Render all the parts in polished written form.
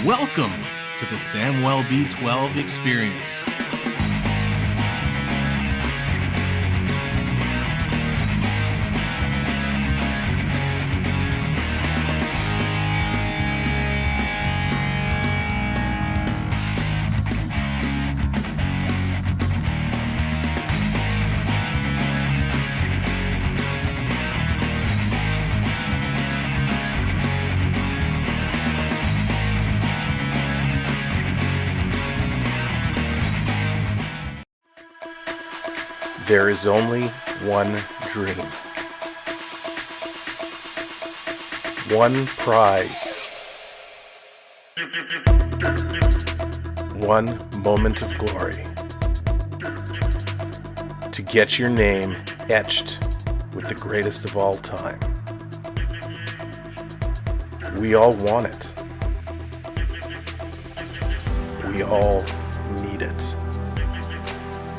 Welcome to the Samwelb12 Experience. There is only one dream, one prize, one moment of glory, to get your name etched with the greatest of all time. We all want it. We all need it.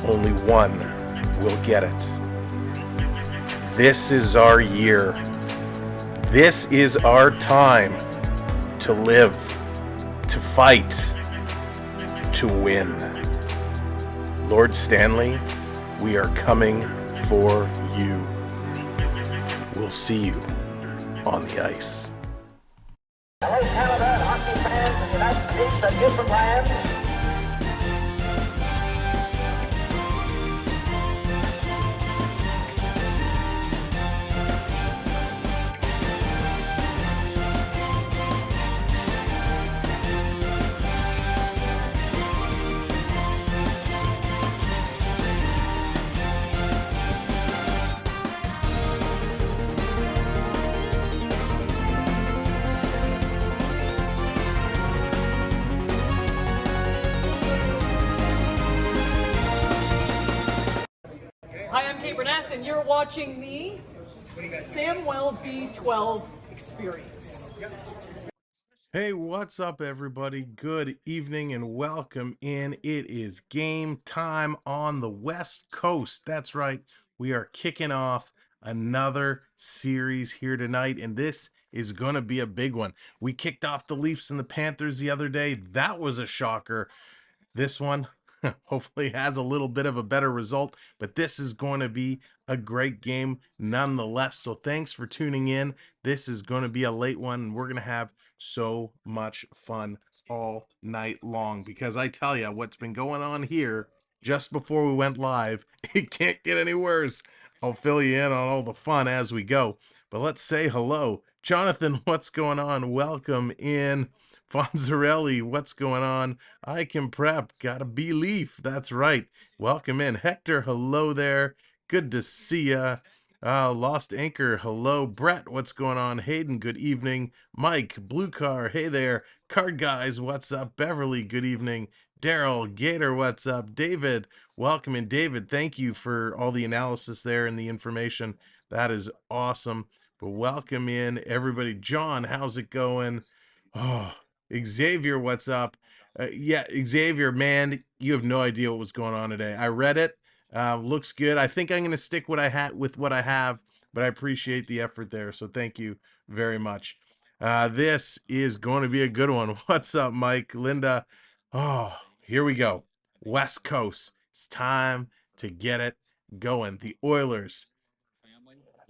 Only one will get it. This is our year. This is our time to live, to fight, to win. Lord Stanley, we are coming for you. We'll see you on the ice. Hello, Canada, hockey fans in the United States and Newfoundland. And you're watching the Samwelb12 Experience. Hey, what's up, everybody? Good evening and welcome in. It is game time on the West Coast. That's right. We are kicking off another series here tonight, and this is going to be a big one. We kicked off the Leafs and the Panthers the other day. That was a shocker. This one hopefully has a little bit of a better result, but this is going to be a great game nonetheless. So thanks for tuning in. This is going to be a late one, and we're going to have so much fun all night long, because I tell you what's been going on here just before we went live, it can't get any worse. I'll fill you in on all the fun as we go, but let's say hello. Jonathan, what's going on? Welcome in. Fonzarelli, what's going on? I can prep, gotta be Leaf. That's right. Welcome in. Hector, hello there. Good to see ya. Lost Anchor, hello. Brett, what's going on? Hayden, good evening. Mike, Blue Car, hey there. Card Guys, what's up? Beverly, good evening. Daryl, Gator, what's up? David, welcome in. David, thank you for all the analysis there and the information. That is awesome. But welcome in, everybody. John, how's it going? Oh, Xavier, what's up? Yeah, Xavier, man, you have no idea what was going on today. I read it. Looks good. I think I'm going to stick with what I have, but I appreciate the effort there. So thank you very much. This is going to be a good one. What's up, Mike? Linda? Oh, here we go. West Coast. It's time to get it going. The Oilers,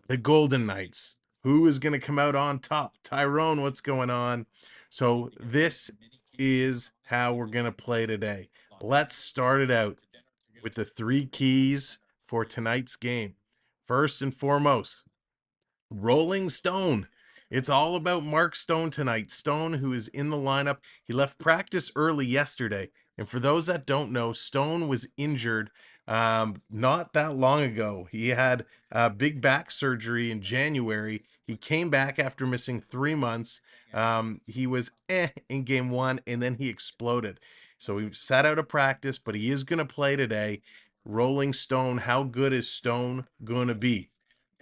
the Golden Knights. Who is going to come out on top? Tyrone, what's going on? So this is how we're going to play today. Let's start it out with the three keys for tonight's game. First and foremost, Rolling Stone. It's all about Mark Stone tonight. Stone, who is in the lineup, he left practice early yesterday. And for those that don't know, Stone was injured not that long ago. He had big back surgery in January. He came back after missing 3 months. He was in game one, and then he exploded. So he sat out of practice, but he is going to play today. Rolling Stone, how good is Stone going to be?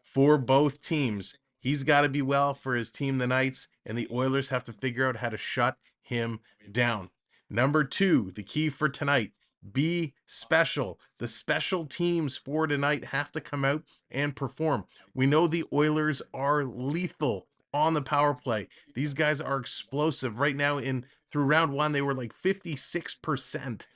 For both teams. He's got to be well for his team, the Knights, and the Oilers have to figure out how to shut him down. Number two, the key for tonight, be special. The special teams for tonight have to come out and perform. We know the Oilers are lethal on the power play. These guys are explosive. Right now, through round one, they were like 56%.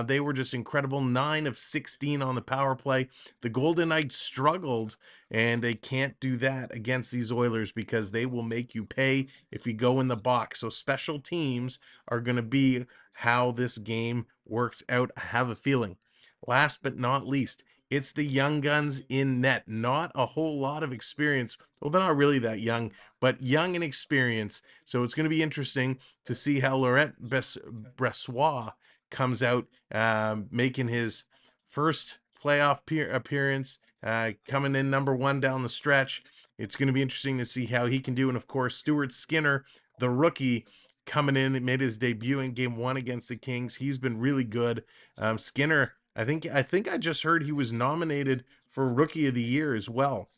They were just incredible. 9 of 16 on the power play. The Golden Knights struggled, and they can't do that against these Oilers because they will make you pay if you go in the box. So special teams are going to be how this game works out. I have a feeling. Last but not least, it's the young guns in net. Not a whole lot of experience. Well, they're not really that young, but young in experience. So it's going to be interesting to see how Laurent Brossoit comes out, making his first playoff appearance, coming in number one down the stretch. It's going to be interesting to see how he can do. And of course, Stuart Skinner, the rookie, coming in, made his debut in game one against the Kings. He's been really good. Skinner, I think I just heard he was nominated for Rookie of the Year as well.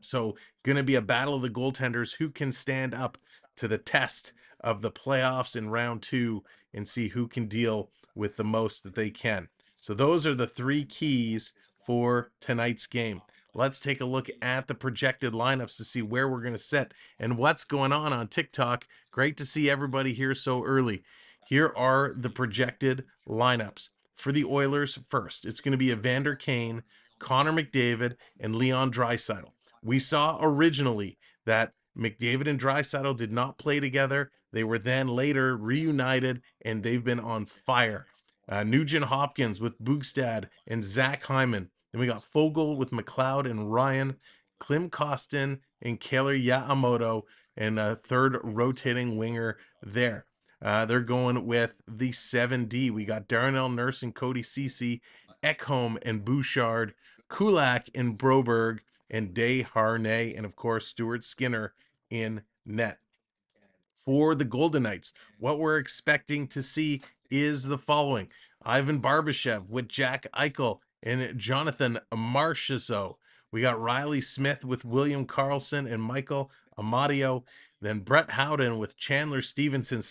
So going to be a battle of the goaltenders who can stand up to the test of the playoffs in round two and see who can deal with the most that they can. So those are the three keys for tonight's game. Let's take a look at the projected lineups to see where we're going to sit and what's going on TikTok. Great to see everybody here so early. Here are the projected lineups. For the Oilers first, it's going to be Evander Kane, Connor McDavid, and Leon Draisaitl. We saw originally that McDavid and Draisaitl did not play together. They were then later reunited, and they've been on fire. Nugent Hopkins with Bugstad and Zach Hyman. Then we got Fogle with McLeod and Ryan, Klim Kostin and Kaylor Yamamoto, and a third rotating winger there. They're going with the 7D. We got Darnell Nurse and Cody Ceci, Ekholm and Bouchard, Kulak and Broberg, and Desharnais, and of course Stuart Skinner in net. For the Golden Knights, what we're expecting to see is the following: Ivan Barbashev with Jack Eichel and Jonathan Marchessault. We got Riley Smith with William Karlsson and Michael Amadio. Then Brett Howden with Chandler Stevenson.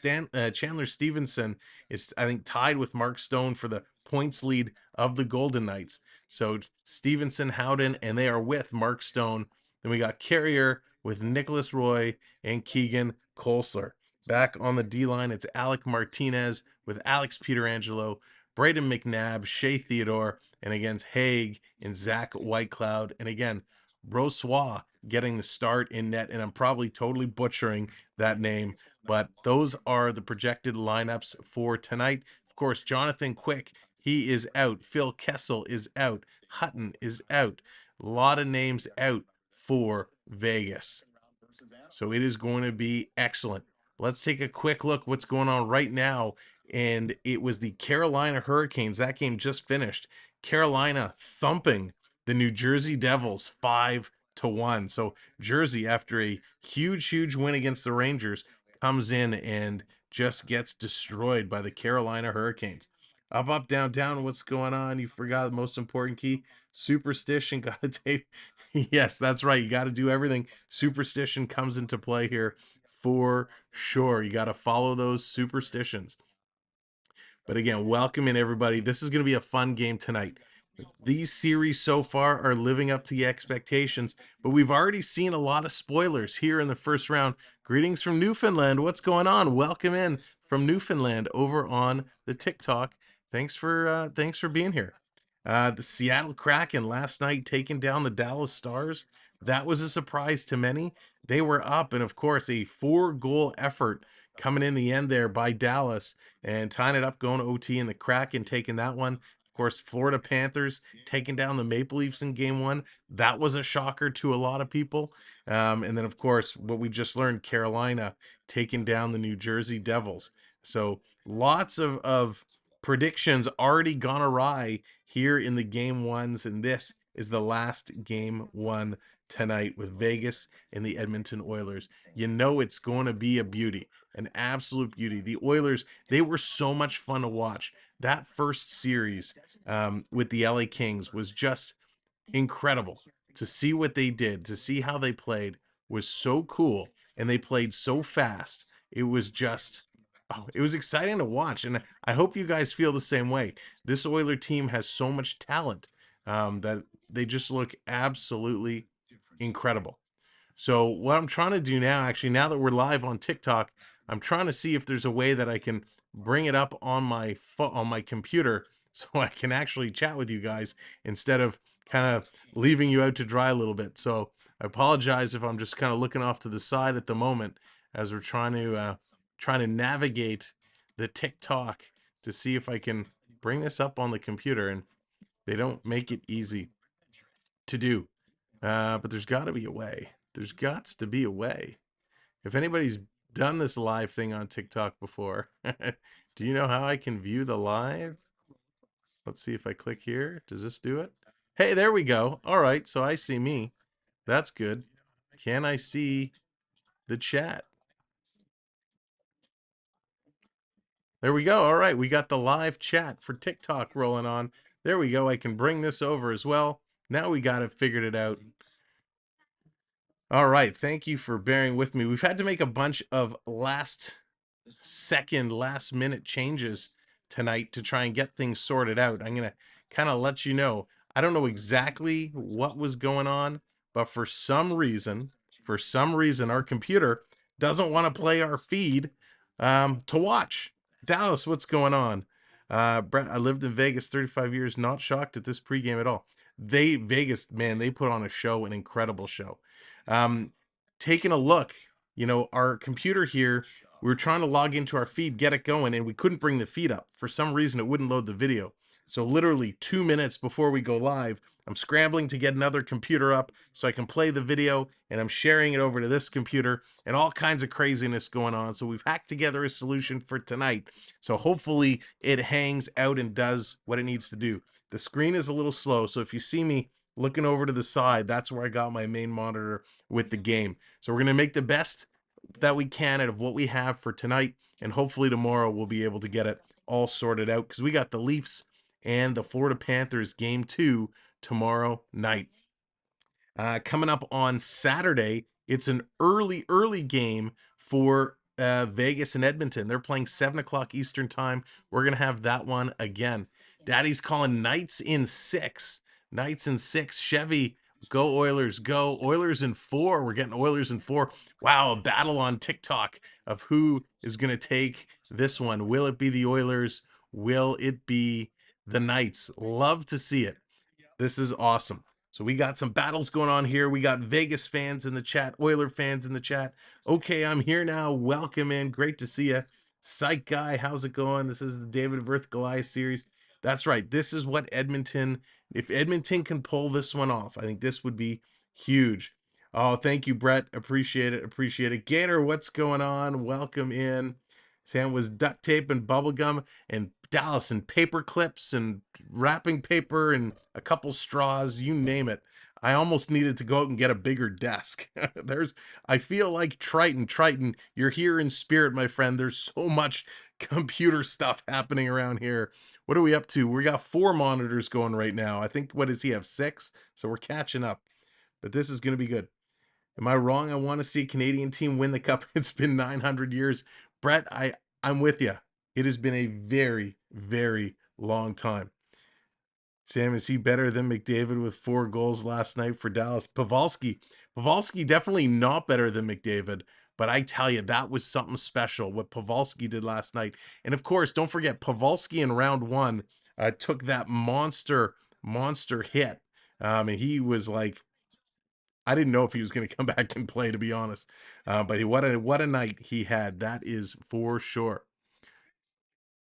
Chandler Stevenson is, I think, tied with Mark Stone for the points lead of the Golden Knights. So Stevenson, Howden, and they are with Mark Stone. Then we got Carrier with Nicholas Roy and Keegan Kolsler. Back on the D-line, it's Alec Martinez with Alex Pietrangelo, Braden McNabb, Shea Theodore, and against Haig and Zach Whitecloud. And again, Brossoit getting the start in net, and I'm probably totally butchering that name, but those are the projected lineups for tonight. Of course, Jonathan Quick, he is out. Phil Kessel is out. Hutton is out. A lot of names out for Vegas. So it is going to be excellent. Let's take a quick look what's going on right now. And it was the Carolina Hurricanes. That game just finished. Carolina thumping the New Jersey Devils 5-1. So Jersey, after a huge win against the Rangers, comes in and just gets destroyed by the Carolina Hurricanes. Up, down, down. What's going on? You forgot the most important key. Superstition. Got to take. Yes, that's right. You got to do everything. Superstition comes into play here for sure. You got to follow those superstitions. But again, welcome in everybody. This is going to be a fun game tonight. These series so far are living up to the expectations, but we've already seen a lot of spoilers here in the first round. Greetings from Newfoundland. What's going on? Welcome in from Newfoundland over on the TikTok. Thanks for being here. The Seattle Kraken last night taking down the Dallas Stars. That was a surprise to many. They were up, and of course, a 4-goal effort coming in the end there by Dallas and tying it up, going to OT, and the Kraken taking that one. Of course, Florida Panthers taking down the Maple Leafs in game one. That was a shocker to a lot of people. And then, of course, what we just learned, Carolina taking down the New Jersey Devils. So lots of predictions already gone awry here in the game ones. And this is the last game one tonight with Vegas and the Edmonton Oilers. You know it's going to be a beauty, an absolute beauty. The Oilers, they were so much fun to watch. That first series with the LA Kings was just incredible. To see what they did, to see how they played was so cool, and they played so fast. It was just, oh, it was exciting to watch, and I hope you guys feel the same way. This Oiler team has so much talent that they just look absolutely incredible. So what I'm trying to do now, actually, now that we're live on TikTok, I'm trying to see if there's a way that I can bring it up on my computer so I can actually chat with you guys instead of kind of leaving you out to dry a little bit. So I apologize if I'm just kind of looking off to the side at the moment as we're trying to navigate the TikTok to see if I can bring this up on the computer, and they don't make it easy to do. But there's got to be a way. There's got to be a way. If anybody's done this live thing on TikTok before, do you know how I can view the live? Let's see if I click here. Does this do it? Hey, there we go. All right, so I see me. That's good. Can I see the chat? There we go. All right, we got the live chat for TikTok rolling on. There we go. I can bring this over as well. Now we got it figured it out. All right, thank you for bearing with me. We've had to make a bunch of last minute changes tonight to try and get things sorted out. I'm going to kind of let you know. I don't know exactly what was going on, but for some reason, our computer doesn't want to play our feed to watch. Dallas, what's going on? Brett, I lived in Vegas 35 years, not shocked at this pregame at all. Vegas, man, they put on a show, an incredible show. Taking a look, our computer here, we were trying to log into our feed, get it going, and we couldn't bring the feed up. For some reason, it wouldn't load the video. So literally 2 minutes before we go live, I'm scrambling to get another computer up so I can play the video, and I'm sharing it over to this computer, and all kinds of craziness going on. So we've hacked together a solution for tonight. So hopefully it hangs out and does what it needs to do. The screen is a little slow, so if you see me looking over to the side, that's where I got my main monitor with the game. So we're going to make the best that we can out of what we have for tonight, and hopefully tomorrow we'll be able to get it all sorted out, because we got the Leafs and the Florida Panthers game 2 tomorrow night. Coming up on Saturday, it's an early game for Vegas and Edmonton. They're playing 7 o'clock Eastern time. We're going to have that one again. Daddy's calling Knights in 6. Knights in 6. Chevy, go Oilers, go. Oilers in 4. We're getting Oilers in 4. Wow, a battle on TikTok of who is going to take this one. Will it be the Oilers? Will it be the Knights? Love to see it. This is awesome. So we got some battles going on here. We got Vegas fans in the chat, Oiler fans in the chat. Okay, I'm here now. Welcome in. Great to see you. Psych guy, how's it going? This is the David vs. Goliath series. That's right. This is what Edmonton, if Edmonton can pull this one off, I think this would be huge. Oh, thank you, Brett. Appreciate it. Appreciate it. Gator, what's going on? Welcome in. Sam was duct tape and bubble gum and Dallas and paper clips and wrapping paper and a couple straws, you name it. I almost needed to go out and get a bigger desk. I feel like Triton, you're here in spirit, my friend. There's so much computer stuff happening around here. What are we up to? We got 4 monitors going right now. I think, what does he have, 6? So we're catching up, but this is going to be good. Am I wrong? I want to see a Canadian team win the cup. It's been 900 years. Brett, I'm with you. It has been a very, very long time. Sam, is he better than McDavid with 4 goals last night for Dallas? Pavelski definitely not better than McDavid, but I tell you, that was something special what Pavelski did last night. And of course, don't forget, Pavelski in round 1 took that monster hit. And he was like, I didn't know if he was going to come back and play, to be honest. But what a night he had. That is for sure.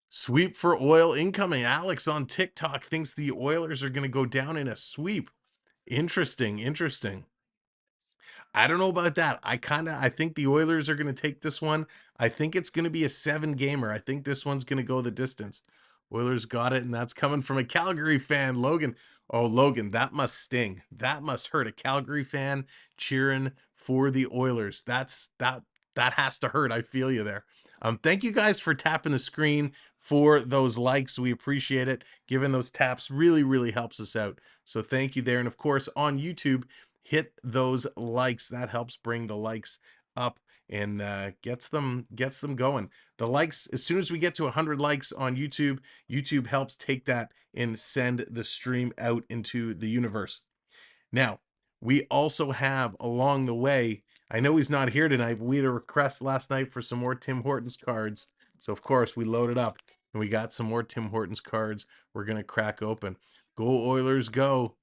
Sweep for oil incoming. Alex on TikTok thinks the Oilers are going to go down in a sweep. Interesting, interesting. I don't know about that. I think the Oilers are going to take this one. I think it's going to be a 7-gamer. I think this one's going to go the distance. Oilers got it, and that's coming from a Calgary fan, Logan. Oh, Logan, that must sting. That must hurt. A Calgary fan cheering for the Oilers. That has to hurt. I feel you there. Thank you guys for tapping the screen for those likes. We appreciate it. Giving those taps really, really helps us out. So thank you there. And of course, on YouTube, hit those likes. That helps bring the likes up and gets them going. The likes, as soon as we get to 100 likes on YouTube, YouTube helps take that and send the stream out into the universe. Now, we also have along the way, I know he's not here tonight, but we had a request last night for some more Tim Hortons cards. So of course we loaded up and we got some more Tim Hortons cards we're going to crack open. Go Oilers, go.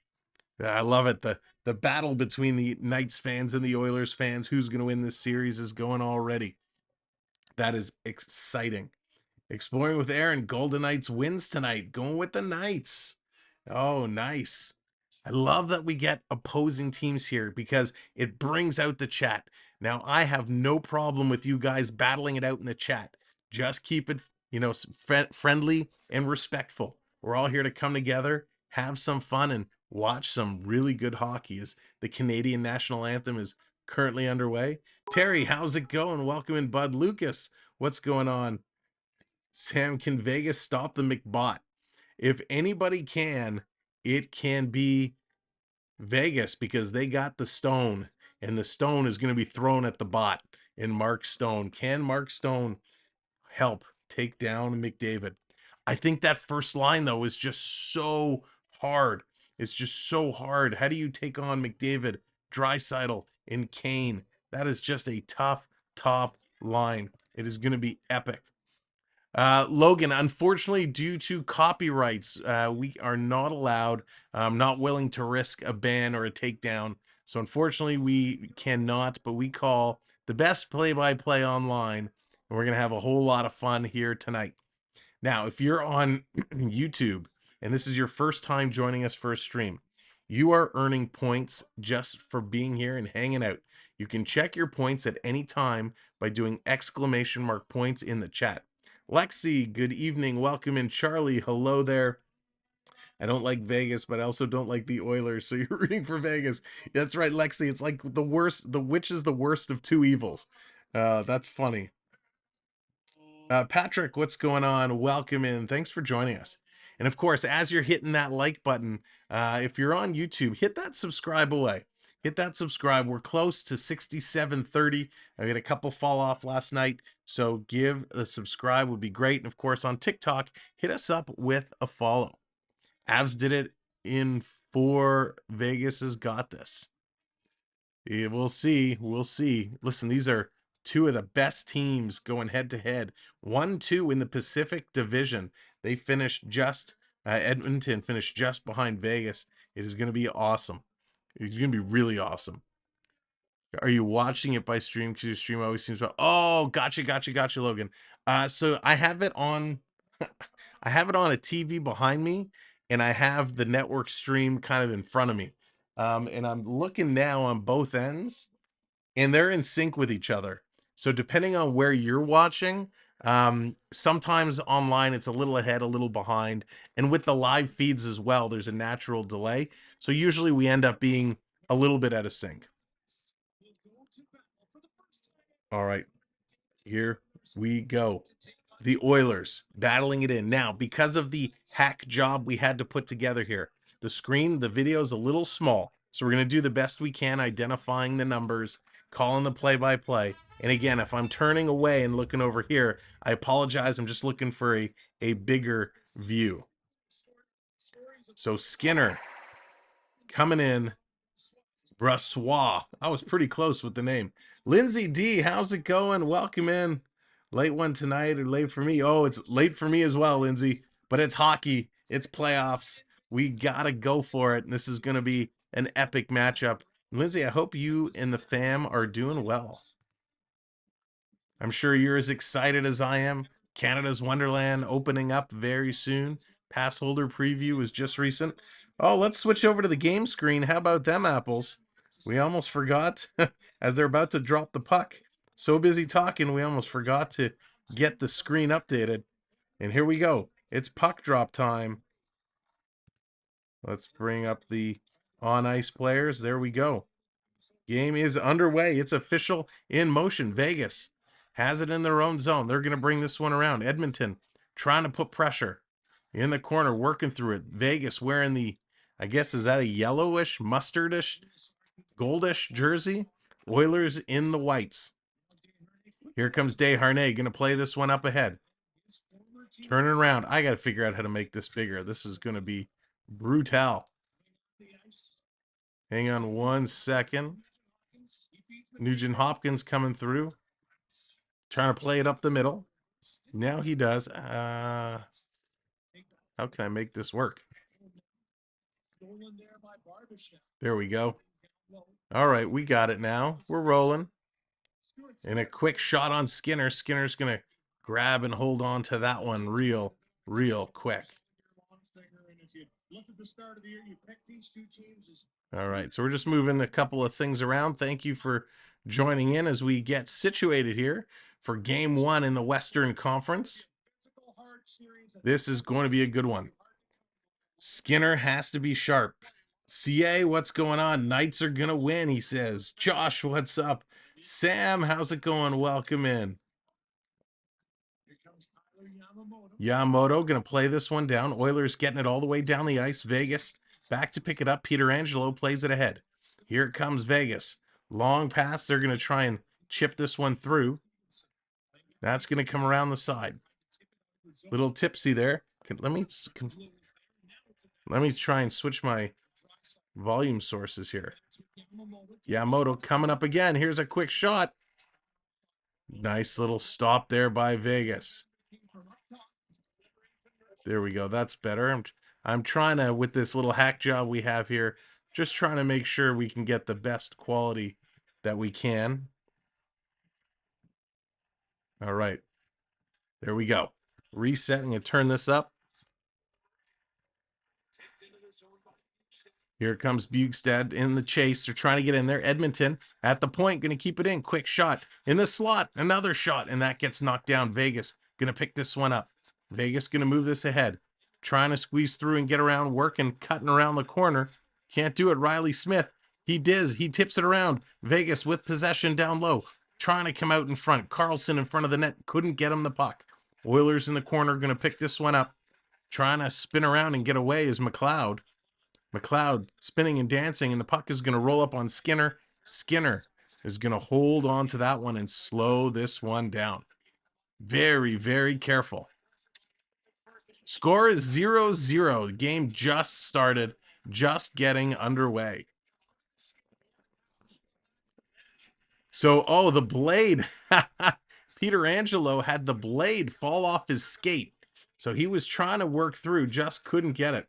I love it. The battle between the Knights fans and the Oilers fans, who's going to win this series, is going already. That is exciting. Exploring with Aaron, Golden Knights wins tonight. Going with the Knights. Oh, nice. I love that we get opposing teams here because it brings out the chat. Now, I have no problem with you guys battling it out in the chat. Just keep it, friendly and respectful. We're all here to come together, have some fun, and watch some really good hockey as the Canadian national anthem is currently underway. Terry, how's it going? Welcome in, Bud. Lucas, what's going on? Sam, can Vegas stop the McBot? If anybody can, it can be Vegas because they got the stone, and the stone is going to be thrown at the bot in Mark Stone. Can Mark Stone help take down McDavid? I think that first line, though, is just so hard. It's just so hard. How do you take on McDavid, Draisaitl, and Kane? That is just a tough top line. It is going to be epic. Logan, unfortunately, due to copyrights, we are not allowed, not willing to risk a ban or a takedown. So unfortunately, we cannot, but we call the best play-by-play online, and we're going to have a whole lot of fun here tonight. Now, if you're on YouTube and this is your first time joining us for a stream, you are earning points just for being here and hanging out. You can check your points at any time by doing !points in the chat. Lexi, good evening. Welcome in. Charlie, hello there. I don't like Vegas, but I also don't like the Oilers. So you're rooting for Vegas. That's right, Lexi. It's like the worst. The which is the worst of two evils. That's funny. Patrick, what's going on? Welcome in. Thanks for joining us. And of course, as you're hitting that like button, if you're on YouTube, hit that subscribe away. Hit that subscribe. We're close to 6730. I had a couple fall off last night, so give a subscribe would be great. And of course, on TikTok, hit us up with a follow. Avs did it in 4. Vegas has got this. Yeah, we'll see. We'll see. Listen, these are two of the best teams going head to head. 1-2 in the Pacific Division. They finished just, Edmonton finished just behind Vegas. It is going to be awesome. It's going to be really awesome. Are you watching it by stream? Because your stream always seems about. Oh, gotcha, Logan. So I have it on. I have it on a TV behind me, and I have the network stream kind of in front of me. And I'm looking now on both ends, and they're in sync with each other. So depending on where you're watching, sometimes online it's a little ahead, a little behind, and with the live feeds as well, there's a natural delay. So usually we end up being a little bit out of sync. All right, here we go. The Oilers battling it in. Now, because of the hack job we had to put together here, the screen, the video is a little small. So we're going to do the best we can identifying the numbers, calling the play-by-play. And again, if I'm turning away and looking over here, I apologize. I'm just looking for a bigger view. So Skinner coming in. Brassois. I was pretty close with the name. Lindsay D, how's it going? Welcome in. Late one tonight or late for me? Oh, it's late for me as well, Lindsay. But it's hockey. It's playoffs. We got to go for it. And this is going to be an epic matchup. Lindsay, I hope you and the fam are doing well. I'm sure you're as excited as I am. Canada's Wonderland opening up very soon. Pass holder preview was just recent. Oh, let's switch over to the game screen. How about them apples? We almost forgot as they're about to drop the puck. So busy talking, we almost forgot to get the screen updated. And here we go. It's puck drop time. Let's bring up the on-ice players. There we go. Game is underway. It's official, in motion. Vegas has it in their own zone. They're going to bring this one around. Edmonton trying to put pressure in the corner, working through it. Vegas wearing the, I guess, is that a yellowish, mustardish, goldish jersey? Oilers in the whites. Here comes Desharnais, going to play this one up ahead. Turning around. I got to figure out how to make this bigger. This is going to be brutal. Hang on one second. Nugent Hopkins coming through. Trying to play it up the middle. Now he does. How can I make this work? There we go. All right, we got it now. We're rolling. And a quick shot on Skinner. Skinner's going to grab and hold on to that one real quick. All right, so we're just moving a couple of things around. Thank you for joining in as we get situated here for game one in the Western Conference. This is going to be a good one. Skinner has to be sharp. CA, what's going on? Knights are going to win, he says. Josh, what's up? Sam, how's it going? Welcome in. Yamamoto going to play this one down. Oilers getting it all the way down the ice. Vegas back to pick it up. Pietrangelo plays it ahead. Here it comes Vegas. Long pass. They're going to try and chip this one through. That's going to come around the side. Little tipsy there. Let me try and switch my volume sources here. Yamamoto coming up again. Here's a quick shot. Nice little stop there by Vegas. There we go. That's better. I'm trying to, with this little hack job we have here, just trying to make sure we can get the best quality that we can. All right. There we go. Resetting and turn this up. Here comes Bugstad in the chase. They're trying to get in there. Edmonton at the point, going to keep it in. Quick shot in the slot. Another shot, and that gets knocked down. Vegas going to pick this one up. Vegas going to move this ahead. Trying to squeeze through and get around, working, cutting around the corner. Can't do it. Riley Smith. He does. He tips it around. Vegas with possession down low. Trying to come out in front. Carlson in front of the net. Couldn't get him the puck. Oilers in the corner going to pick this one up. Trying to spin around and get away is McLeod. McLeod spinning and dancing, and the puck is going to roll up on Skinner. Skinner is going to hold on to that one and slow this one down. Very, very careful. Score is 0-0. The game just started, just getting underway. So, oh, the blade. Pietrangelo had the blade fall off his skate. So he was trying to work through, just couldn't get it.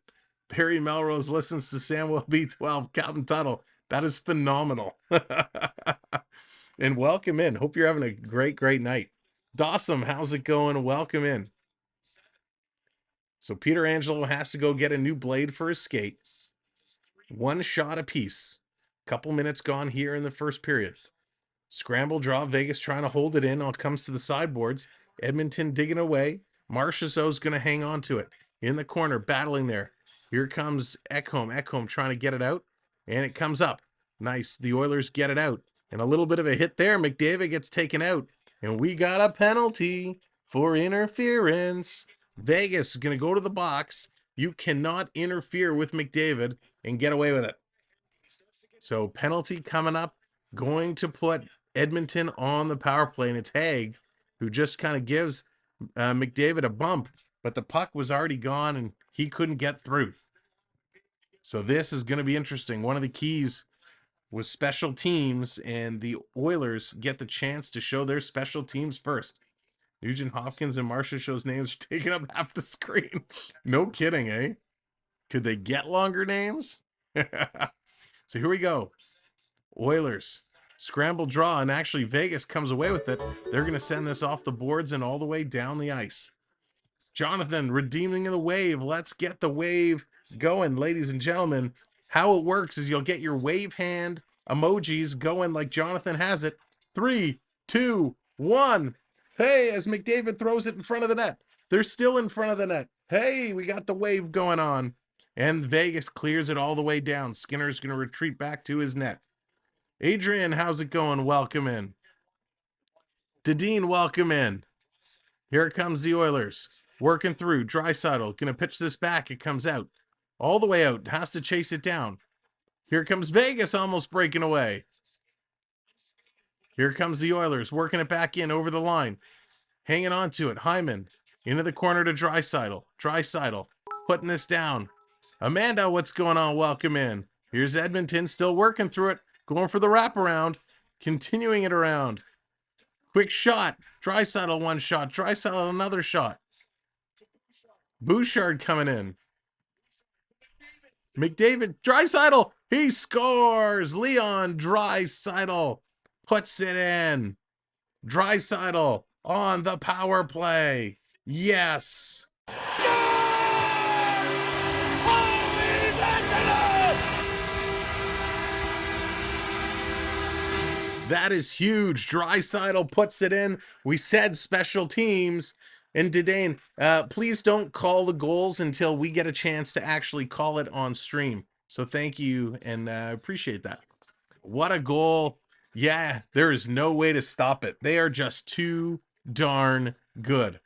Barry Melrose listens to Samwelb12, Captain Tuttle. That is phenomenal. And welcome in. Hope you're having a great night. Dawson, how's it going? Welcome in. So Pietrangelo has to go get a new blade for his skate. One shot apiece. Couple minutes gone here in the first period. Scramble draw. Vegas trying to hold it in. It comes to the sideboards. Edmonton digging away. Marchessault's going to hang on to it. In the corner, battling there. Here comes Ekholm. Ekholm trying to get it out. And it comes up. Nice. The Oilers get it out. And a little bit of a hit there. McDavid gets taken out. And we got a penalty for interference. Vegas is going to go to the box. You cannot interfere with McDavid and get away with it. So penalty coming up. Going to put Edmonton on the power play. And it's Haig who just kind of gives McDavid a bump. But the puck was already gone and he couldn't get through. So this is going to be interesting. One of the keys was special teams, and the Oilers get the chance to show their special teams first. Nugent Hopkins and Marchessault's names are taking up half the screen. No kidding, eh? Could they get longer names? So here we go. Oilers Scramble draw, and actually Vegas comes away with it. They're going to send this off the boards and all the way down the ice. Jonathan redeeming the wave. Let's get the wave going, ladies and gentlemen. How it works is you'll get your wave hand emojis going like Jonathan has it. 3, 2, 1. Hey, as McDavid throws it in front of the net. They're still in front of the net. Hey, we got the wave going on. And Vegas clears it all the way down. Skinner's going to retreat back to his net. Adrian, how's it going? Welcome in. Dadine, welcome in. Here comes the Oilers. Working through. Draisaitl going to pitch this back. It comes out. All the way out. Has to chase it down. Here comes Vegas almost breaking away. Here comes the Oilers. Working it back in over the line. Hanging on to it. Hyman. Into the corner to Draisaitl. Draisaitl putting this down. Amanda, what's going on? Welcome in. Here's Edmonton still working through it. Going for the wraparound. Continuing it around. Quick shot. Draisaitl one shot. Draisaitl another shot. Bouchard coming in. McDavid. Draisaitl. He scores. Leon Draisaitl puts it in. Draisaitl on the power play. Yes. That is huge. Draisaitl puts it in. We said special teams. And Didane, please don't call the goals until we get a chance to actually call it on stream. So thank you, and appreciate that. What a goal. Yeah, there is no way to stop it. They are just too darn good.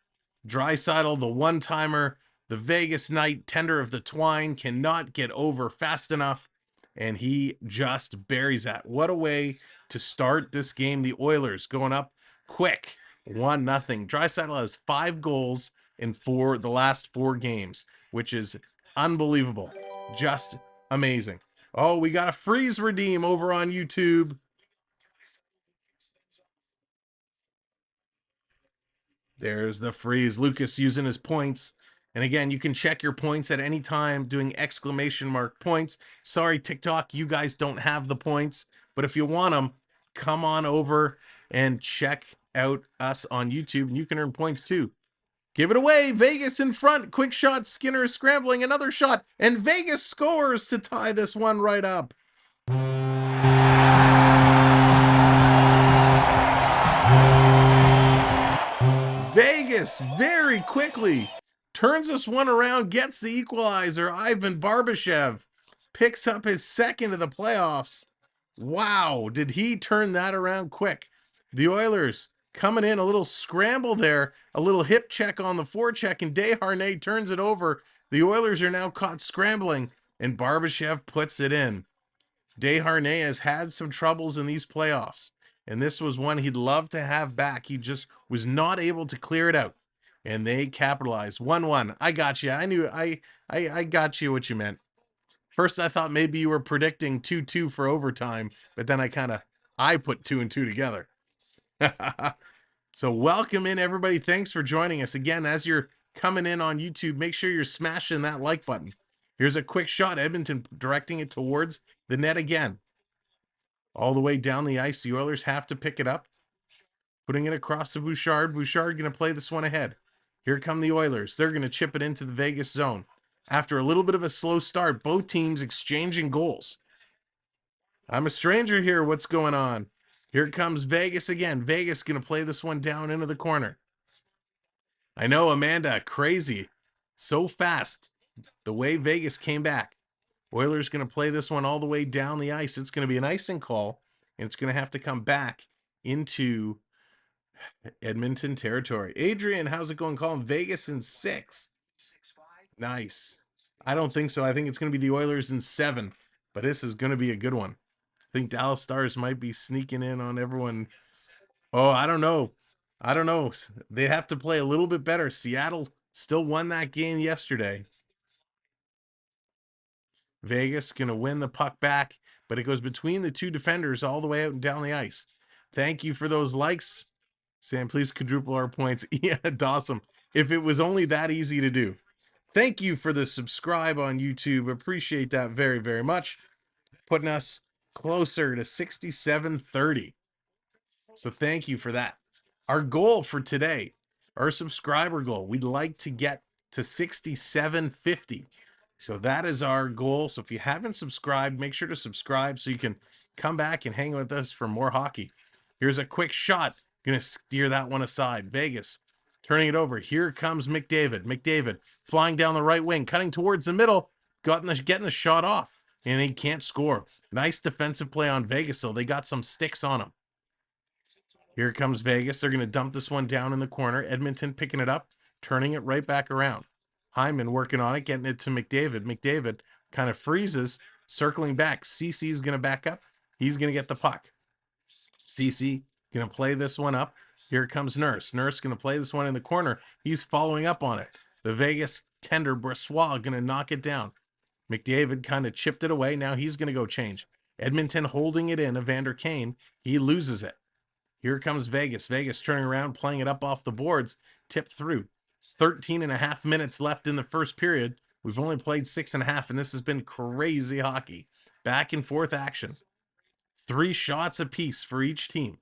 Draisaitl, the one-timer, the Vegas Knight, tender of the twine, cannot get over fast enough, and he just buries that. What a way to start this game. The Oilers going up quick, 1-0. Draisaitl has 5 goals in the last 4 games, which is unbelievable. Just amazing. Oh, we got a freeze redeem over on YouTube. There's the freeze. Lucas using his points. And again, you can check your points at any time doing ! points. Sorry, TikTok, you guys don't have the points. But if you want them, come on over and check out us on YouTube, and you can earn points too. Give it away. Vegas in front. Quick shot. Skinner is scrambling. Another shot. And Vegas scores to tie this one right up. Vegas very quickly turns this one around, gets the equalizer. Ivan Barbashev picks up his second of the playoffs. Wow, did he turn that around quick. The Oilers coming in, a little scramble there, a little hip check on the forecheck, and Desharnais turns it over. The Oilers are now caught scrambling, and Barbashev puts it in. Desharnais has had some troubles in these playoffs, and this was one he'd love to have back. He just was not able to clear it out, and they capitalized. 1-1. I got you. I knew I got you what you meant. First, I thought maybe you were predicting 2-2 for overtime, but then I put 2 and 2 together. So welcome in, everybody. Thanks for joining us. Again, as you're coming in on YouTube, make sure you're smashing that like button. Here's a quick shot. Edmonton directing it towards the net again. All the way down the ice. The Oilers have to pick it up. Putting it across to Bouchard. Bouchard going to play this one ahead. Here come the Oilers. They're going to chip it into the Vegas zone. After a little bit of a slow start, both teams exchanging goals. I'm a stranger here. What's going on? Here comes Vegas again. Vegas going to play this one down into the corner. I know, Amanda, crazy. So fast. The way Vegas came back. Oilers going to play this one all the way down the ice. It's going to be an icing call, and it's going to have to come back into Edmonton territory. Adrian, how's it going? Calling Vegas in 6. Nice. I don't think so. I think it's going to be the Oilers in 7, but this is going to be a good one. I think Dallas Stars might be sneaking in on everyone. Oh, I don't know. I don't know. They have to play a little bit better. Seattle still won that game yesterday. Vegas going to win the puck back, but it goes between the 2 defenders all the way out and down the ice. Thank you for those likes. Sam, please quadruple our points. Yeah, Dawson. If it was only that easy to do. Thank you for the subscribe on YouTube. Appreciate that very, very much. Putting us closer to 67-30. So thank you for that. Our goal for today, our subscriber goal, we'd like to get to 6750. So that is our goal. So if you haven't subscribed, make sure to subscribe so you can come back and hang with us for more hockey. Here's a quick shot. Gonna steer that one aside. Vegas turning it over. Here comes McDavid. McDavid flying down the right wing, cutting towards the middle, getting the shot off, and he can't score. Nice defensive play on Vegas, so they got some sticks on him. Here comes Vegas. They're going to dump this one down in the corner. Edmonton picking it up, turning it right back around. Hyman working on it, getting it to McDavid. McDavid kind of freezes, circling back. CC's going to back up. He's going to get the puck. CC going to play this one up. Here comes Nurse. Nurse going to play this one in the corner. He's following up on it. The Vegas tender Brossois going to knock it down. McDavid kind of chipped it away. Now he's going to go change. Edmonton holding it in. Evander Kane. He loses it. Here comes Vegas. Vegas turning around, playing it up off the boards, tipped through. 13 and a half minutes left in the first period. We've only played 6.5, and this has been crazy hockey. Back and forth action. 3 shots apiece for each team.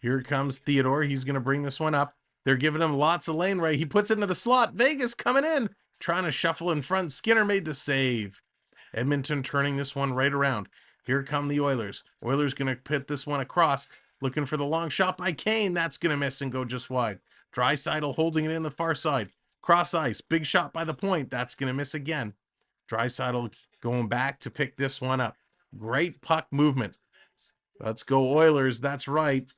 Here comes Theodore. He's going to bring this one up. They're giving him lots of lane right. He puts it into the slot. Vegas coming in, trying to shuffle in front. Skinner made the save. Edmonton turning this one right around. Here come the Oilers. Oilers going to put this one across. Looking for the long shot by Kane. That's going to miss and go just wide. Draisaitl holding it in the far side. Cross ice. Big shot by the point. That's going to miss again. Draisaitl going back to pick this one up. Great puck movement. Let's go Oilers. That's right.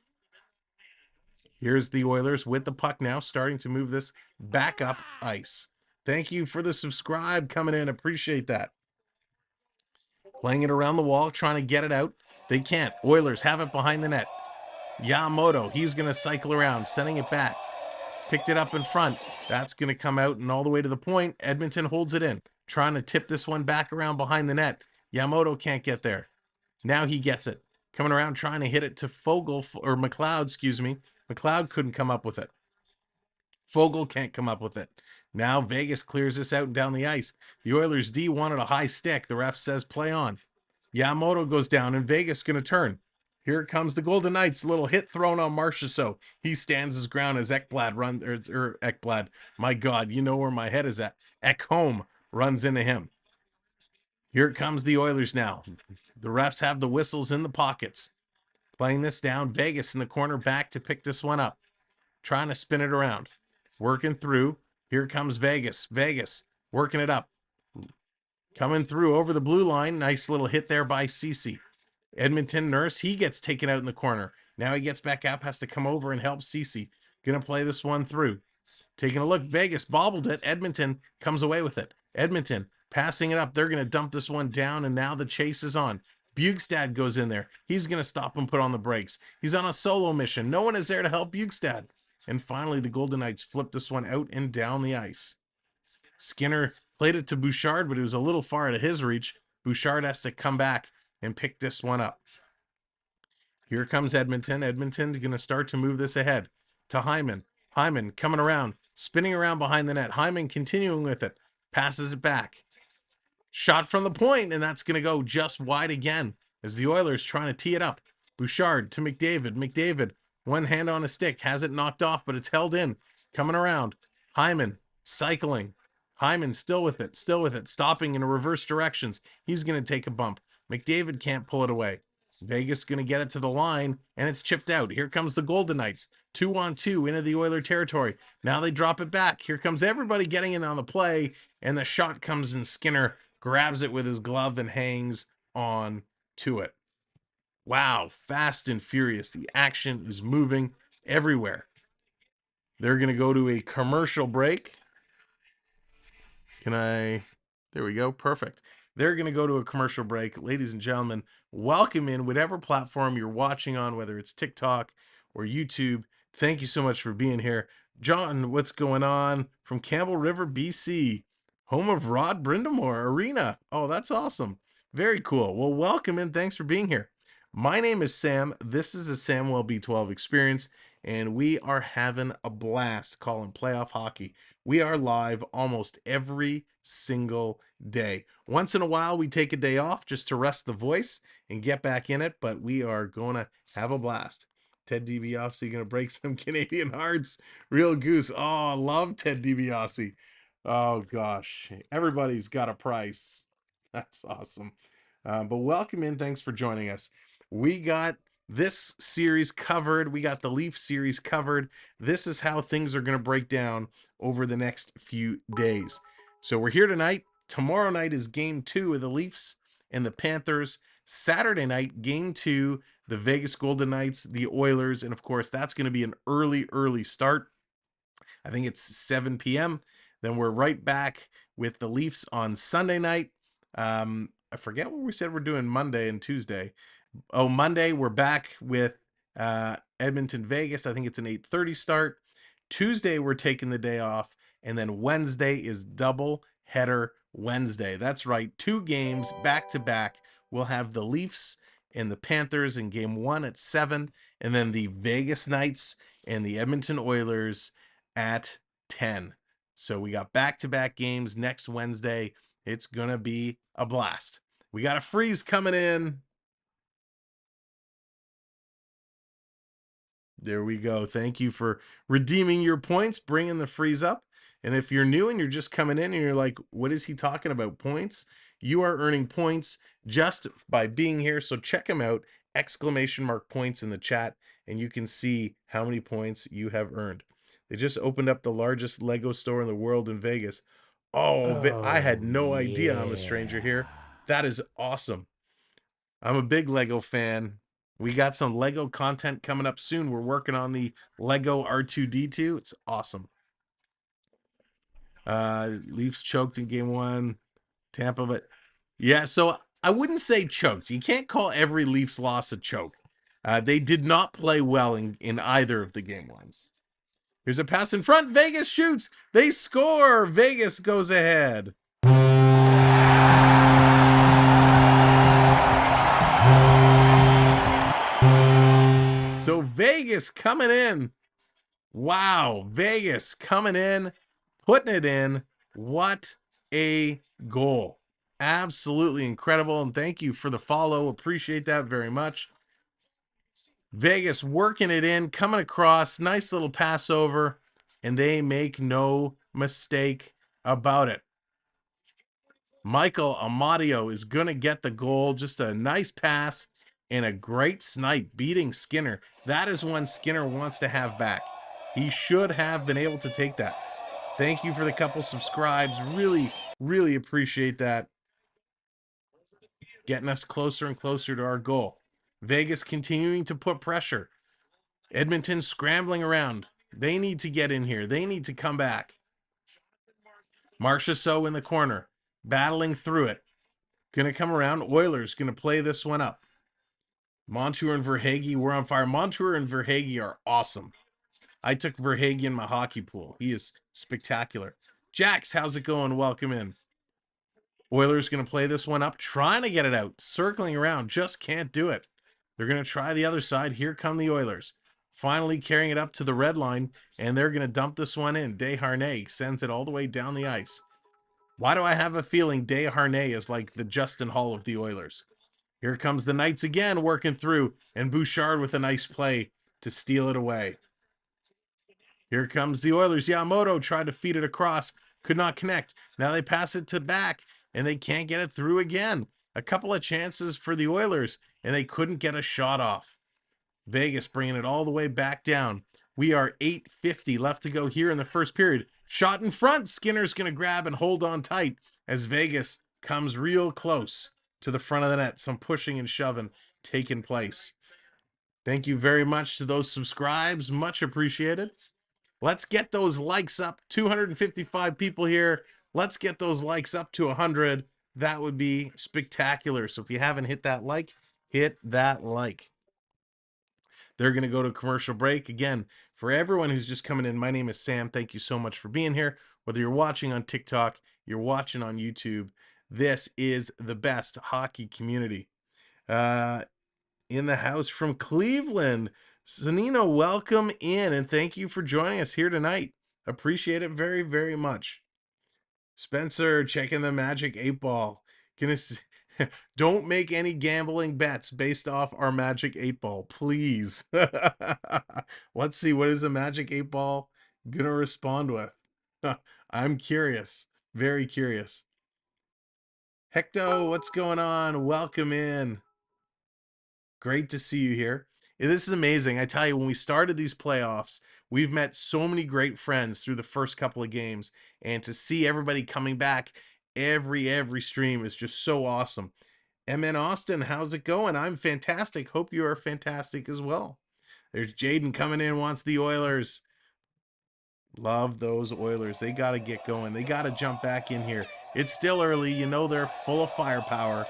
Here's the Oilers with the puck now, starting to move this back up ice. Thank you for the subscribe coming in. Appreciate that. Playing it around the wall, trying to get it out. They can't. Oilers have it behind the net. Yamamoto, he's going to cycle around, sending it back. Picked it up in front. That's going to come out and all the way to the point. Edmonton holds it in, trying to tip this one back around behind the net. Yamamoto can't get there. Now he gets it. Coming around, trying to hit it to McLeod, excuse me. McLeod couldn't come up with it. Fogle can't come up with it. Now Vegas clears this out and down the ice. The Oilers D wanted a high stick. The ref says play on. Yamamoto goes down and Vegas going to turn. Here comes the Golden Knights. A little hit thrown on Marchessault. He stands his ground as Ekblad runs, or Ekblad. My God, you know where my head is at. Ekholm runs into him. Here comes the Oilers now. The refs have the whistles in the pockets. Playing this down. Vegas in the corner back to pick this one up. Trying to spin it around. Working through. Here comes Vegas. Vegas working it up. Coming through over the blue line. Nice little hit there by Cece. Edmonton Nurse, he gets taken out in the corner. Now he gets back up, has to come over and help Cece. Gonna play this one through. Taking a look, Vegas bobbled it. Edmonton comes away with it. Edmonton passing it up. They're gonna dump this one down, and now the chase is on. Bjugstad goes in there. He's gonna stop and put on the brakes. He's on a solo mission. No one is there to help Bjugstad. And finally, the Golden Knights flip this one out and down the ice. Skinner played it to Bouchard, but it was a little far out of his reach. Bouchard has to come back and pick this one up. Here comes Edmonton. Edmonton's going to start to move this ahead to Hyman. Hyman coming around, spinning around behind the net. Hyman continuing with it. Passes it back. Shot from the point, and that's going to go just wide again as the Oilers trying to tee it up. Bouchard to McDavid. McDavid, one hand on a stick, has it knocked off, but it's held in. Coming around. Hyman cycling. Hyman still with it, stopping in reverse directions. He's going to take a bump. McDavid can't pull it away. Vegas going to get it to the line, and it's chipped out. Here comes the Golden Knights. 2-on-2 into the Oiler territory. Now they drop it back. Here comes everybody getting in on the play, and the shot comes and Skinner grabs it with his glove and hangs on to it. Wow, fast and furious. The action is moving everywhere. They're going to go to a commercial break. There we go. Perfect. They're going to go to a commercial break. Ladies and gentlemen, welcome in whatever platform you're watching on, whether it's TikTok or YouTube. Thank you so much for being here. John, what's going on from Campbell River, BC, home of Rod Brindamore Arena. Oh, that's awesome. Very cool. Well, welcome in. Thanks for being here. My name is Sam. This is the Samwelb12 Experience, and we are having a blast calling playoff hockey. We are live almost every single day. Once in a while, we take a day off just to rest the voice and get back in it, but we are going to have a blast. Ted DiBiase going to break some Canadian hearts. Real goose. Oh, I love Ted DiBiase. Oh, gosh. Everybody's got a price. That's awesome. But welcome in. Thanks for joining us. We got this series covered. We got the Leaf series covered. This is how things are going to break down over the next few days. So we're here tonight. Tomorrow night is game 2 of the Leafs and the Panthers. Saturday night, game 2, the Vegas Golden Knights, the Oilers. And of course, that's going to be an early start. I think it's 7 p.m. Then we're right back with the Leafs on Sunday night. I forget what we said we're doing Monday and Tuesday. Oh, Monday we're back with Edmonton, Vegas. I think it's an 8:30 start. Tuesday we're taking the day off, and then Wednesday is double header Wednesday. That's right, 2 games back to back. We'll have the Leafs and the Panthers in game 1 at 7, and then the Vegas Knights and the Edmonton Oilers at 10. So we got back-to-back games next Wednesday. It's gonna be a blast. We got a freeze coming in. There we go. Thank you for redeeming your points, bringing the freeze up. And if you're new and you're just coming in and you're like, what is he talking about? Points? You are earning points just by being here. So check him out, !points in the chat, and you can see how many points you have earned. They just opened up the largest Lego store in the world in Vegas. Oh, I had no idea I'm a stranger here. That is awesome. I'm a big Lego fan. We got some Lego content coming up soon. We're working on the Lego R2-D2. It's awesome. Leafs choked in game 1. Tampa, but yeah, so I wouldn't say choked. You can't call every Leafs loss a choke. They did not play well in either of the game ones. Here's a pass in front. Vegas shoots. They score. Vegas goes ahead. So Vegas coming in. Wow, Vegas coming in, putting it in. What a goal. Absolutely incredible. And thank you for the follow. Appreciate that very much. Vegas working it in, coming across. Nice little pass over. And they make no mistake about it. Michael Amadio is going to get the goal. Just a nice pass and a great snipe beating Skinner. That is one Skinner wants to have back. He should have been able to take that. Thank you for the couple subscribes. Really appreciate that. Getting us closer and closer to our goal. Vegas continuing to put pressure. Edmonton scrambling around. They need to get in here. They need to come back. Marchessault in the corner, battling through it. Gonna come around. Oilers gonna play this one up. Montour and Verhaeghe were on fire. Montour and Verhaeghe are awesome. I took Verhaeghe in my hockey pool. He is spectacular. Jax, how's it going? Welcome in. Oilers going to play this one up, trying to get it out, circling around, just can't do it. They're going to try the other side. Here come the Oilers. Finally carrying it up to the red line, and they're going to dump this one in. Desharnais sends it all the way down the ice. Why do I have a feeling Desharnais is like the Justin Hall of the Oilers? Here comes the Knights again, working through, and Bouchard with a nice play to steal it away. Here comes the Oilers. Yamamoto tried to feed it across, could not connect. Now they pass it to back, and they can't get it through again. A couple of chances for the Oilers, and they couldn't get a shot off. Vegas bringing it all the way back down. We are 8:50 left to go here in the first period. Shot in front. Skinner's going to grab and hold on tight as Vegas comes real close to the front of the net. Some pushing and shoving taking place. Thank you very much to those subscribes. Much appreciated. Let's get those likes up. 255 people here. Let's get those likes up to 100. That would be spectacular. So if you haven't hit that like, hit that like. They're going to go to commercial break. Again, for everyone who's just coming in, my name is Sam. Thank you so much for being here. Whether you're watching on TikTok, you're watching on YouTube, this is the best hockey community. In the house from Cleveland, Sonino, welcome in, and thank you for joining us here tonight. Appreciate it very, very much. Spencer, checking the Magic 8 Ball. Don't make any gambling bets based off our Magic 8 Ball, please. Let's see, what is the Magic 8 Ball gonna respond with? I'm curious, very curious. Hecto, what's going on? Welcome in. Great to see you here. This is amazing. I tell you, when we started these playoffs, we've met so many great friends through the first couple of games, and to see everybody coming back every stream is just so awesome. MN Austin, how's it going? I'm fantastic. Hope you are fantastic as well. There's Jaden coming in, wants the Oilers. Love those Oilers. They got to get going. They got to jump back in here. It's still early. You know they're full of firepower.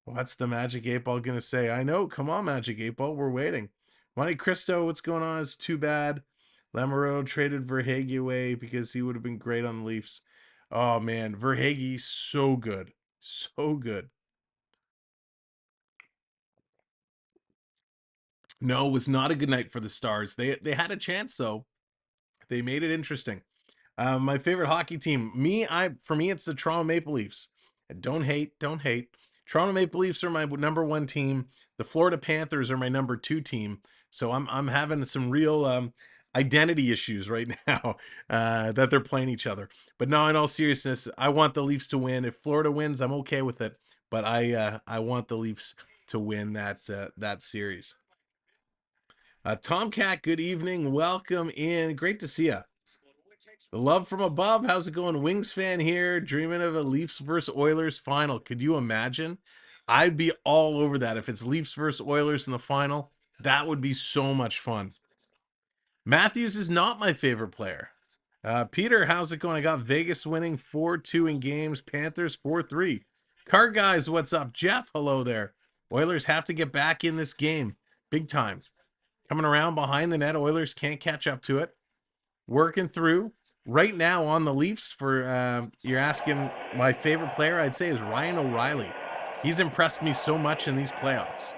What's the Magic 8 Ball gonna say? I know. Come on, Magic 8 Ball. We're waiting. Monte Cristo, what's going on? It's too bad. Lamoureux traded Verhaeghe away because he would have been great on the Leafs. Oh man, Verhaeghe, so good. So good. No, it was not a good night for the Stars. They had a chance though. They made it interesting. My favorite hockey team, for me, it's the Toronto Maple Leafs. Don't hate. Toronto Maple Leafs are my number one team. The Florida Panthers are my number two team. So I'm having some real identity issues right now that they're playing each other. But no, in all seriousness, I want the Leafs to win. If Florida wins, I'm okay with it. But I want the Leafs to win that series. Tomcat, good evening. Welcome in. Great to see you. The love from above. How's it going? Wings fan here, dreaming of a Leafs versus Oilers final. Could you imagine? I'd be all over that. If it's Leafs versus Oilers in the final, that would be so much fun. Matthews is not my favorite player. Peter, how's it going? I got Vegas winning 4-2 in games, Panthers 4-3. Car guys, what's up? Jeff, hello there. Oilers have to get back in this game. Big time. Coming around behind the net. Oilers can't catch up to it. Working through. Right now on the Leafs, for you're asking my favorite player, I'd say is Ryan O'Reilly. He's impressed me so much in these playoffs.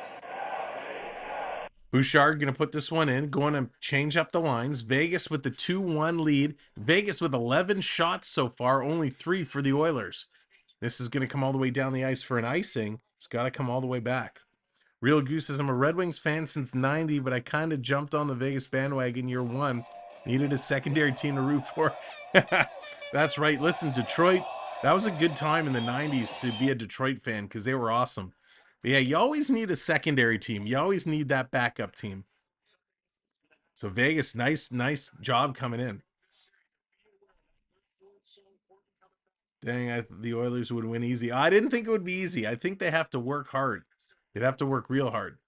Bouchard going to put this one in, going to change up the lines. Vegas with the 2-1 lead. Vegas with 11 shots so far, only 3 for the Oilers. This is going to come all the way down the ice for an icing. It's got to come all the way back. Real Goose says, I'm a Red Wings fan since 90, but I kind of jumped on the Vegas bandwagon year one. Needed a secondary team to root for. That's right. Listen, Detroit, that was a good time in the 90s to be a Detroit fan because they were awesome. But yeah, you always need a secondary team. You always need that backup team. So Vegas, nice job coming in. Dang, the Oilers would win easy. I didn't think it would be easy. I think they have to work hard. They'd have to work real hard.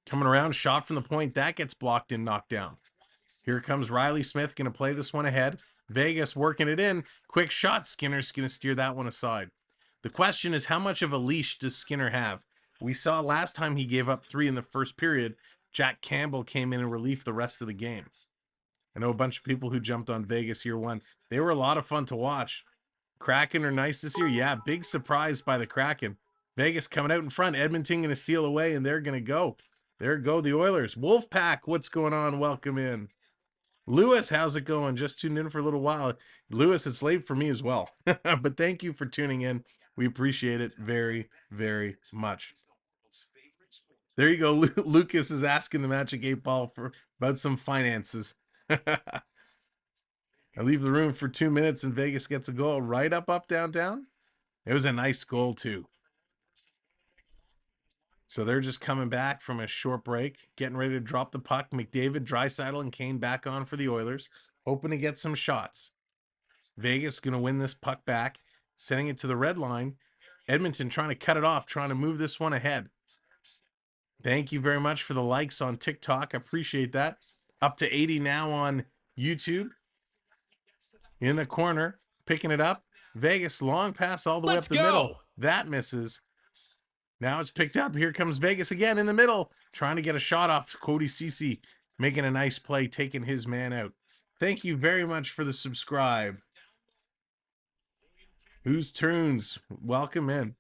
Coming around, shot from the point. That gets blocked and knocked down. Here comes Riley Smith, going to play this one ahead. Vegas working it in. Quick shot. Skinner's going to steer that one aside. The question is, how much of a leash does Skinner have? We saw last time he gave up 3 in the first period. Jack Campbell came in and relieved the rest of the game. I know a bunch of people who jumped on Vegas year one. They were a lot of fun to watch. Kraken are nice this year. Yeah, big surprise by the Kraken. Vegas coming out in front. Edmonton going to steal away, and they're going to go. There go the Oilers. Wolfpack, what's going on? Welcome in. Lewis, how's it going? Just tuned in for a little while. Lewis, it's late for me as well. But thank you for tuning in. We appreciate it very, very much. There you go. Lucas is asking the Magic 8 Ball about some finances. I leave the room for 2 minutes and Vegas gets a goal. Right up, down, down. It was a nice goal too. So they're just coming back from a short break, getting ready to drop the puck. McDavid, Draisaitl, and Kane back on for the Oilers, hoping to get some shots. Vegas going to win this puck back, sending it to the red line. Edmonton trying to cut it off, trying to move this one ahead. Thank you very much for the likes on TikTok. I appreciate that. Up to 80 now on YouTube. In the corner, picking it up. Vegas, long pass all the way up the middle. That misses. Now it's picked up. Here comes Vegas again in the middle, trying to get a shot off. Cody Ceci making a nice play, taking his man out. Thank you very much for the subscribe. Who's turns? Welcome in.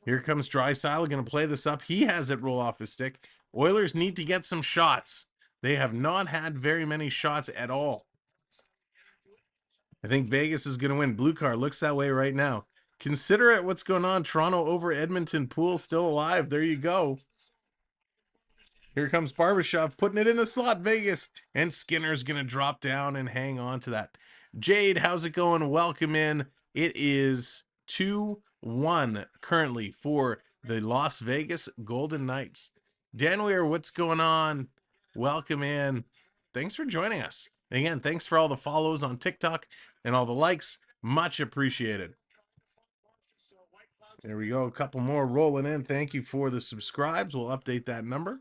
Here comes Draisaitl, going to play this up. He has it roll off his stick. Oilers need to get some shots. They have not had very many shots at all. I think Vegas is going to win. Blue car looks that way right now. Consider it. What's going on? Toronto over Edmonton. Pool still alive. There you go. Here comes Barbashev putting it in the slot, Vegas. And Skinner's going to drop down and hang on to that. Jade, how's it going? Welcome in. It is 2-1 currently for the Las Vegas Golden Knights. Danweir, what's going on? Welcome in. Thanks for joining us. Again, thanks for all the follows on TikTok and all the likes. Much appreciated. There we go. A couple more rolling in. Thank you for the subscribes. We'll update that number.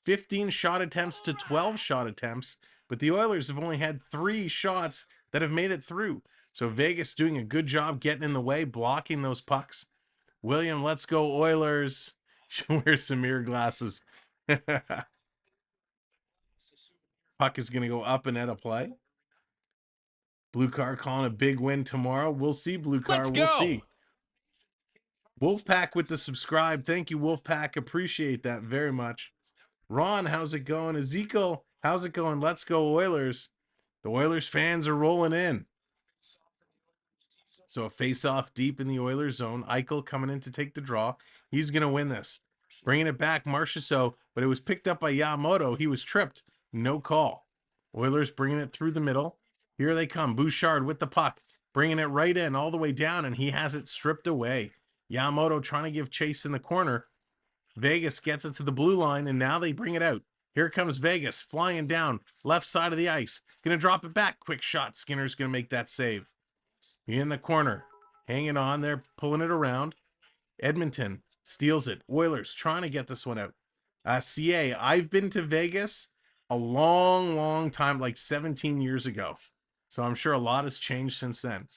15 shot attempts to 12 shot attempts, but the Oilers have only had 3 shots that have made it through. So Vegas doing a good job getting in the way, blocking those pucks. William, let's go Oilers. Should wear some mirror glasses. Puck is going to go up and out of play. Blue car calling a big win tomorrow. We'll see, Blue car. Let's we'll go. See. Wolfpack with the subscribe. Thank you, Wolfpack. Appreciate that very much. Ron, how's it going? Ezekiel, how's it going? Let's go Oilers. The Oilers fans are rolling in. So a face-off deep in the Oilers zone. Eichel coming in to take the draw. He's going to win this. Bringing it back, Marchessault, but it was picked up by Yamamoto. He was tripped. No call. Oilers bringing it through the middle. Here they come. Bouchard with the puck. Bringing it right in all the way down, and he has it stripped away. Yamamoto trying to give chase in the corner. Vegas gets it to the blue line, and now they bring it out. Here comes Vegas, flying down, left side of the ice. Going to drop it back. Quick shot. Skinner's going to make that save. In the corner. Hanging on there, pulling it around. Edmonton steals it. Oilers trying to get this one out. CA, I've been to Vegas a long, long time, like 17 years ago. So I'm sure a lot has changed since then.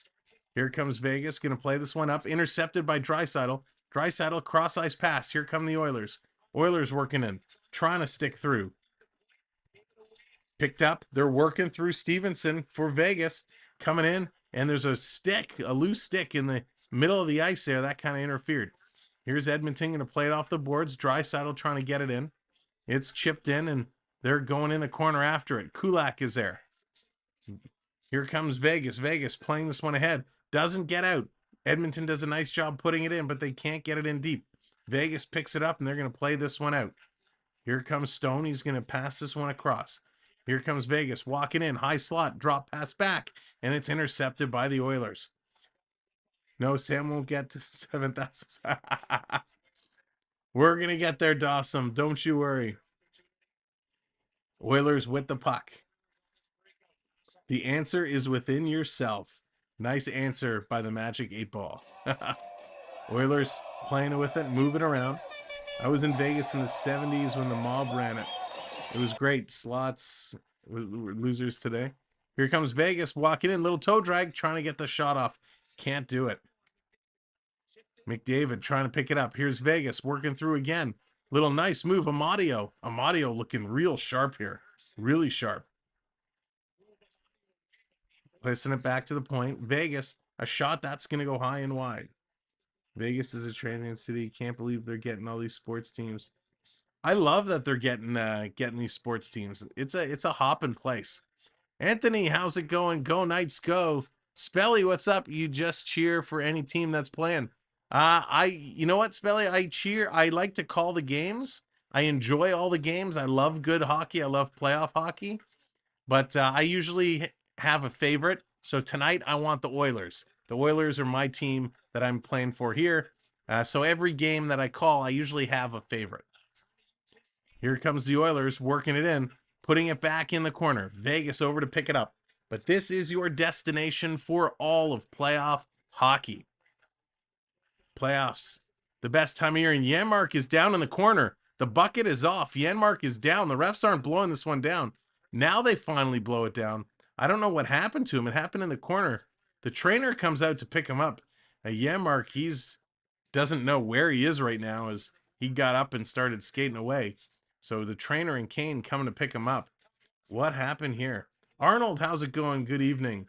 Here comes Vegas, going to play this one up. Intercepted by Draisaitl. Draisaitl cross-ice pass. Here come the Oilers. Oilers working in. Trying to stick through. Picked up. They're working through Stevenson for Vegas. Coming in. And there's a stick, a loose stick in the middle of the ice there. That kind of interfered. Here's Edmonton going to play it off the boards. Draisaitl trying to get it in. It's chipped in, and they're going in the corner after it. Kulak is there. Here comes Vegas. Vegas playing this one ahead. Doesn't get out. Edmonton does a nice job putting it in, but they can't get it in deep. Vegas picks it up, and they're going to play this one out. Here comes Stone. He's going to pass this one across. Here comes Vegas walking in. High slot. Drop pass back, and it's intercepted by the Oilers. No, Sam won't get to 7,000. We're going to get there, Dawson. Don't you worry. Oilers with the puck. The answer is within yourself. Nice answer by the Magic 8 Ball. Oilers playing with it, moving around. I was in Vegas in the 70s when the mob ran it. It was great. Slots were losers today. Here comes Vegas walking in. Little toe drag, trying to get the shot off. Can't do it. McDavid trying to pick it up. Here's Vegas working through again. Little nice move. Amadio. Amadio looking real sharp here. Really sharp. Placing it back to the point. Vegas, a shot that's going to go high and wide. Vegas is a transient city. Can't believe they're getting all these sports teams. I love that they're getting these sports teams. It's a hopping place. Anthony, how's it going? Go Knights, go. Spelly, what's up? You just cheer for any team that's playing. You know what, Spelly? I like to call the games. I enjoy all the games. I love good hockey. I love playoff hockey. But I usually have a favorite. So tonight I want the Oilers. The Oilers are my team that I'm playing for here. So every game that I call, I usually have a favorite. Here comes the Oilers working it in, putting it back in the corner. Vegas over to pick it up. But this is your destination for all of playoff hockey. Playoffs. The best time of year. And Janmark is down in the corner. The bucket is off. Janmark is down. The refs aren't blowing this one down. Now they finally blow it down. I don't know what happened to him. It happened in the corner. The trainer comes out to pick him up. Janmark, doesn't know where he is right now as he got up and started skating away. So the trainer and Kane coming to pick him up. What happened here? Arnold, how's it going? Good evening.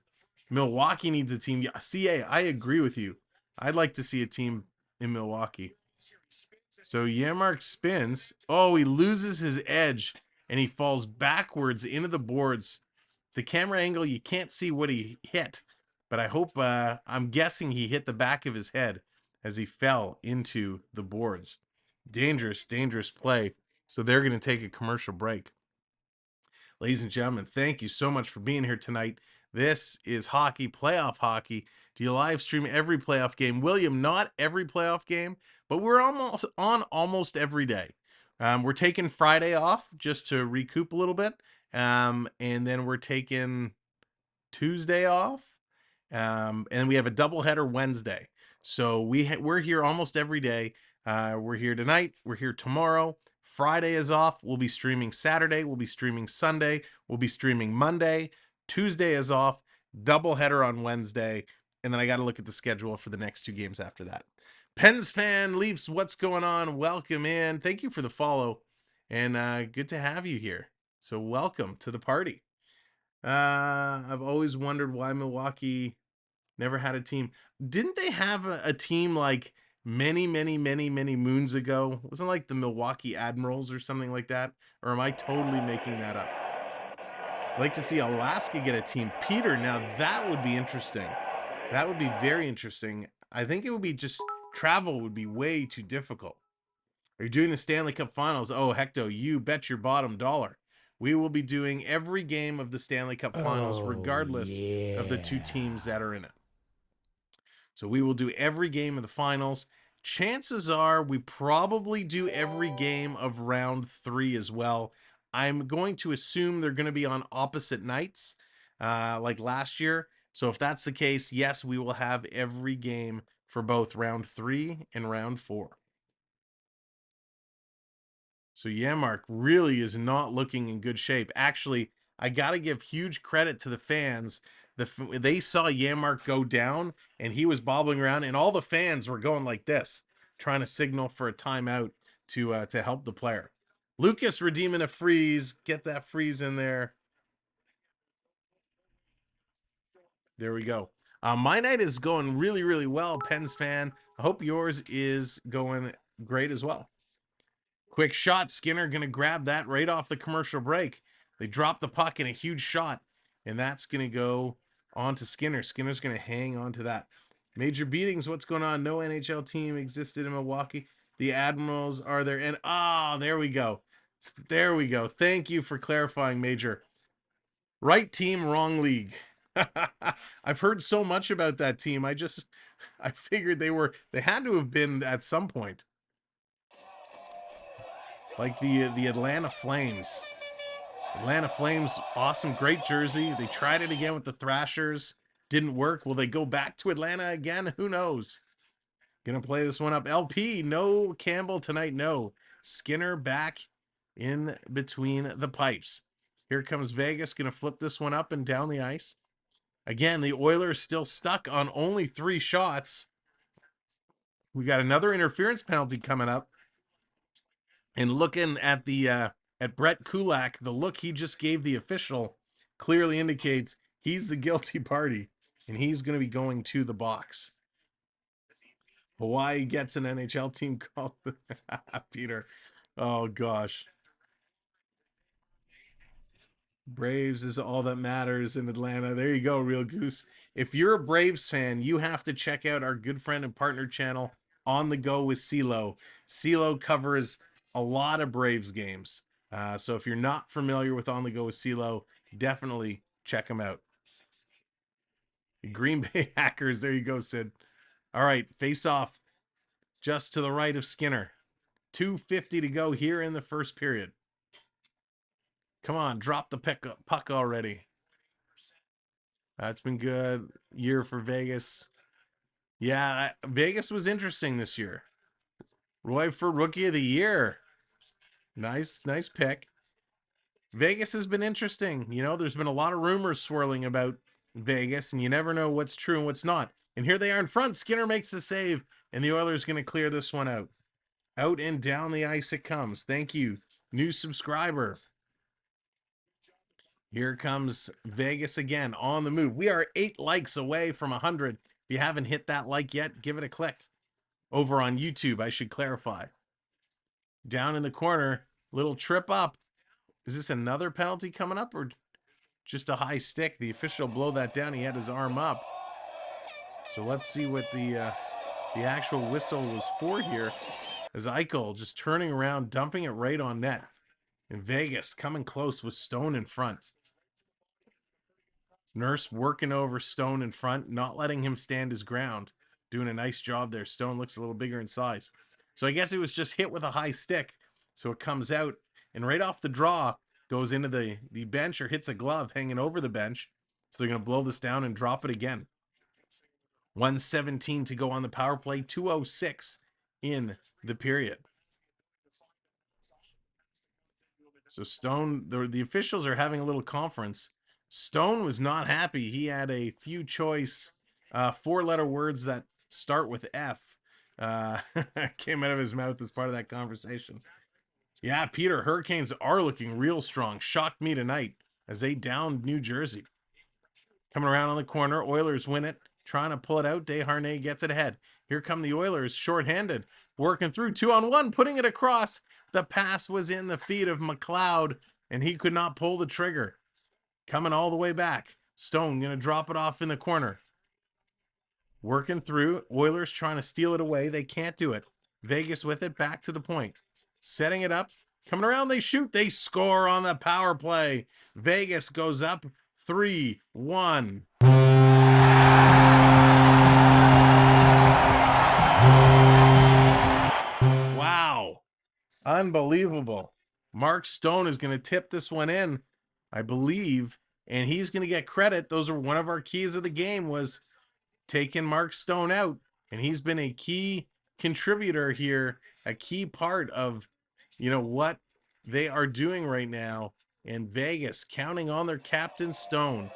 Milwaukee needs a team. Yeah, CA, I agree with you. I'd like to see a team in Milwaukee. So Janmark spins. Oh, he loses his edge. and he falls backwards into the boards. The camera angle, you can't see what he hit, but I hope, I'm guessing he hit the back of his head as he fell into the boards. Dangerous, dangerous play. So they're going to take a commercial break. Ladies and gentlemen, thank you so much for being here tonight. This is Hockey, Playoff Hockey. Do you live stream every playoff game? William, not every playoff game, but we're almost on almost every day. We're taking Friday off just to recoup a little bit. And then we're taking Tuesday off. And we have a doubleheader Wednesday. So we're here almost every day. We're here tonight. We're here tomorrow. Friday is off. We'll be streaming Saturday. We'll be streaming Sunday. We'll be streaming Monday. Tuesday is off. Doubleheader on Wednesday. And then I got to look at the schedule for the next 2 games after that. Pens fan, Leafs, what's going on? Welcome in. Thank you for the follow. And good to have you here. So welcome to the party. I've always wondered why Milwaukee never had a team. Didn't they have a team like many moons ago? Wasn't it like the Milwaukee Admirals or something like that? Or am I totally making that up? I'd like to see Alaska get a team. Peter, now that would be interesting. That would be very interesting. I think it would be just travel would be way too difficult. Are you doing the Stanley Cup Finals? Oh, Hecto, you bet your bottom dollar. We will be doing every game of the Stanley Cup Finals, regardless of the 2 teams that are in it. So we will do every game of the finals. Chances are we probably do every game of round 3 as well. I'm going to assume they're going to be on opposite nights, like last year. So if that's the case, yes, we will have every game for both round 3 and round 4. So Yamark really is not looking in good shape. Actually, I got to give huge credit to the fans. They saw Yamark go down, and he was bobbling around, and all the fans were going like this, trying to signal for a timeout to help the player. Lucas redeeming a freeze. Get that freeze in there. There we go. My night is going really, really well, Pens fan. I hope yours is going great as well. Quick shot. Skinner going to grab that right off the commercial break. They drop the puck in a huge shot, and that's going to go on to Skinner. Skinner's going to hang on to that. Major beatings. What's going on? No NHL team existed in Milwaukee. The Admirals are there. And, there we go. There we go. Thank you for clarifying, Major. Right team, wrong league. I've heard so much about that team. I figured they had to have been at some point. Like the Atlanta Flames. Atlanta Flames, awesome, great jersey. They tried it again with the Thrashers. Didn't work. Will they go back to Atlanta again? Who knows? Gonna play this one up. LP, no Campbell tonight, no. Skinner back in between the pipes. Here comes Vegas, gonna flip this one up and down the ice. Again, the Oilers still stuck on only 3 shots. We got another interference penalty coming up. And looking at the at Brett Kulak, the look he just gave the official clearly indicates he's the guilty party, and he's going to be going to the box. Hawaii gets an NHL team called Peter. Oh gosh. Braves is all that matters in Atlanta. There you go, Real Goose. If you're a Braves fan, you have to check out our good friend and partner channel, On the Go with CeeLo. CeeLo covers a lot of Braves games. So if you're not familiar with On the Go with CeeLo, definitely check him out. Green Bay Hackers. There you go, Sid. All right, face off just to the right of Skinner. 2:50 to go here in the first period. Come on, drop the puck already. That's been good year for Vegas. Yeah, Vegas was interesting this year. Roy for Rookie of the Year. Nice pick. Vegas has been interesting. You know, there's been a lot of rumors swirling about Vegas, and you never know what's true and what's not. And here they are in front. Skinner makes the save, and the Oilers going to clear this one out. Out and down the ice it comes. Thank you, new subscriber. Here comes Vegas again on the move. We are 8 likes away from 100. If you haven't hit that like yet, give it a click. Over on YouTube, I should clarify. Down in the corner, little trip up. Is this another penalty coming up or just a high stick? The official blow that down. He had his arm up. So let's see what the actual whistle was for here. As Eichel just turning around, dumping it right on net. And Vegas coming close with Stone in front. Nurse working over Stone in front, not letting him stand his ground. Doing a nice job there. Stone looks a little bigger in size. So I guess he was just hit with a high stick. So it comes out, and right off the draw, goes into the bench or hits a glove hanging over the bench. So they're going to blow this down and drop it again. 1:17 to go on the power play. 2:06 in the period. So Stone, the officials are having a little conference. Stone was not happy. He had a few choice 4-letter words that start with F came out of his mouth as part of that conversation. Yeah, Peter, Hurricanes are looking real strong. Shocked me tonight as they downed New Jersey. Coming around on the corner, Oilers win it. Trying to pull it out. Desharnais gets it ahead. Here come the Oilers, shorthanded. Working through 2-on-1, putting it across. The pass was in the feet of McLeod, and he could not pull the trigger. Coming all the way back. Stone going to drop it off in the corner. Working through. Oilers trying to steal it away. They can't do it. Vegas with it, back to the point. Setting it up. Coming around, they shoot. They score on the power play. Vegas goes up 3-1. Wow. Unbelievable. Mark Stone is going to tip this one in, I believe, and he's going to get credit. Those are one of our keys of the game, was taking Mark Stone out, and he's been a key contributor here, a key part of, what they are doing right now. And Vegas counting on their captain Stone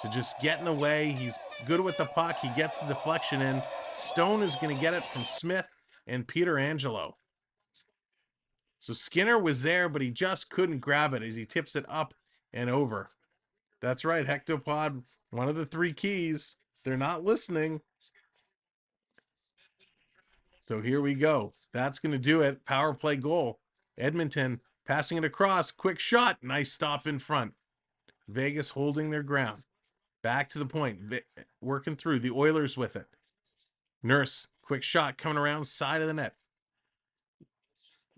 to just get in the way. He's good with the puck. He gets the deflection in. Stone is going to get it from Smith and Peter Angelo. So Skinner was there, but he just couldn't grab it as he tips it up and over. That's right, Hectopod, one of the 3 keys. They're not listening. So here we go. That's going to do it. Power play goal. Edmonton passing it across. Quick shot. Nice stop in front. Vegas holding their ground. Back to the point. Working through. The Oilers with it. Nurse. Quick shot coming around side of the net.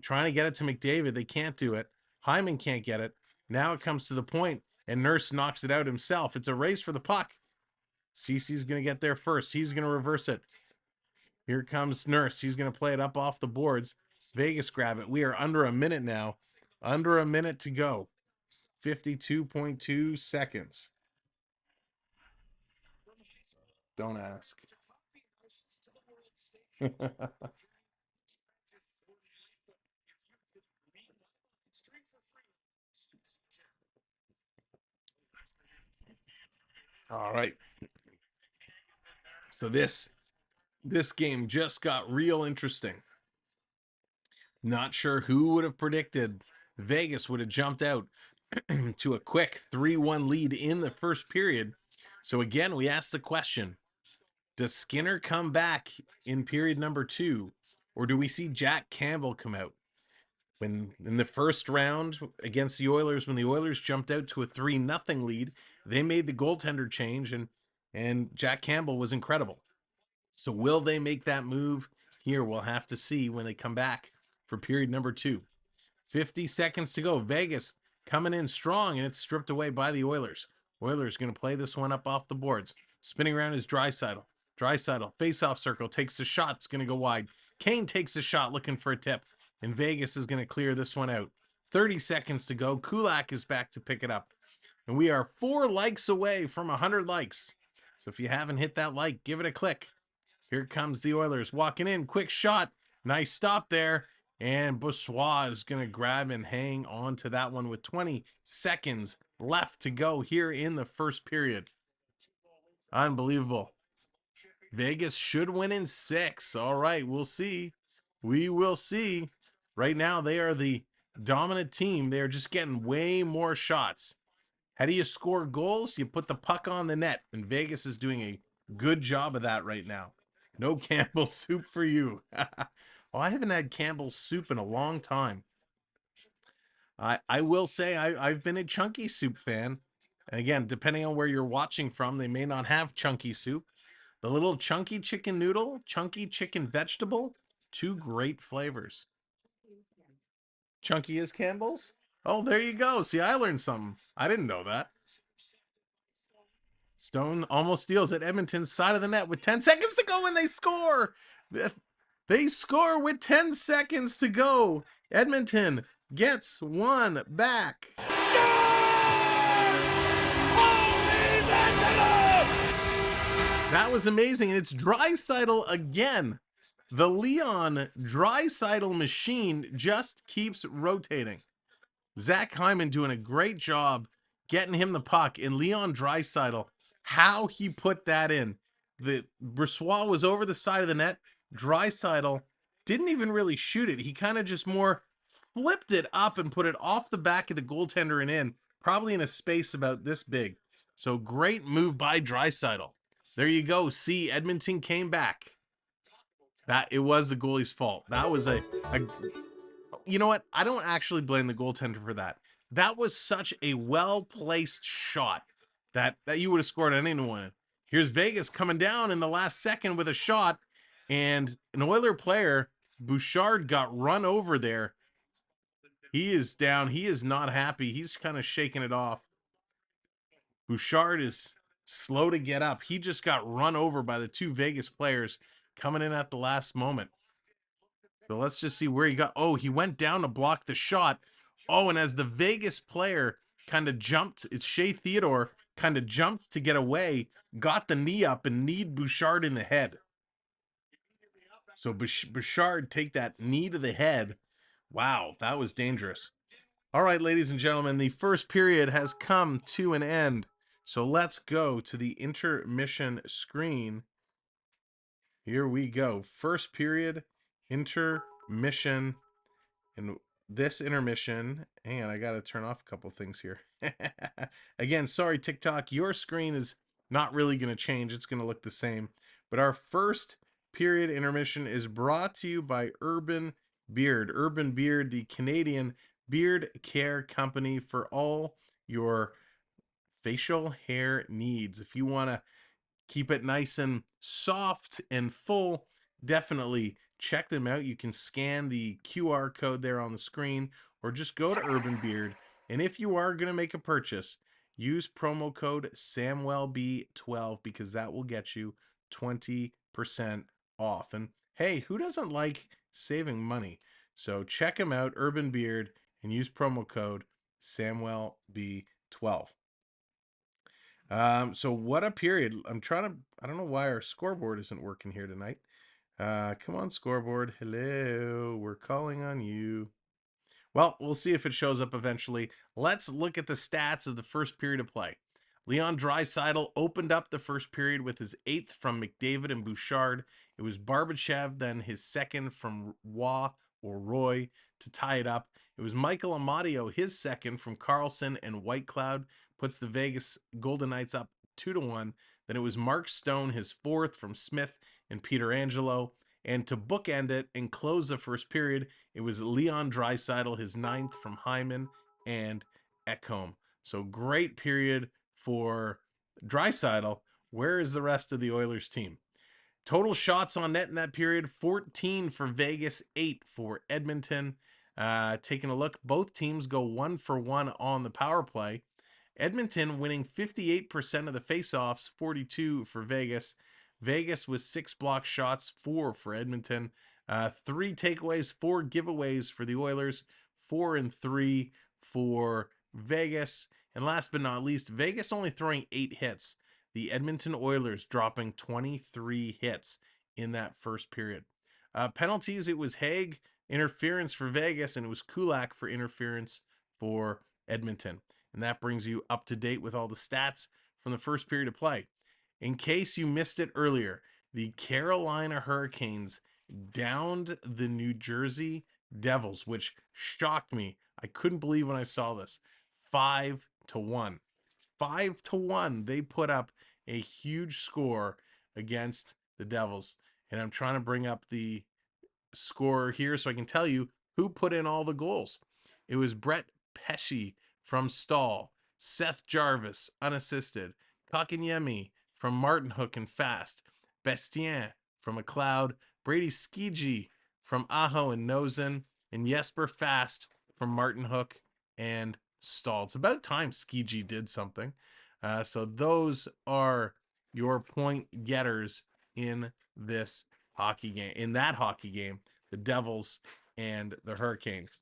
Trying to get it to McDavid. They can't do it. Hyman can't get it. Now it comes to the point, and Nurse knocks it out himself. It's a race for the puck. Cece's going to get there first. He's going to reverse it. Here comes Nurse. He's going to play it up off the boards. Vegas grab it. We are under a minute now. Under a minute to go. 52.2 seconds. Don't ask. All right. So this game just got real interesting. Not sure who would have predicted Vegas would have jumped out to a quick 3-1 lead in the first period. So again, we asked the question, does Skinner come back in period number 2, or do we see Jack Campbell come out? When in the first round against the Oilers, when the Oilers jumped out to a 3-0 lead, they made the goaltender change, and Jack Campbell was incredible. So will they make that move here? We'll have to see when they come back for period number 2. 50 seconds to go. Vegas coming in strong, and it's stripped away by the Oilers. Oilers going to play this one up off the boards. Spinning around is Draisaitl. Draisaitl, face-off circle, takes the shot. It's going to go wide. Kane takes a shot looking for a tip, and Vegas is going to clear this one out. 30 seconds to go. Kulak is back to pick it up. And we are 4 likes away from 100 likes. So if you haven't hit that like, give it a click. Here comes the Oilers walking in. Quick shot. Nice stop there. And Boussois is going to grab and hang on to that one with 20 seconds left to go here in the first period. Unbelievable. Vegas should win in 6. All right, we'll see. We will see. Right now, they are the dominant team. They're just getting way more shots. How do you score goals? You put the puck on the net, and Vegas is doing a good job of that right now. No Campbell's soup for you. Oh, I haven't had Campbell's soup in a long time. I will say I've been a chunky soup fan. And again, depending on where you're watching from, they may not have chunky soup. The little chunky chicken noodle, chunky chicken vegetable, two great flavors. Chunky is Campbell's? Oh, there you go. See, I learned something. I didn't know that. Stone almost steals at Edmonton's side of the net with 10 seconds to go and they score. They score with 10 seconds to go. Edmonton gets one back. That was amazing. And it's Draisaitl again. The Leon Draisaitl machine just keeps rotating. Zach Hyman doing a great job getting him the puck. And Leon Draisaitl, how he put that in. The Brissois was over the side of the net. Draisaitl didn't even really shoot it. He kind of just more flipped it up and put it off the back of the goaltender and in, probably in a space about this big. So great move by Draisaitl. There you go. See, Edmonton came back. That it was the goalie's fault. That was a you know what? I don't actually blame the goaltender for that. That was such a well-placed shot that you would have scored on anyone. Here's Vegas coming down in the last second with a shot, and an Oiler player, Bouchard, got run over there. He is down. He is not happy. He's kind of shaking it off. Bouchard is slow to get up. He just got run over by the two Vegas players coming in at the last moment. So let's just see where he got. Oh, he went down to block the shot. Oh, and as the Vegas player kind of jumped, it's Shea Theodore kind of jumped to get away, got the knee up and kneed Bouchard in the head. So Bouchard take that knee to the head. Wow, that was dangerous. All right, ladies and gentlemen, the first period has come to an end. So let's go to the intermission screen. Here we go. First period, intermission. And this intermission, hang on, I got to turn off a couple things here. Again, sorry, TikTok, your screen is not really going to change. It's going to look the same. But our first period intermission is brought to you by Urban Beard. Urban Beard, the Canadian beard care company for all your facial hair needs. If you want to keep it nice and soft and full, definitely check them out. You can scan the QR code there on the screen or just go to Urban Beard. And if you are going to make a purchase, use promo code Samwelb12 because that will get you 20% off. And hey, who doesn't like saving money? So check them out, Urban Beard, and use promo code Samwelb12. So what a period. I don't know why our scoreboard isn't working here tonight. Come on, scoreboard. Hello, we're calling on you. Well, we'll see if it shows up eventually. Let's look at the stats of the first period of play. Leon Draisaitl opened up the first period with his 8th from McDavid and Bouchard. It was Barbashev, then his 2nd from Roy to tie it up. It was Michael Amadio, his 2nd from Carlson and Whitecloud, puts the Vegas Golden Knights up 2-1. Then it was Mark Stone, his 4th from Smith and Peter Angelo. And to bookend it and close the first period, it was Leon Draisaitl, his 9th from Hyman and Ekholm. So great period for Draisaitl. Where is the rest of the Oilers team? Total shots on net in that period, 14 for Vegas, 8 for Edmonton. Taking a look, both teams go 1 for 1 on the power play. Edmonton winning 58% of the faceoffs, 42 for Vegas. Vegas was 6 block shots, 4 for Edmonton. 3 takeaways, 4 giveaways for the Oilers, 4 and 3 for Vegas. And last but not least, Vegas only throwing 8 hits. The Edmonton Oilers dropping 23 hits in that first period. Penalties, it was Haig interference for Vegas, and it was Kulak for interference for Edmonton. And that brings you up to date with all the stats from the first period of play. In case you missed it earlier, the Carolina Hurricanes downed the New Jersey Devils, which shocked me. I couldn't believe when I saw this. 5-1. 5-1. They put up a huge score against the Devils. And I'm trying to bring up the score here so I can tell you who put in all the goals. It was Brett Pesci from Stall, Seth Jarvis, unassisted, Kakanyemi from Martin Hook and Fast, Bastien from McLeod, Brady Skiji from Aho and Nosen, and Jesper Fast from Martin Hook and Stall. It's about time Skiji did something. So those are your point getters in this hockey game, in that hockey game, the Devils and the Hurricanes.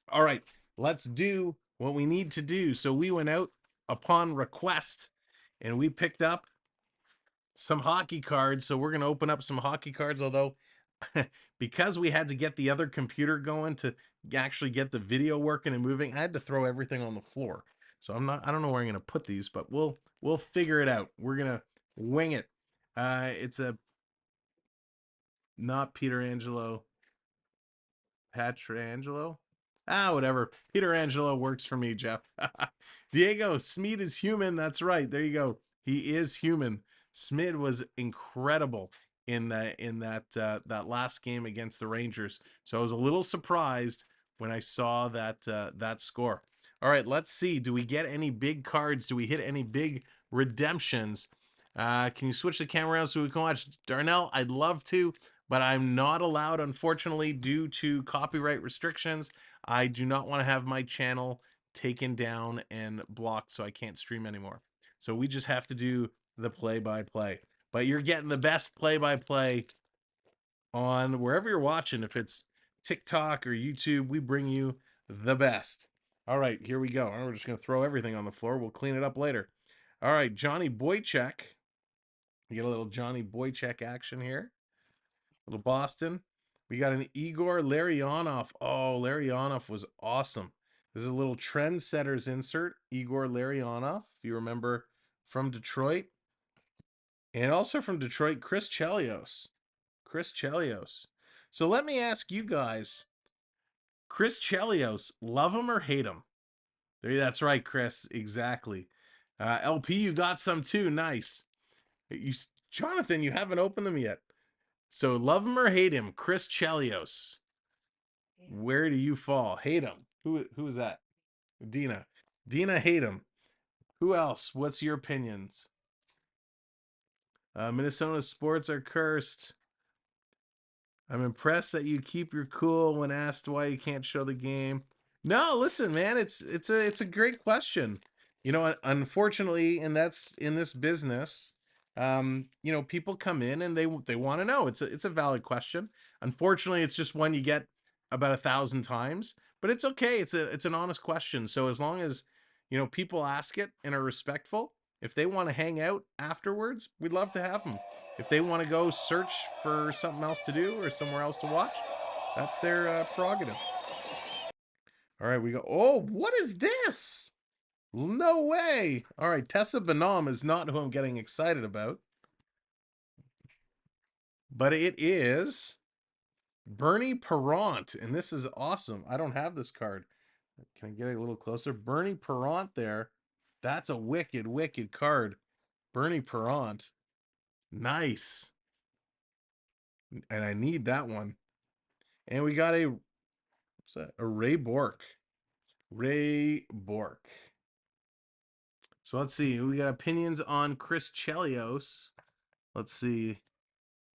All right, let's do what we need to do. So we went out upon request and we picked up some hockey cards. So we're going to open up some hockey cards, although because we had to get the other computer going to actually get the video working and moving, I had to throw everything on the floor. So I don't know where I'm going to put these, but we'll figure it out. We're going to wing it. It's not Peter Angelo, Patrangelo. Whatever. Peter Angelo works for me, Jeff. Diego Smid is human. That's right. There you go. He is human. Smid was incredible in that last game against the Rangers. So I was a little surprised when I saw that score. All right, let's see. Do we get any big cards? Do we hit any big redemptions? Can you switch the camera around so we can watch? Darnell, I'd love to, but I'm not allowed, unfortunately, due to copyright restrictions. I do not want to have my channel taken down and blocked, so I can't stream anymore. So we just have to do the play-by-play. But you're getting the best play-by-play on wherever you're watching. If it's TikTok or YouTube, we bring you the best. All right, here we go. We're just going to throw everything on the floor. We'll clean it up later. All right, Johnny Boychuk. We get a little Johnny Boychuk action here. Little Boston. We got an Igor Larionov. Oh, Larionov was awesome. This is a little trendsetters insert. Igor Larionov, if you remember, from Detroit. And also from Detroit, Chris Chelios. Chris Chelios. So let me ask you guys, Chris Chelios, love him or hate him? That's right, Chris. Exactly. LP, you got some too. Nice. Jonathan, you haven't opened them yet. So love him or hate him, Chris Chelios. Where do you fall? Hate him. Who is that? Dina. Dina, hate him. Who else? What's your opinions? Minnesota sports are cursed. I'm impressed that you keep your cool when asked why you can't show the game. No, listen, man, it's a great question. You know, unfortunately, and that's in this business, you know, people come in and they want to know. It's a valid question. Unfortunately, it's just one you get about 1,000 times, but it's okay. It's an honest question. So as long as, you know, people ask it and are respectful, if they want to hang out afterwards, we'd love to have them. If they want to go search for something else to do or somewhere else to watch, that's their prerogative. All right, we go. Oh, what is this? No way. All right, Tessa Bonhomme is not who I'm getting excited about. But it is Bernie Perrant, and this is awesome. I don't have this card. Can I get it a little closer? Bernie Perrant there. That's a wicked, wicked card. Bernie Perrant. Nice. And I need that one. And we got what's that? A Ray Bork. Ray Bork. So let's see. We got opinions on Chris Chelios. Let's see.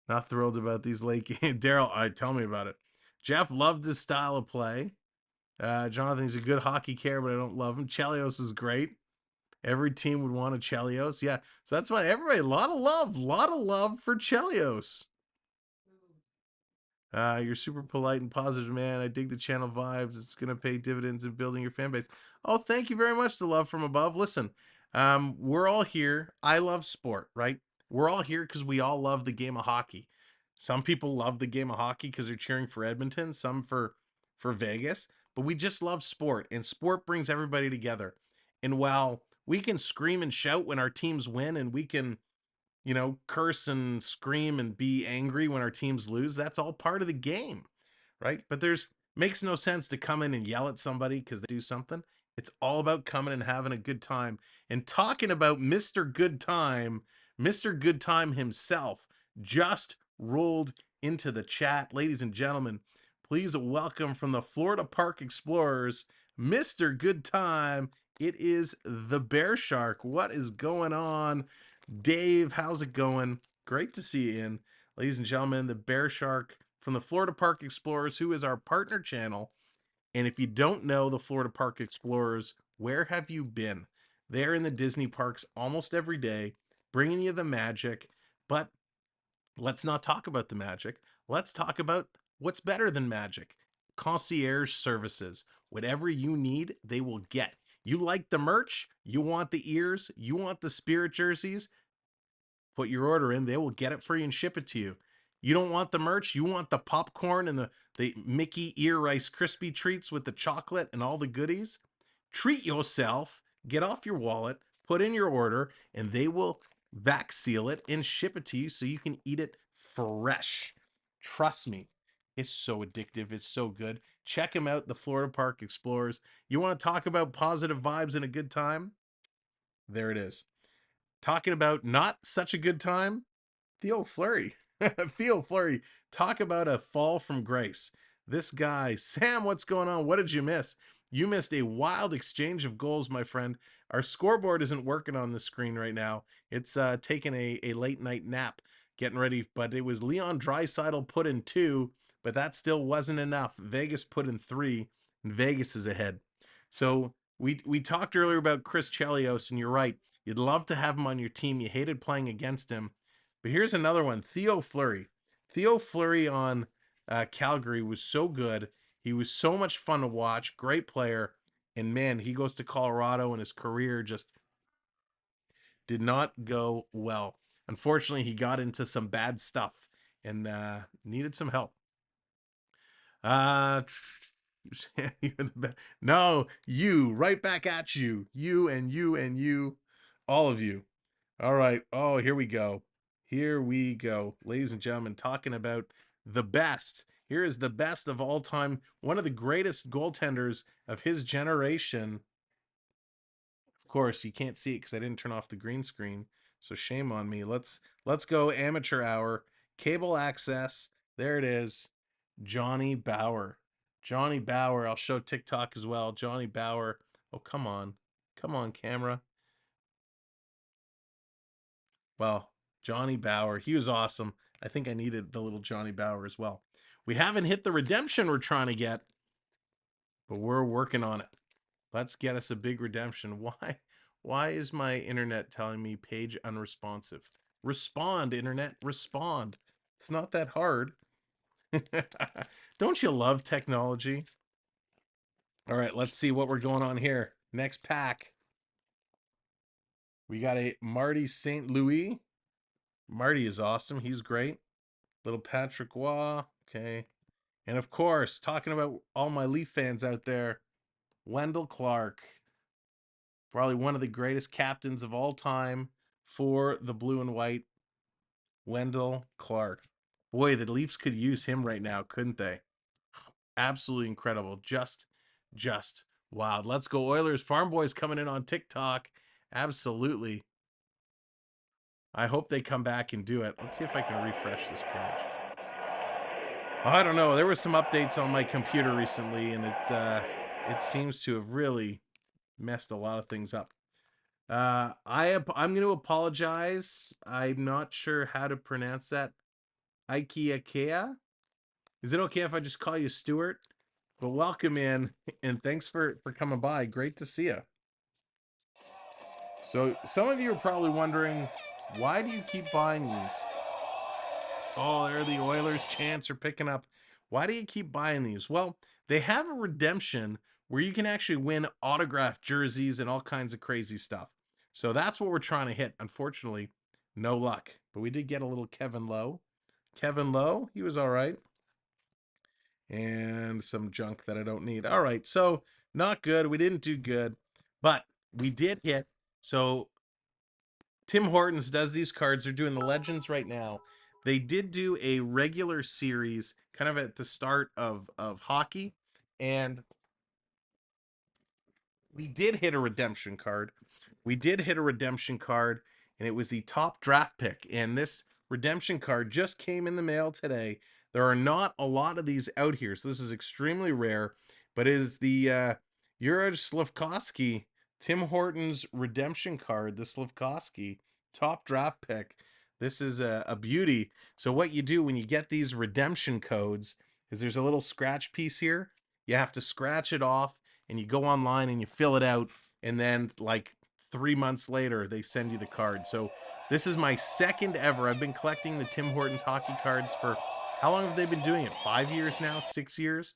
Not thrilled about these late games. Daryl, tell me about it. Jeff loved his style of play. Jonathan's a good hockey player, but I don't love him. Chelios is great. Every team would want a Chelios. Yeah, so that's why everybody, a lot of love for Chelios. You're super polite and positive, man. I dig the channel vibes. It's going to pay dividends in building your fan base. Oh, thank you very much, the love from above. Listen, we're all here. I love sport, right? We're all here because we all love the game of hockey. Some people love the game of hockey because they're cheering for Edmonton, some for Vegas, but we just love sport, and sport brings everybody together. And while we can scream and shout when our teams win, and we can, you know, curse and scream and be angry when our teams lose, that's all part of the game, right? But makes no sense to come in and yell at somebody because they do something. It's all about coming and having a good time. And talking about Mr. Good Time, Mr. Good Time himself just rolled into the chat. Ladies and gentlemen, please welcome from the Florida Park Explorers, Mr. Good Time. It is the Bear Shark. What is going on? Dave, how's it going? Great to see you in. Ladies and gentlemen, the Bear Shark from the Florida Park Explorers, who is our partner channel. And if you don't know the Florida Park Explorers, where have you been? They're in the Disney parks almost every day, bringing you the magic. But let's not talk about the magic. Let's talk about what's better than magic. Concierge services. Whatever you need, they will get. You like the merch? You want the ears? You want the spirit jerseys? Put your order in. They will get it for you and ship it to you. You don't want the merch? You want the popcorn and the Mickey ear Rice Krispie treats with the chocolate and all the goodies? Treat yourself. Get off your wallet. Put in your order, and they will vac seal it and ship it to you so you can eat it fresh. Trust me, it's so addictive. It's so good. Check them out, the Florida Park Explorers. You want to talk about positive vibes and a good time? There it is. Talking about not such a good time? Theo Fleury. Theo Fleury. Talk about a fall from grace. This guy, Sam, what's going on? What did you miss? You missed a wild exchange of goals, my friend. Our scoreboard isn't working on the screen right now. It's taking a late night nap, getting ready. But it was Leon Draisaitl put in 2, but that still wasn't enough. Vegas put in 3, and Vegas is ahead. So we talked earlier about Chris Chelios, and you're right. You'd love to have him on your team. You hated playing against him. But here's another one, Theo Fleury. Theo Fleury on Calgary was so good. He was so much fun to watch. Great player. And man, he goes to Colorado and his career just did not go well. Unfortunately, he got into some bad stuff and needed some help. No, you, right back at you. You and you and you. All of you. All right. Oh, here we go. Here we go. Ladies and gentlemen, talking about the best. Here is the best of all time. One of the greatest goaltenders of his generation. Of course, you can't see it because I didn't turn off the green screen. So shame on me. Let's go amateur hour. Cable access. There it is. Johnny Bower. Johnny Bower. I'll show TikTok as well. Johnny Bower. Oh, come on. Come on, camera. Well, Johnny Bower, he was awesome. I think I needed the little Johnny Bower as well. We haven't hit the redemption we're trying to get, but we're working on it. Let's get us a big redemption. Why is my internet telling me page unresponsive? Respond, internet, respond. It's not that hard. Don't you love technology? All right, let's see what we're going on here. Next pack. We got a Marty St. Louis. Marty is awesome. He's great. Little Patrick Waugh. Okay. And of course, talking about all my Leaf fans out there, Wendell Clark. Probably one of the greatest captains of all time for the blue and white. Wendell Clark. Boy, the Leafs could use him right now, couldn't they? Absolutely incredible. Just wild. Let's go Oilers. Farm Boys coming in on TikTok. Absolutely. I hope they come back and do it. Let's see if I can refresh this page. I don't know. There were some updates on my computer recently, and it seems to have really messed a lot of things up. I'm going to apologize. I'm not sure how to pronounce that. Ikea. Is it okay if I just call you Stuart? But welcome in, and thanks for coming by. Great to see you. So some of you are probably wondering, why do you keep buying these? Oh, there the Oilers chants are picking up. Why do you keep buying these? Well, they have a redemption where you can actually win autographed jerseys and all kinds of crazy stuff. So that's what we're trying to hit. Unfortunately, no luck. But we did get a little Kevin Lowe. Kevin Lowe, he was all right. And some junk that I don't need. All right, so not good. We didn't do good, but we did hit. So Tim Hortons does these cards. They're doing the Legends right now. They did do a regular series kind of at the start of hockey, and we did hit a redemption card. We did hit a redemption card, and it was the top draft pick. And this redemption card just came in the mail today. There are not a lot of these out here, so this is extremely rare, but it is the Yuri Slafkovsky, Tim Hortons redemption card, the Slafkovsky top draft pick. This is a beauty. So what you do when you get these redemption codes is there's a little scratch piece here. You have to scratch it off and you go online and you fill it out, and then like 3 months later they send you the card. So this is my second ever. I've been collecting the Tim Hortons hockey cards for how long have they been doing it? 5 years now? 6 years?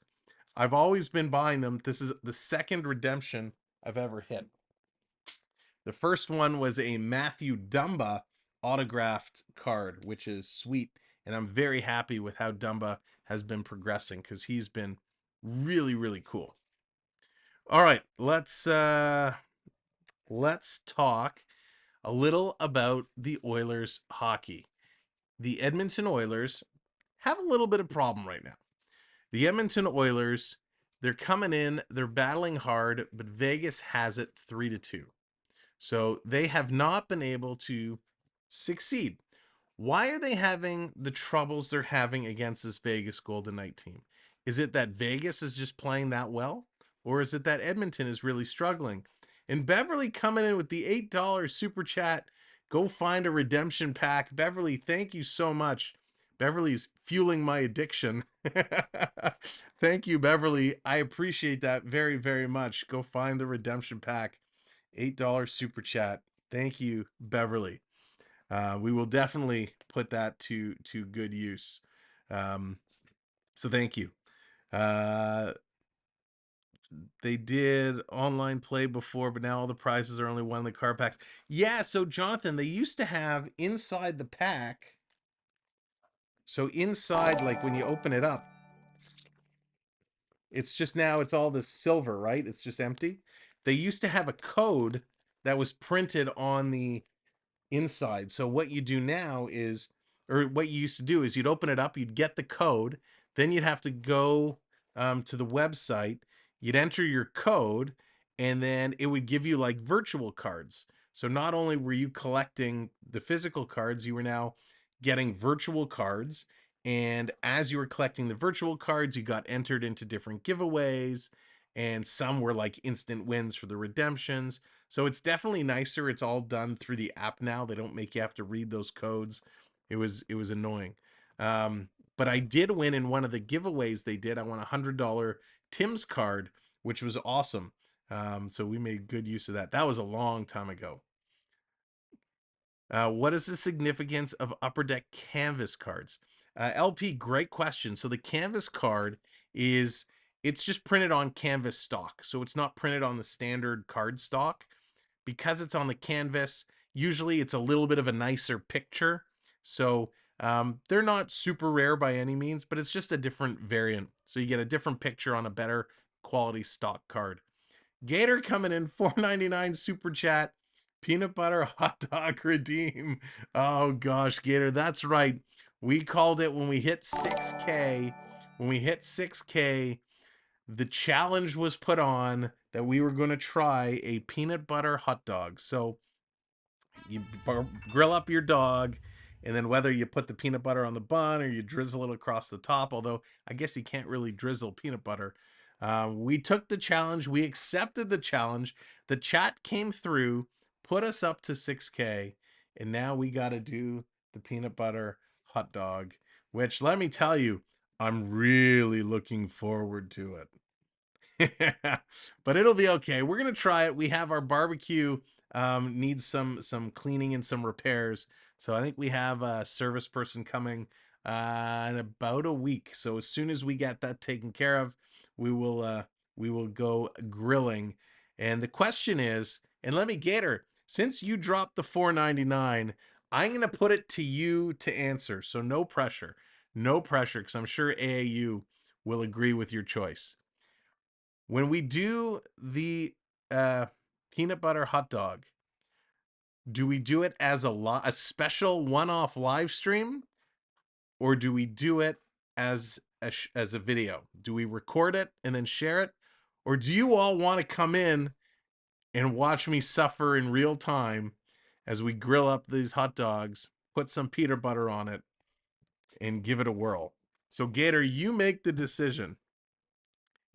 I've always been buying them. This is the second redemption I've ever hit. The first one was a Matthew Dumba autographed card, which is sweet. And I'm very happy with how Dumba has been progressing because he's been really, really cool. All right, let's talk a little about the Oilers hockey. The Edmonton Oilers have a little bit of problem right now. The Edmonton Oilers, they're coming in, they're battling hard, but Vegas has it 3-2. So they have not been able to succeed. Why are they having the troubles they're having against this Vegas Golden Knight team? Is it that Vegas is just playing that well? Or is it that Edmonton is really struggling? And Beverly coming in with the $8 super chat. Go find a redemption pack. Beverly, thank you so much. Beverly's fueling my addiction. Thank you, Beverly. I appreciate that very, very much. Go find the redemption pack. $8 super chat. Thank you, Beverly. We will definitely put that to good use. So thank you. They did online play before, but now all the prizes are only one of the card packs. Yeah, so Jonathan, they used to have inside the pack. So inside, like when you open it up, it's just now it's all this silver, right? It's just empty. They used to have a code that was printed on the inside. So what you do now is, or what you used to do is you'd open it up, you'd get the code, then you'd have to go to the website, you'd enter your code, and then it would give you like virtual cards. So not only were you collecting the physical cards, you were now getting virtual cards. And as you were collecting the virtual cards, you got entered into different giveaways, and some were like instant wins for the redemptions. So it's definitely nicer. It's all done through the app now. They don't make you have to read those codes. It was annoying. But I did win in one of the giveaways they did. I won $100 Tim's card, which was awesome. So we made good use of that. That was a long time ago. What is the significance of Upper Deck canvas cards? LP, great question. So the canvas card is, it's just printed on canvas stock. So it's not printed on the standard card stock. Because it's on the canvas, usually it's a little bit of a nicer picture. So they're not super rare by any means, but it's just a different variant. So you get a different picture on a better quality stock card. Gator coming in, $4.99 super chat. Peanut butter hot dog redeem. Oh gosh, Gator, that's right. We called it when we hit 6K. When we hit 6K, the challenge was put on that we were going to try a peanut butter hot dog. So you grill up your dog, and then whether you put the peanut butter on the bun or you drizzle it across the top, although I guess you can't really drizzle peanut butter. We took the challenge. We accepted the challenge. The chat came through, put us up to 6K, and now we got to do the peanut butter hot dog, which let me tell you, I'm really looking forward to it. But it'll be okay. We're gonna try it. We have our barbecue needs some cleaning and some repairs. So I think we have a service person coming in about a week. So as soon as we get that taken care of, we will go grilling. And the question is, and let me, Gator, since you dropped the $4.99, I'm gonna put it to you to answer. So no pressure, no pressure, because I'm sure AAU will agree with your choice. When we do the peanut butter hot dog, do we do it as a special one-off live stream, or do we do it as a video? Do we record it and then share it, or do you all want to come in and watch me suffer in real time as we grill up these hot dogs, put some peanut butter on it, and give it a whirl? So Gator, you make the decision.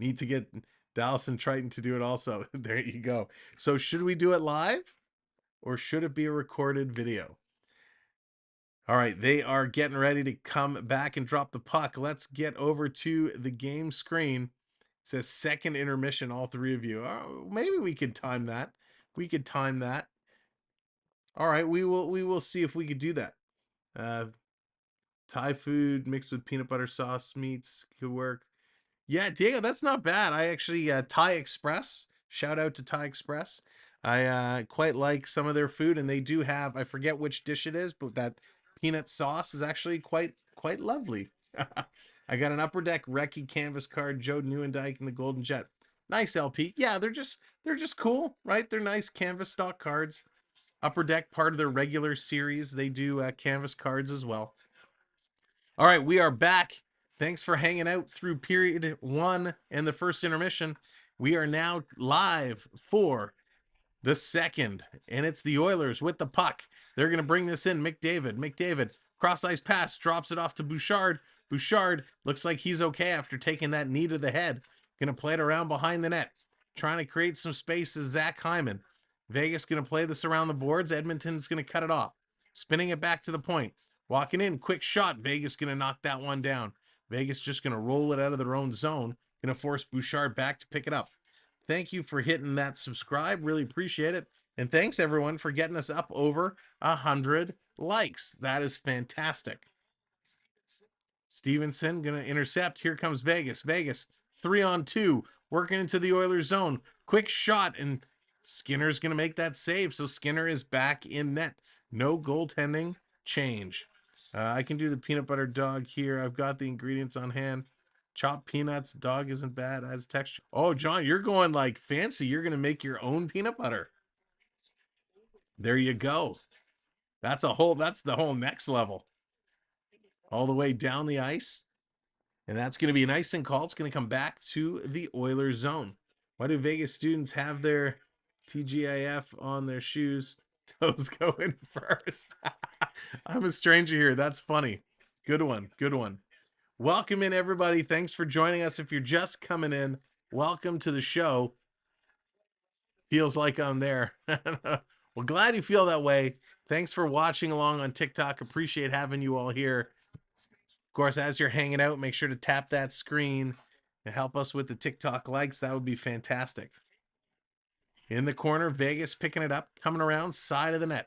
Need to get Dallas and Triton to do it also. There you go. So should we do it live or should it be a recorded video? All right, they are getting ready to come back and drop the puck. Let's get over to the game screen. It says second intermission, all three of you. Oh, maybe we could time that. We could time that. All right, we will see if we could do that. Thai food mixed with peanut butter sauce meats could work. Yeah, Diego, that's not bad. I actually Thai Express. Shout out to Thai Express. I quite like some of their food, and they do have, I forget which dish it is, but that peanut sauce is actually quite lovely. I got an Upper Deck Recce canvas card, Joe Newendike and the Golden Jet. Nice LP. Yeah, they're just cool, right? They're nice canvas stock cards. Upper Deck, part of their regular series, they do canvas cards as well. All right, we are back. Thanks for hanging out through period one and the first intermission. We are now live for the second, and it's the Oilers with the puck. They're going to bring this in. McDavid, cross ice pass, drops it off to Bouchard. Bouchard looks like he's okay after taking that knee to the head. Going to play it around behind the net, trying to create some space is Zach Hyman. Vegas going to play this around the boards. Edmonton's going to cut it off, spinning it back to the point. Walking in, quick shot. Vegas going to knock that one down. Vegas just going to roll it out of their own zone. Going to force Bouchard back to pick it up. Thank you for hitting that subscribe. Really appreciate it. And thanks everyone for getting us up over 100 likes. That is fantastic. Stevenson going to intercept. Here comes Vegas. Vegas 3-on-2, working into the Oilers zone. Quick shot, and Skinner's going to make that save. So Skinner is back in net. No goaltending change. I can do the peanut butter dog here. I've got the ingredients on hand. Chopped peanuts. Dog isn't bad. Adds texture. Oh, John, you're going like fancy. You're going to make your own peanut butter. There you go. That's the whole next level. All the way down the ice. And that's going to be nice and cold. It's going to come back to the Oilers zone. Why do Vegas students have their TGIF on their shoes? Toes going first. I'm a stranger here. That's funny. Good one. Good one. Welcome in, everybody. Thanks for joining us. If you're just coming in, welcome to the show. Feels like I'm there. Well, glad you feel that way. Thanks for watching along on TikTok. Appreciate having you all here. Of course, as you're hanging out, make sure to tap that screen and help us with the TikTok likes. That would be fantastic. In the corner, Vegas picking it up, coming around, side of the net.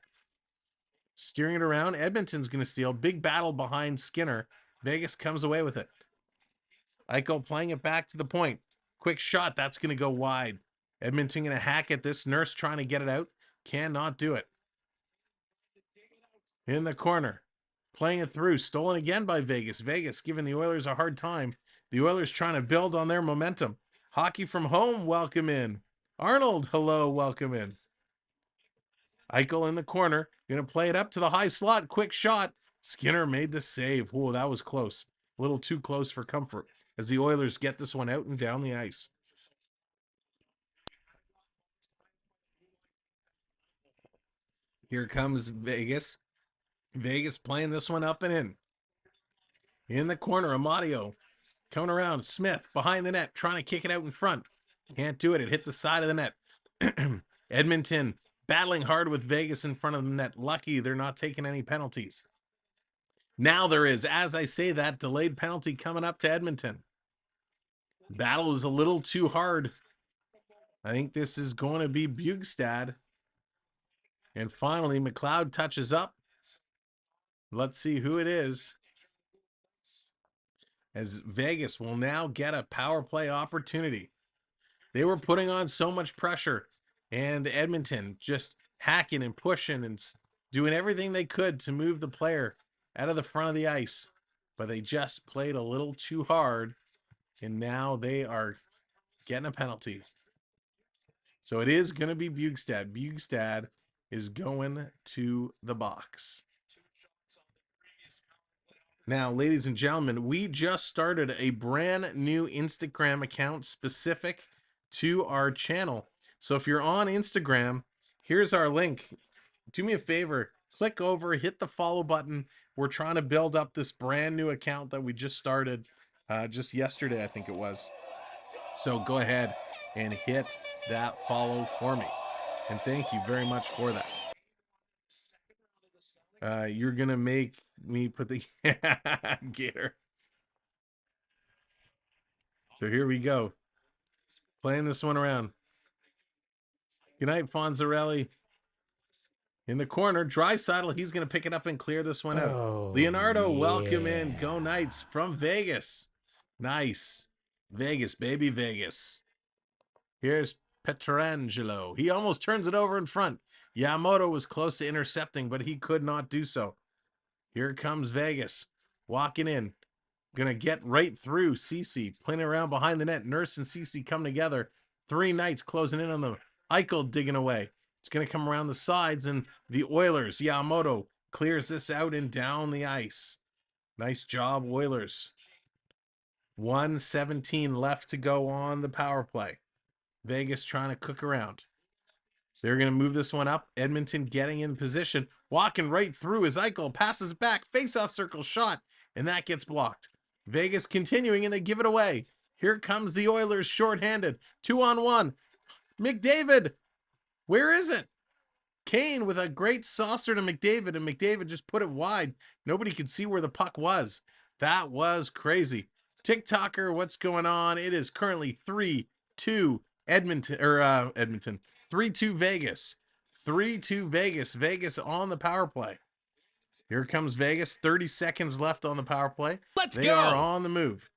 Steering it around, Edmonton's going to steal. Big battle behind Skinner. Vegas comes away with it. Eichel playing it back to the point. Quick shot, that's going to go wide. Edmonton going to hack at this. Nurse trying to get it out. Cannot do it. In the corner. Playing it through. Stolen again by Vegas. Vegas giving the Oilers a hard time. The Oilers trying to build on their momentum. Hockey from home, welcome in. Arnold, hello, welcome in. Eichel in the corner. Going to play it up to the high slot. Quick shot. Skinner made the save. Whoa, that was close. A little too close for comfort as the Oilers get this one out and down the ice. Here comes Vegas. Vegas playing this one up and in. In the corner, Amadio coming around. Smith behind the net, trying to kick it out in front. Can't do it. It hit the side of the net. Edmonton battling hard with Vegas in front of the net. Lucky they're not taking any penalties. Now there is, as I say that, delayed penalty coming up to Edmonton. Battle is a little too hard. I think this is going to be Bjugstad. And finally, McLeod touches up. Let's see who it is. As Vegas will now get a power play opportunity. They were putting on so much pressure, and Edmonton just hacking and pushing and doing everything they could to move the player out of the front of the ice. But they just played a little too hard, and now they are getting a penalty. So it is going to be Bjugstad. Bjugstad is going to the box. Now, ladies and gentlemen, we just started a brand new Instagram account specific to our channel. So if you're on Instagram, here's our link. Do me a favor, click over, hit the follow button. We're trying to build up this brand new account that we just started just yesterday, I think it was. So go ahead, and hit that follow for me. And thank you very much for that. You're going to make me put the gator. So here we go. Playing this one around. Good night, Fonzarelli. In the corner, Draisaitl, he's going to pick it up and clear this one out. Leonardo, welcome in. Go Knights from Vegas. Nice. Vegas, baby, Vegas. Here's Petrangelo. He almost turns it over in front. Yamamoto was close to intercepting, but he could not do so. Here comes Vegas. Walking in. Gonna get right through Cece. Playing around behind the net. Nurse and Cece come together. Three Knights closing in on them. Eichel digging away. It's gonna come around the sides, and the Oilers, Yamamoto, clears this out and down the ice. Nice job, Oilers. 1:17 left to go on the power play. Vegas trying to cook around. They're going to move this one up. Edmonton getting in position. Walking right through as Eichel passes it back. Face-off circle shot. And that gets blocked. Vegas continuing, and they give it away. Here comes the Oilers shorthanded. 2-on-1. McDavid. Where is it? Kane with a great saucer to McDavid, and McDavid just put it wide. Nobody could see where the puck was. That was crazy. TikToker, what's going on? It is currently 3-2 Edmonton. 3-2 Vegas. 3-2 Vegas. Vegas on the power play. Here comes Vegas. 30 seconds left on the power play. They are on the move.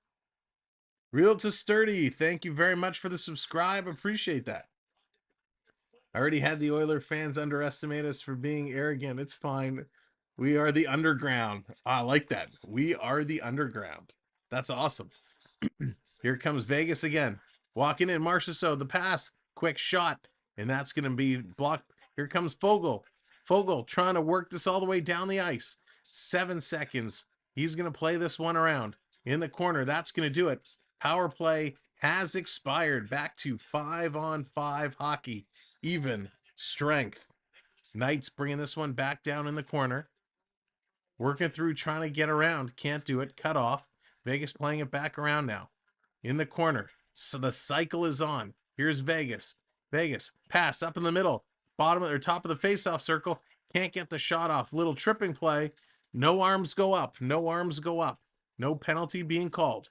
Real to Sturdy, thank you very much for the subscribe. Appreciate that. I already had the Oiler fans underestimate us for being arrogant. It's fine. We are the underground. I like that. We are the underground. That's awesome. Here comes Vegas again. Walking in, Marchessault, the pass. Quick shot. And that's going to be blocked. Here comes Fogle. Fogle trying to work this all the way down the ice. 7 seconds. He's going to play this one around. In the corner, that's going to do it. Power play has expired. Back to 5-on-5 hockey. Even strength. Knights bringing this one back down in the corner. Working through, trying to get around. Can't do it. Cut off. Vegas playing it back around now. In the corner. So the cycle is on. Here's Vegas. Vegas. Pass up in the middle. Bottom or top of the face-off circle. Can't get the shot off. Little tripping play. No arms go up. No arms go up. No penalty being called.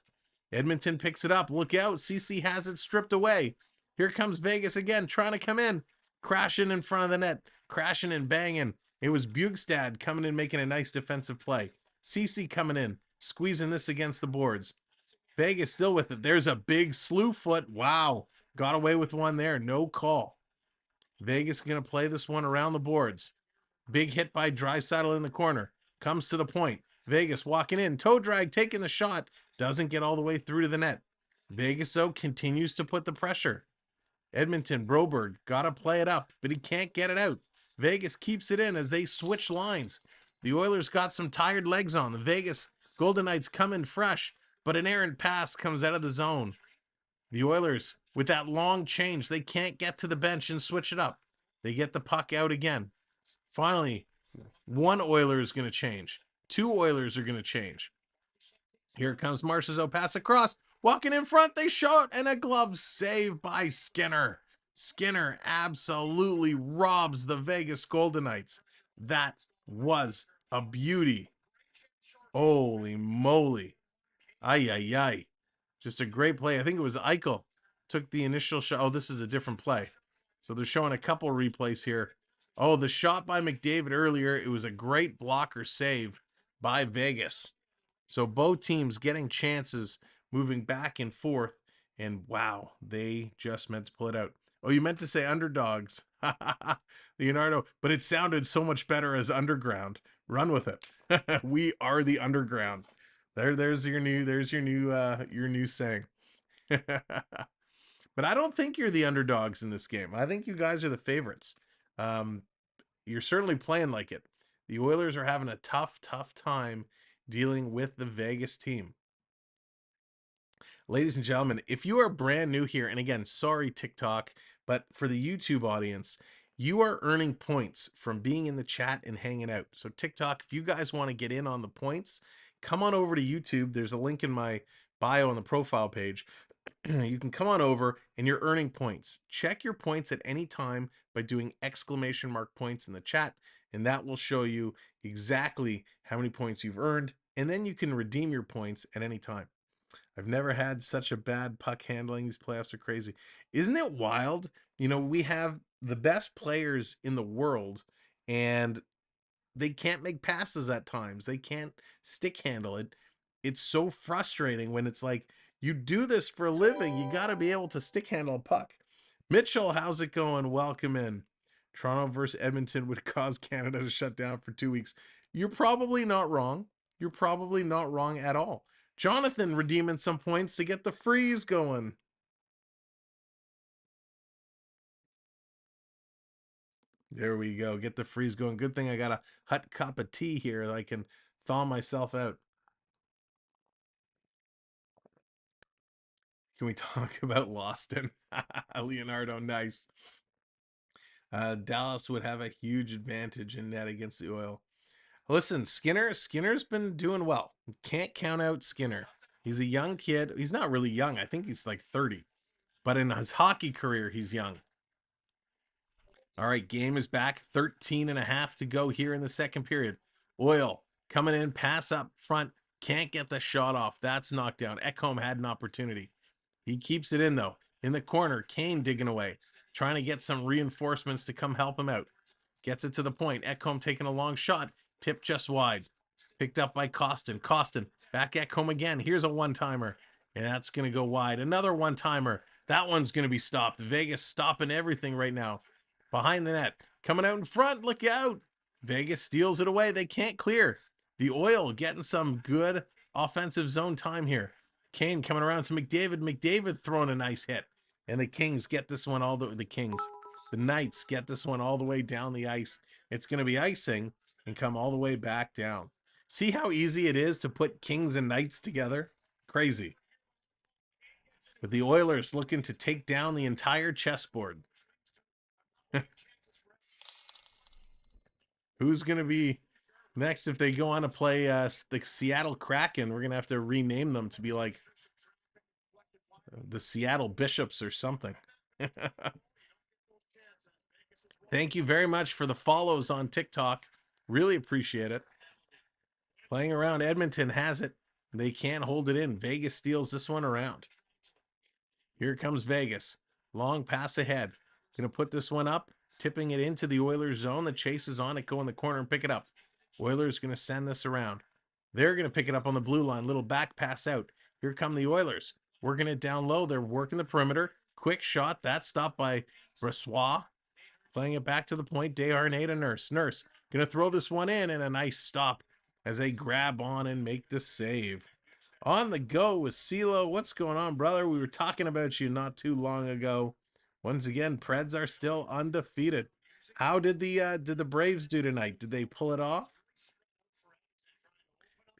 Edmonton picks it up. Look out. CC has it stripped away. Here comes Vegas again, trying to come in. Crashing in front of the net. Crashing and banging. It was Bugstad coming in, making a nice defensive play. CC coming in. Squeezing this against the boards. Vegas still with it. There's a big slew foot. Wow. Got away with one there. No call. Vegas going to play this one around the boards. Big hit by Draisaitl in the corner. Comes to the point. Vegas walking in. Toe drag, taking the shot. Doesn't get all the way through to the net. Vegas, though, continues to put the pressure. Edmonton, Broberg, got to play it up, but he can't get it out. Vegas keeps it in as they switch lines. The Oilers got some tired legs on. The Vegas Golden Knights come in fresh, but an errant pass comes out of the zone. The Oilers, with that long change, they can't get to the bench and switch it up. They get the puck out again. Finally, one Oiler is going to change. Two Oilers are going to change. Here comes Marchessault, pass across. Walking in front, they shot, and a glove save by Skinner. Skinner absolutely robs the Vegas Golden Knights. That was a beauty. Holy moly. Ay, ay, ay. Just a great play. I think it was Eichel took the initial shot. Oh, this is a different play. So they're showing a couple replays here. Oh, the shot by McDavid earlier, it was a great blocker save by Vegas. So both teams getting chances, moving back and forth. And wow, they just meant to pull it out. Oh, you meant to say underdogs. Leonardo, but it sounded so much better as underground. Run with it. We are the underground. There's your new saying. But I don't think you're the underdogs in this game. I think you guys are the favorites. You're certainly playing like it. The Oilers are having a tough time dealing with the Vegas team. Ladies and gentlemen, if you are brand new here, and again, sorry TikTok, but for the YouTube audience, you are earning points from being in the chat and hanging out. So TikTok, if you guys want to get in on the points, come on over to YouTube. There's a link in my bio on the profile page. you can come on over and you're earning points. Check your points at any time by doing exclamation mark points in the chat, and that will show you exactly how many points you've earned, and then you can redeem your points at any time. I've never had such a bad puck handling. These playoffs are crazy. Isn't it wild? We have the best players in the world, and they can't make passes at times. They can't stick handle it. It's so frustrating when it's like, you do this for a living. You got to be able to stick handle a puck. Mitchell, how's it going? Welcome in. Toronto versus Edmonton would cause Canada to shut down for 2 weeks. You're probably not wrong. You're probably not wrong at all. Jonathan redeeming some points to get the freeze going. There we go. Get the freeze going. Good thing I got a hot cup of tea here that I can thaw myself out. Can we talk about Loston? Leonardo, nice. Dallas would have a huge advantage in net against the Oil. Listen, Skinner's been doing well. Can't count out Skinner. He's a young kid. He's not really young. I think he's like 30. But in his hockey career, he's young. All right, game is back. 13 and a half to go here in the second period. Oil coming in, pass up front. Can't get the shot off. That's knocked down. Ekholm had an opportunity. He keeps it in, though. In the corner, Kane digging away, trying to get some reinforcements to come help him out. Gets it to the point. Ekholm taking a long shot. Tipped just wide. Picked up by Costin. Costin, back Ekholm again. Here's a one-timer. And that's going to go wide. Another one-timer. That one's going to be stopped. Vegas stopping everything right now. Behind the net. Coming out in front. Look out. Vegas steals it away. They can't clear. The Oil getting some good offensive zone time here. Kane coming around to McDavid. McDavid throwing a nice hit. And the Kings get this one all the Kings. The Knights get this one all the way down the ice. It's going to be icing and come all the way back down. See how easy it is to put Kings and Knights together? Crazy. With the Oilers looking to take down the entire chessboard. Who's going to be next if they go on to play the Seattle Kraken? We're going to have to rename them to be like the Seattle Bishops or something. Thank you very much for the follows on TikTok. Really appreciate it. Playing around, Edmonton has it. They can't hold it in. Vegas steals this one around. Here comes Vegas. Long pass ahead. Going to put this one up. Tipping it into the Oilers zone. The chase is on it. Go in the corner and pick it up. Oilers going to send this around. They're going to pick it up on the blue line. Little back pass out. Here come the Oilers. Working it down low. They're working the perimeter. Quick shot. That's stopped by Brassois. Playing it back to the point. Desharnais to Nurse. Nurse going to throw this one in, and a nice stop as they grab on and make the save. On the go with CeeLo. What's going on, brother? We were talking about you not too long ago. Once again, Preds are still undefeated. How did the Braves do tonight? Did they pull it off?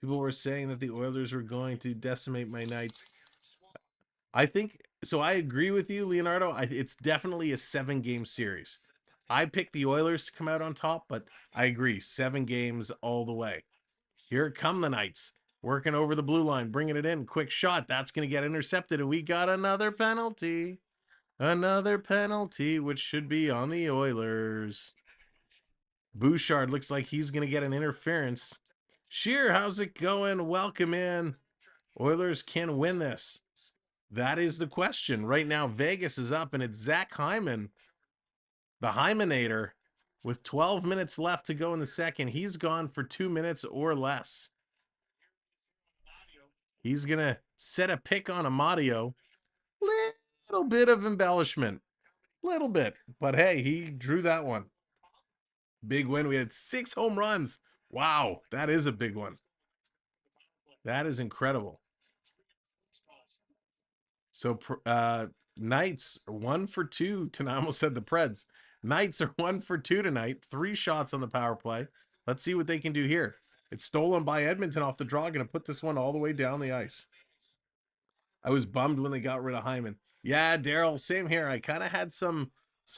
People were saying that the Oilers were going to decimate my Knights. I think so. I agree with you, Leonardo. It's definitely a 7-game series. I picked the Oilers to come out on top, but I agree, 7 games all the way. Here come the Knights. Working over the blue line, bringing it in. Quick shot. That's going to get intercepted, and we got another penalty. Another penalty, which should be on the Oilers. Bouchard looks like he's going to get an interference. Shear, how's it going? Welcome in. Oilers can win this. That is the question. Right now, Vegas is up, and it's Zach Hyman, the Hymenator, with 12 minutes left to go in the second. He's gone for 2 minutes or less. He's going to set a pick on Amadio. Little bit of embellishment. Little bit. But hey, he drew that one. Big win. We had 6 home runs. Wow, that is a big one. That is incredible. So Knights are 1 for 2 tonight. I almost said the Preds. Knights are 1 for 2 tonight. 3 shots on the power play. Let's see what they can do here. It's stolen by Edmonton off the draw. Going to put this one all the way down the ice. I was bummed when they got rid of Hyman. Yeah, Daryl, same here. I kind of had some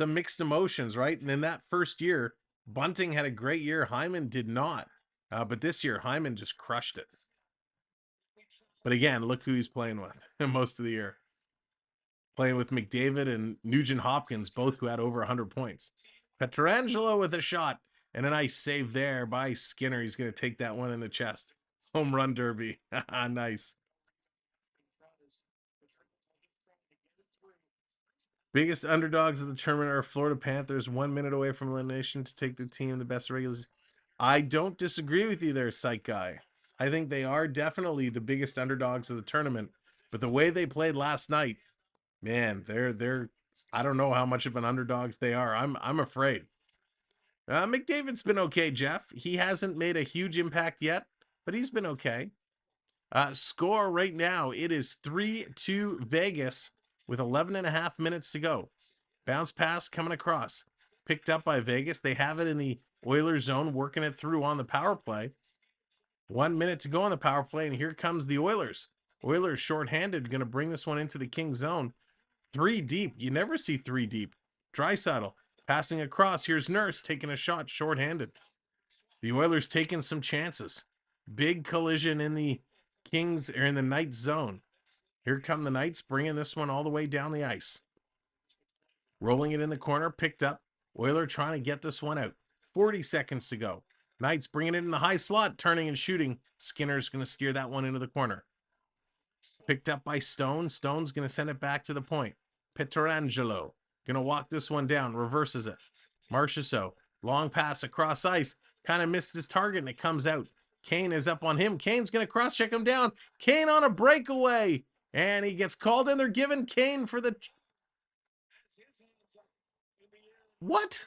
mixed emotions, right? And in that first year, Bunting had a great year. Hyman did not. But this year, Hyman just crushed it. But again, look who he's playing with most of the year. playing with McDavid and Nugent Hopkins, both who had over 100 points. Pietrangelo with a shot and a nice save there by Skinner. He's going to take that one in the chest. Home run derby. Nice. Biggest underdogs of the tournament are Florida Panthers, 1 minute away from elimination to take the team the best regulars. I don't disagree with you there, Sight Guy. I think they are definitely the biggest underdogs of the tournament, but the way they played last night, man, they're I don't know how much of an underdogs they are. I'm afraid. McDavid's been okay, Jeff. He hasn't made a huge impact yet, but he's been okay. Score right now, it is 3-2 Vegas with 11 and a half minutes to go. Bounce pass coming across. Picked up by Vegas. They have it in the Oilers zone, working it through on the power play. 1 minute to go on the power play, and here comes the Oilers. Oilers shorthanded, going to bring this one into the King zone. 3 deep. You never see 3 deep. Draisaitl passing across. Here's Nurse taking a shot shorthanded. The Oilers taking some chances. Big collision in the Kings or in the Knights zone. Here come the Knights bringing this one all the way down the ice. Rolling it in the corner, picked up. Oiler trying to get this one out. 40 seconds to go. Knights bringing it in the high slot, turning and shooting. Skinner's going to steer that one into the corner. Picked up by Stone. Stone's going to send it back to the point. Pietrangelo going to walk this one down, reverses it. Marchessault, long pass across ice. Kind of missed his target and it comes out. Kane is up on him. Kane's going to cross-check him down. Kane on a breakaway. And he gets called in. They're giving Kane for the... What?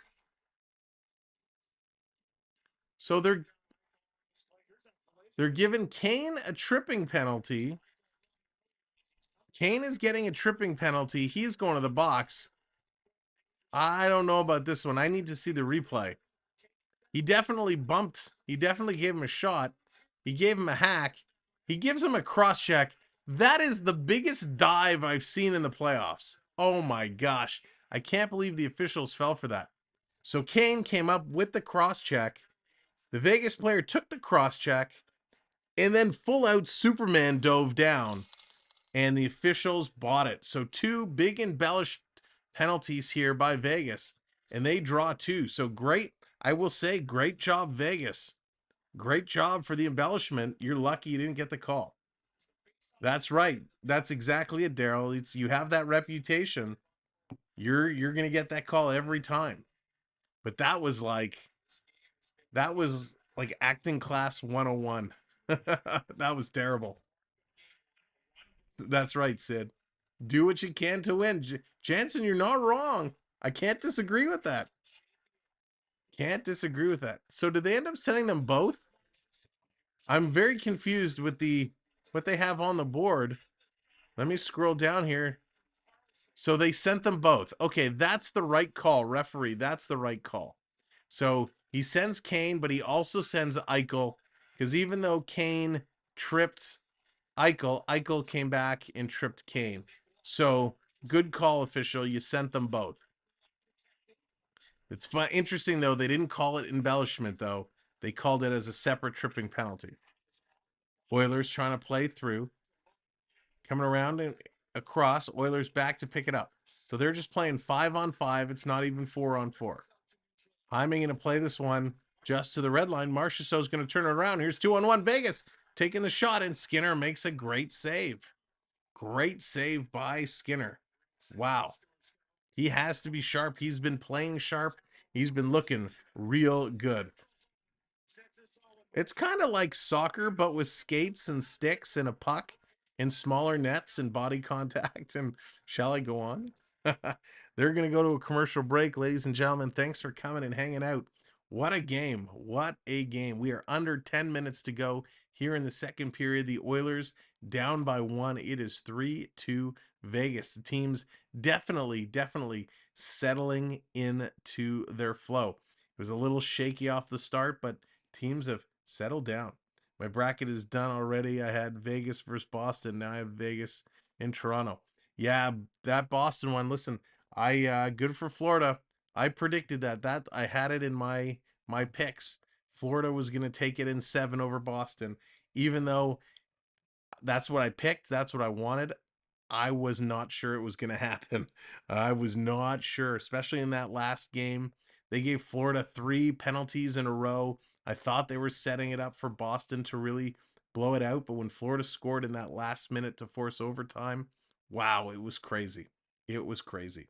So they're giving Kane a tripping penalty. Kane is getting a tripping penalty. He's going to the box. I don't know about this one. I need to see the replay. He definitely bumped. He definitely gave him a shot. He gave him a hack. He gives him a cross check. That is the biggest dive I've seen in the playoffs. Oh my gosh. I can't believe the officials fell for that. So Kane came up with the cross check. The Vegas player took the cross check and then full out Superman dove down and the officials bought it. So 2 big embellished penalties here by Vegas and they draw 2. So great. I will say great job, Vegas. Great job for the embellishment. You're lucky you didn't get the call. That's right. That's exactly it, Daryl. It's you have that reputation. You're going to get that call every time. But that was like acting class 101. That was terrible. That's right, Sid. Do what you can to win. Jansen, you're not wrong. I can't disagree with that. Can't disagree with that. So did they end up sending them both? I'm very confused with what they have on the board. Let me scroll down here. So they sent them both. Okay, that's the right call, referee. That's the right call. So he sends Kane, but he also sends Eichel, because even though Kane tripped Eichel, Eichel came back and tripped Kane. So good call, official. You sent them both. It's fun. Interesting, though. They didn't call it embellishment, though. They called it as a separate tripping penalty. Oilers trying to play through. Coming around and across. Oilers back to pick it up. So they're just playing 5-on-5. It's not even 4-on-4. Hyman going to play this one just to the red line. Marchessault's going to turn it around. Here's 2-on-1. Vegas taking the shot, and Skinner makes a great save. Great save by Skinner. Wow. He has to be sharp. He's been playing sharp. He's been looking real good. It's kind of like soccer, but with skates and sticks and a puck and smaller nets and body contact. And shall I go on? They're going to go to a commercial break, ladies and gentlemen. Thanks for coming and hanging out. What a game. What a game. We are under 10 minutes to go here in the second period. The Oilers down by 1. It is 3-2 Vegas. The team's definitely settling into their flow. It was a little shaky off the start, but teams have settled down. My bracket is done already. I had Vegas versus Boston. Now I have Vegas and Toronto. Yeah, that Boston one. Listen, good for Florida. I predicted that. I had it in my picks. Florida was going to take it in 7 over Boston, even though that's what I picked. That's what I wanted. I was not sure it was going to happen. I was not sure, especially in that last game. They gave Florida 3 penalties in a row. I thought they were setting it up for Boston to really blow it out, but when Florida scored in that last minute to force overtime, wow, it was crazy. It was crazy.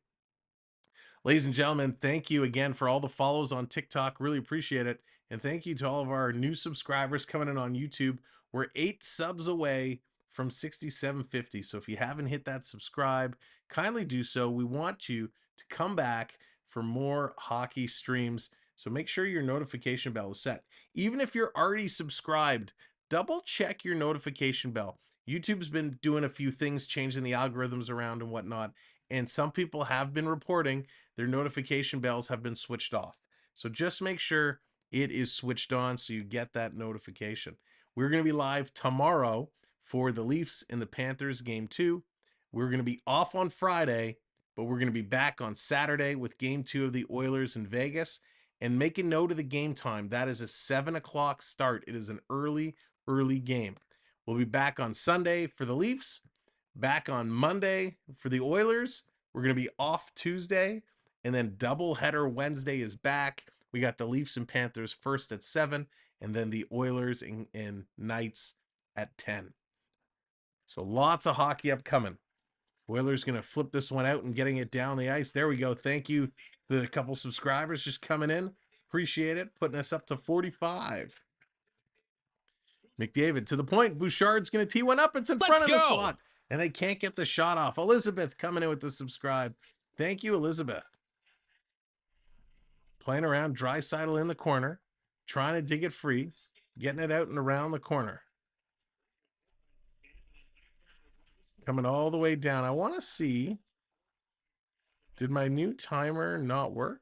Ladies and gentlemen, thank you again for all the follows on TikTok. Really appreciate it. And thank you to all of our new subscribers coming in on YouTube. We're 8 subs away from 6750. So if you haven't hit that subscribe, kindly do so. We want you to come back for more hockey streams. So make sure your notification bell is set. Even if you're already subscribed, double check your notification bell. YouTube's been doing a few things, changing the algorithms around and whatnot. And some people have been reporting their notification bells have been switched off. So just make sure it is switched on so you get that notification. We're going to be live tomorrow for the Leafs and the Panthers game 2. We're going to be off on Friday, but we're going to be back on Saturday with game 2 of the Oilers in Vegas. And make a note of the game time. That is a 7 o'clock start. It is an early game. We'll be back on Sunday for the Leafs, back on Monday for the Oilers. We're going to be off Tuesday, and then doubleheader Wednesday is back. We got the Leafs and Panthers first at 7, and then the Oilers and Knights at 10. So lots of hockey upcoming. Oilers going to flip this one out and getting it down the ice. There we go. Thank you to the couple subscribers just coming in. Appreciate it. Putting us up to 45. McDavid to the point. Bouchard's going to tee one up. It's in front of the slot. And they can't get the shot off. Elizabeth coming in with the subscribe. Thank you, Elizabeth. Playing around, Draisaitl in the corner. Trying to dig it free. Getting it out and around the corner. Coming all the way down. I want to see. Did my new timer not work?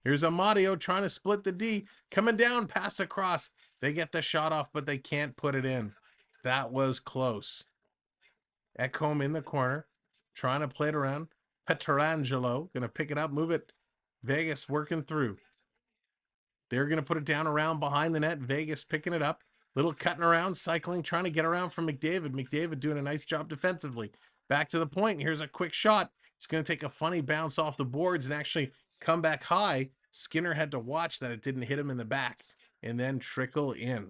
Here's Amadio trying to split the D. Coming down, pass across. They get the shot off, but they can't put it in. That was close. Ekholm in the corner. Trying to play it around. Pietrangelo going to pick it up, move it. Vegas working through. They're going to put it down around behind the net. Vegas picking it up. Little cutting around, cycling, trying to get around from McDavid. McDavid doing a nice job defensively. Back to the point. Here's a quick shot. It's going to take a funny bounce off the boards and actually come back high. Skinner had to watch that it didn't hit him in the back and then trickle in.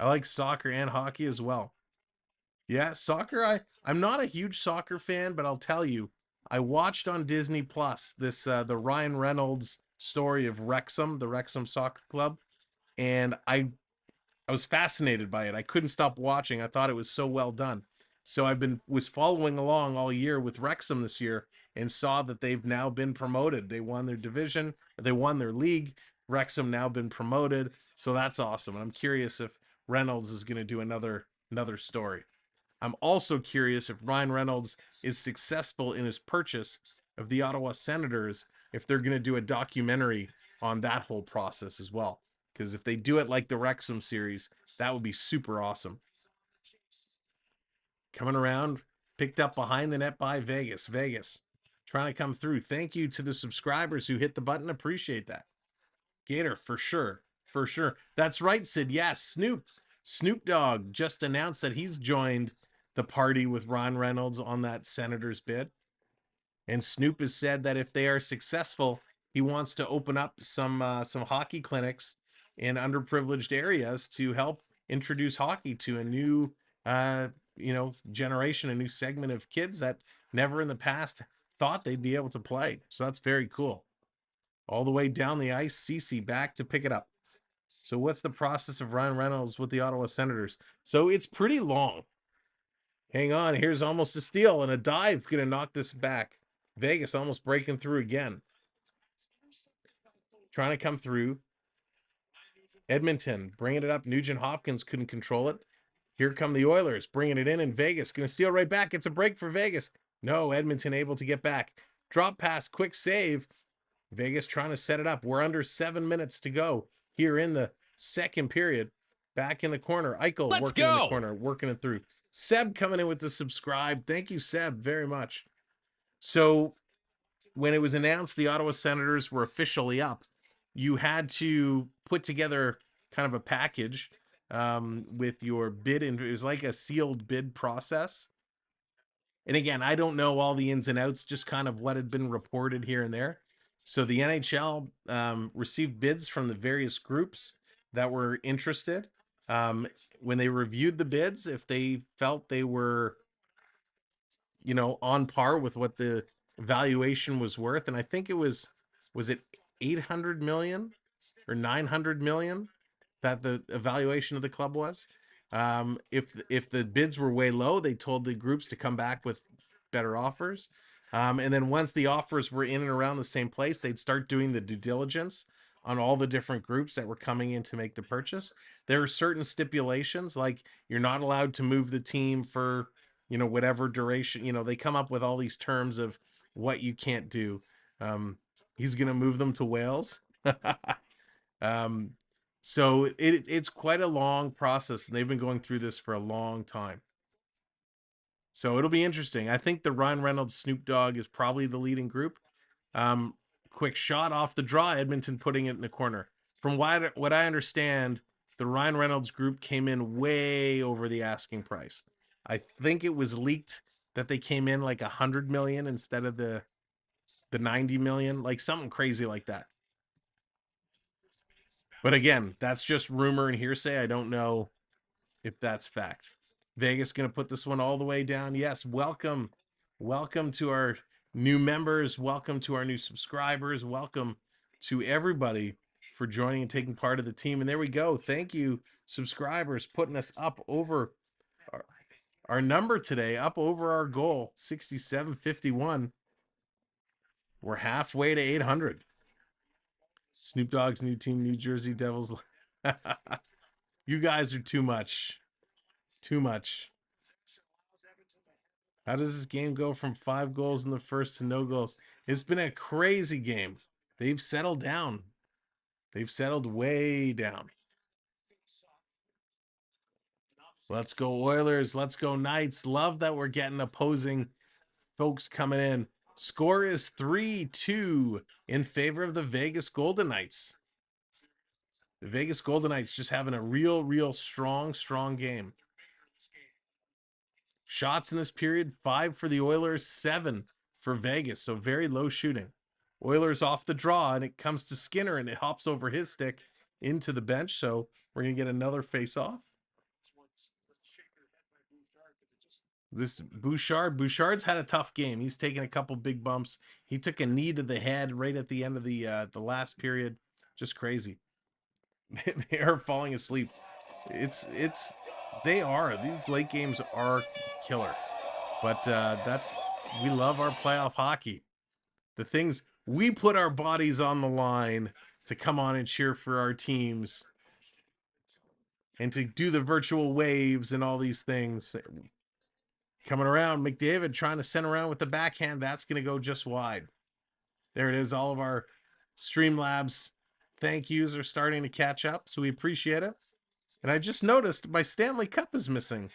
I like soccer and hockey as well. Yeah, soccer, I'm not a huge soccer fan, but I'll tell you, I watched on Disney Plus this the Ryan Reynolds story of Wrexham, the Wrexham Soccer Club, and I was fascinated by it. I couldn't stop watching. I thought it was so well done. So was following along all year with Wrexham this year and saw that they've now been promoted. They won their division, they won their league. Wrexham now been promoted. So that's awesome. And I'm curious if Reynolds is going to do another story. I'm also curious if Ryan Reynolds is successful in his purchase of the Ottawa Senators, if they're going to do a documentary on that whole process as well. Because if they do it like the Wrexham series, that would be super awesome. Coming around, picked up behind the net by Vegas. Vegas trying to come through. Thank you to the subscribers who hit the button. Appreciate that. Gator, for sure. For sure. That's right, Sid. Yes, Snoop Dogg just announced that he's joined the party with Ron Reynolds on that Senators bid. And Snoop has said that if they are successful, he wants to open up some hockey clinics in underprivileged areas to help introduce hockey to a new generation, a new segment of kids that never in the past thought they'd be able to play. So that's very cool. All the way down the ice, Cece back to pick it up. So what's the process of Ryan Reynolds with the Ottawa Senators? So it's pretty long. Hang on, here's almost a steal and a dive going to knock this back. Vegas almost breaking through again. Trying to come through. Edmonton bringing it up. Nugent Hopkins couldn't control it. Here come the Oilers bringing it in, and Vegas going to steal right back. It's a break for Vegas. No, Edmonton able to get back. Drop pass, quick save. Vegas trying to set it up. We're under 7 minutes to go here in the second period. Back in the corner. Eichel working in the corner, working it through. Seb coming in with the subscribe. Thank you, Seb, very much. So when it was announced the Ottawa Senators were officially up, you had to put together kind of a package with your bid, and it was like a sealed bid process. And again, I don't know all the ins and outs, just kind of what had been reported here and there. So the NHL received bids from the various groups that were interested. When they reviewed the bids, if they felt they were, on par with what the valuation was worth, and I think was it 800 million or 900 million that the evaluation of the club was. If the bids were way low, they told the groups to come back with better offers. And then once the offers were in and around the same place, they'd start doing the due diligence on all the different groups that were coming in to make the purchase. There are certain stipulations, like you're not allowed to move the team for, whatever duration. They come up with all these terms of what you can't do. He's going to move them to Wales. um, so it's quite a long process, and they've been going through this for a long time. So it'll be interesting. I think the Ryan Reynolds Snoop Dogg is probably the leading group. Quick shot off the draw, Edmonton putting it in the corner. From what I understand, the Ryan Reynolds group came in way over the asking price. I think it was leaked that they came in like 100 million instead of the 90 million, like something crazy like that. But again, that's just rumor and hearsay. I don't know if that's fact. Vegas going to put this one all the way down. Yes, welcome to our new members, welcome to our new subscribers, welcome to everybody for joining and taking part of the team. And there we go. Thank you, subscribers, putting us up over our number today, up over our goal, 6751. We're halfway to 800. Snoop Dogg's new team, New Jersey Devils. You guys are too much. Too much. How does this game go from 5 goals in the first to no goals? It's been a crazy game. They've settled down. They've settled way down. Let's go Oilers. Let's go Knights. Love that we're getting opposing folks coming in. Score is 3-2 in favor of the Vegas Golden Knights. The Vegas Golden Knights just having a real strong game. Shots in this period, 5 for the Oilers, 7 for Vegas. So very low shooting. Oilers off the draw, and it comes to Skinner, and it hops over his stick into the bench. So we're going to get another face-off. This Bouchard's had a tough game. He's taken a couple big bumps. He took a knee to the head right at the end of the last period. Just crazy. They are falling asleep. These late games are killer. But we love our playoff hockey. The things we put our bodies on the line to come on and cheer for our teams and to do the virtual waves and all these things. Coming around, McDavid trying to send around with the backhand. That's going to go just wide. There it is. All of our Streamlabs thank yous are starting to catch up, so we appreciate it. And I just noticed my Stanley Cup is missing.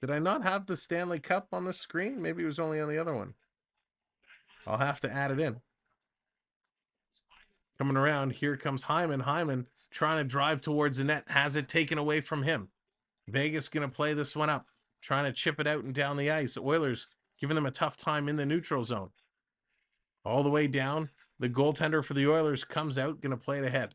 Did I not have the Stanley Cup on the screen? Maybe it was only on the other one. I'll have to add it in. Coming around, here comes Hyman. Hyman trying to drive towards the net, has it taken away from him. Vegas going to play this one up, trying to chip it out and down the ice. Oilers giving them a tough time in the neutral zone. All the way down, the goaltender for the Oilers comes out, going to play it ahead.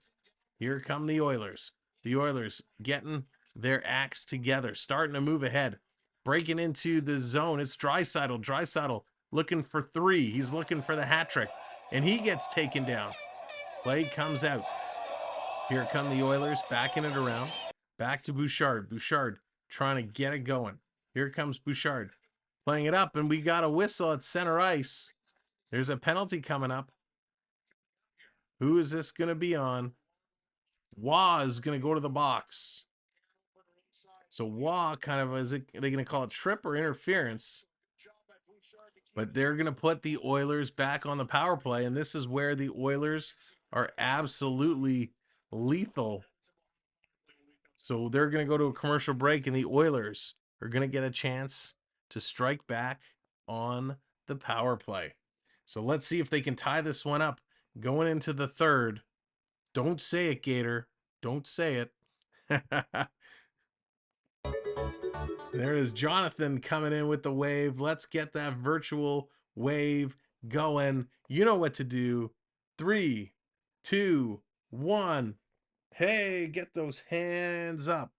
Here come the Oilers. The Oilers getting their acts together, starting to move ahead. Breaking into the zone, it's Draisaitl. Draisaitl looking for 3. He's looking for the hat trick, and he gets taken down. Play comes out. Here come the Oilers, backing it around. Back to Bouchard. Bouchard trying to get it going. Here comes Bouchard. Playing it up, and we got a whistle at center ice. There's a penalty coming up. Who is this going to be on? Waugh is going to go to the box. So Waugh kind of, are they going to call it trip or interference? But they're going to put the Oilers back on the power play, and this is where the Oilers are absolutely lethal. So they're going to go to a commercial break, and the Oilers are going to get a chance to strike back on the power play. So let's see if they can tie this one up going into the third. Don't say it, Gator. Don't say it. There is Jonathan coming in with the wave. Let's get that virtual wave going. You know what to do. 3, 2, 1. Hey, get those hands up.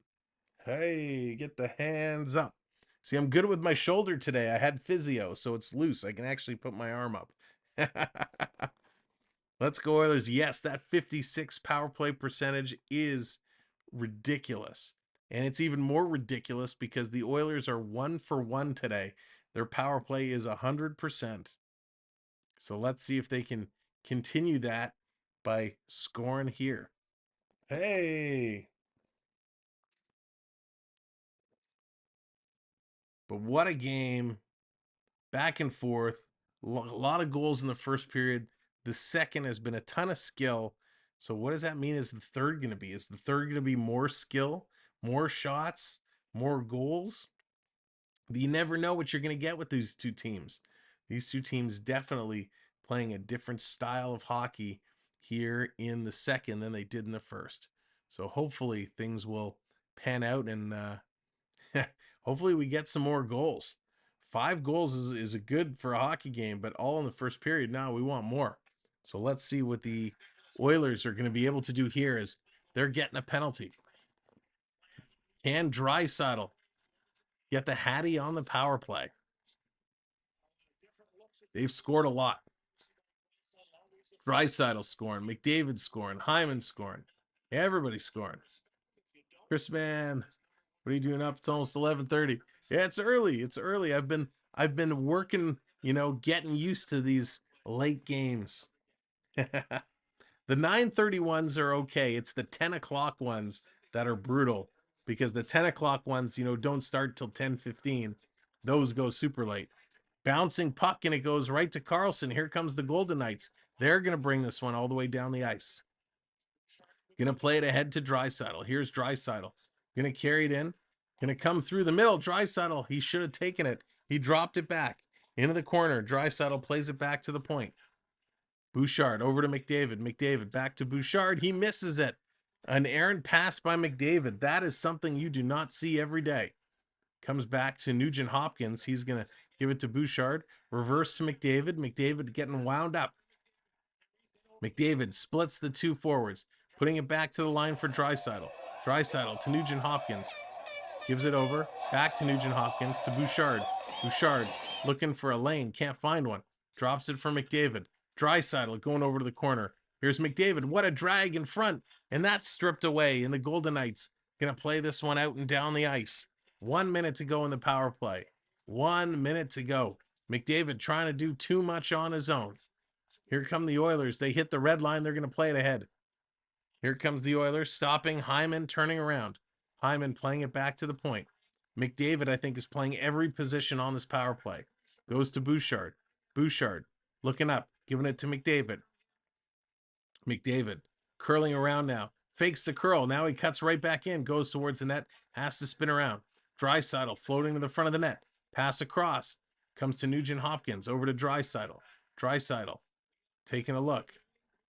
Hey, get the hands up. See, I'm good with my shoulder today. I had physio, so it's loose. I can actually put my arm up. Let's go, Oilers. Yes, that 56 power play percentage is ridiculous. And it's even more ridiculous because the Oilers are 1-for-1 today. Their power play is 100%. So let's see if they can continue that by scoring here. Hey. But what a game. Back and forth. A lot of goals in the first period. The second has been a ton of skill. So what does that mean is the third going to be? Is the third going to be more skill, more shots, more goals? You never know what you're going to get with these two teams. These two teams definitely playing a different style of hockey here in the second than they did in the first. So hopefully things will pan out and hopefully we get some more goals. 5 goals is a good for a hockey game, but all in the first period. Now we want more. So let's see what the Oilers are going to be able to do here as they're getting a penalty. Can Draisaitl get the Hattie on the power play? They've scored a lot. Draisaitl scoring, McDavid scoring, Hyman scoring. Everybody's scoring. Chris, man, what are you doing up? It's almost 11:30. Yeah, it's early. It's early. I've been working, getting used to these late games. The 9:30 ones are okay. It's the 10 o'clock ones that are brutal because the 10 o'clock ones, don't start till 10:15. Those go super late. Bouncing puck, and it goes right to Karlsson. Here comes the Golden Knights. They're going to bring this one all the way down the ice. Going to play it ahead to Draisaitl. Here's Draisaitl. Going to carry it in. Going to come through the middle. Draisaitl, he should have taken it. He dropped it back into the corner. Draisaitl plays it back to the point. Bouchard over to McDavid. McDavid back to Bouchard. He misses it. An errant pass by McDavid. That is something you do not see every day. Comes back to Nugent Hopkins. He's going to give it to Bouchard. Reverse to McDavid. McDavid getting wound up. McDavid splits the two forwards, putting it back to the line for Draisaitl. Draisaitl to Nugent Hopkins. Gives it over. Back to Nugent Hopkins to Bouchard. Bouchard looking for a lane. Can't find one. Drops it for McDavid. Draisaitl going over to the corner. Here's McDavid. What a drag in front. And that's stripped away. And the Golden Knights going to play this one out and down the ice. 1 minute to go in the power play. 1 minute to go. McDavid trying to do too much on his own. Here come the Oilers. They hit the red line. They're going to play it ahead. Here comes the Oilers, stopping. Hyman turning around. Hyman playing it back to the point. McDavid, I think, is playing every position on this power play. Goes to Bouchard. Bouchard looking up, giving it to McDavid. McDavid curling around now. Fakes the curl. Now he cuts right back in. Goes towards the net. Has to spin around. Draisaitl floating to the front of the net. Pass across. Comes to Nugent Hopkins. Over to Draisaitl. Draisaitl taking a look.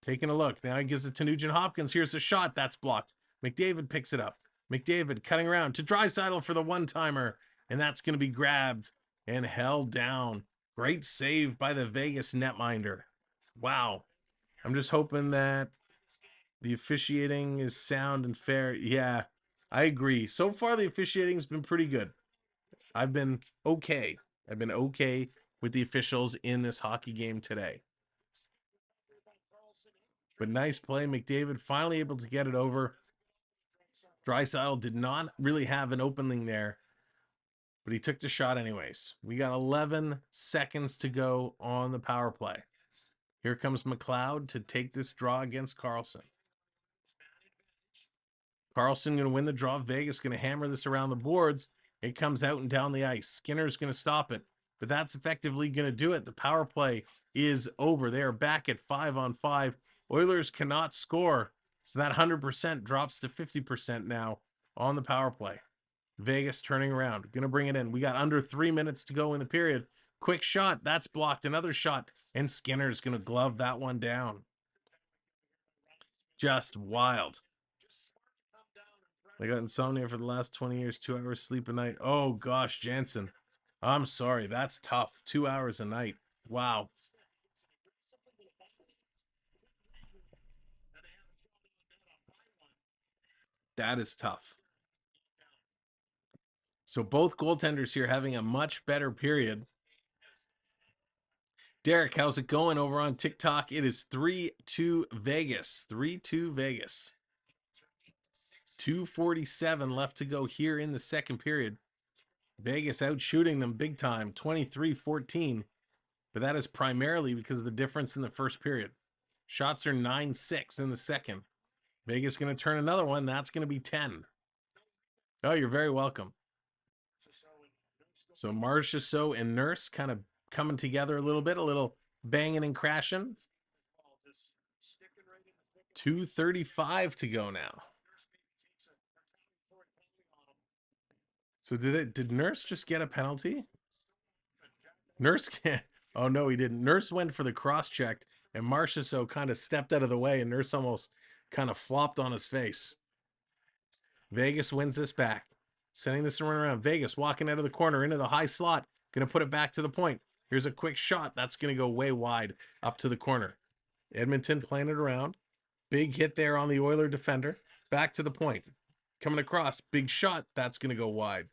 Taking a look. Now he gives it to Nugent Hopkins. Here's the shot. That's blocked. McDavid picks it up. McDavid cutting around to Draisaitl for the one-timer. And that's going to be grabbed and held down. Great save by the Vegas netminder. Wow. I'm just hoping that the officiating is sound and fair. Yeah, I agree. So far, the officiating's been pretty good. I've been okay. I've been okay with the officials in this hockey game today. But nice play. McDavid finally able to get it over. Draisaitl did not really have an opening there, but he took the shot anyways. We got 11 seconds to go on the power play. Here comes McLeod to take this draw against Karlsson. Karlsson going to win the draw. Vegas going to hammer this around the boards. It comes out and down the ice. Skinner's going to stop it, but that's effectively going to do it. The power play is over. They are back at 5-on-5. Oilers cannot score, so that 100% drops to 50% now on the power play. Vegas turning around, going to bring it in. We got under 3 minutes to go in the period. Quick shot, that's blocked. Another shot, and Skinner's going to glove that one down. Just wild. I got insomnia for the last 20 years, 2 hours sleep a night. Oh gosh, Jansen. I'm sorry. That's tough. 2 hours a night. Wow. That is tough. So both goaltenders here having a much better period. Derek, how's it going over on TikTok? It is 3-2 Vegas. 3-2 Vegas. 2:47 left to go here in the second period. Vegas out shooting them big time, 23-14. But that is primarily because of the difference in the first period. Shots are 9-6 in the second. Vegas going to turn another one. That's going to be 10. Oh, you're very welcome. So Marchessault and Nurse kind of coming together a little banging and crashing. 2:35 to go now. So did Nurse just get a penalty? Nurse can't. Oh no, he didn't. Nurse went for the cross check, and Marchessault kind of stepped out of the way, and Nurse almost kind of flopped on his face. Vegas wins this back. Sending this run around. Vegas walking out of the corner into the high slot. Going to put it back to the point. Here's a quick shot. That's going to go way wide up to the corner. Edmonton playing it around. Big hit there on the Oiler defender. Back to the point. Coming across. Big shot. That's going to go wide.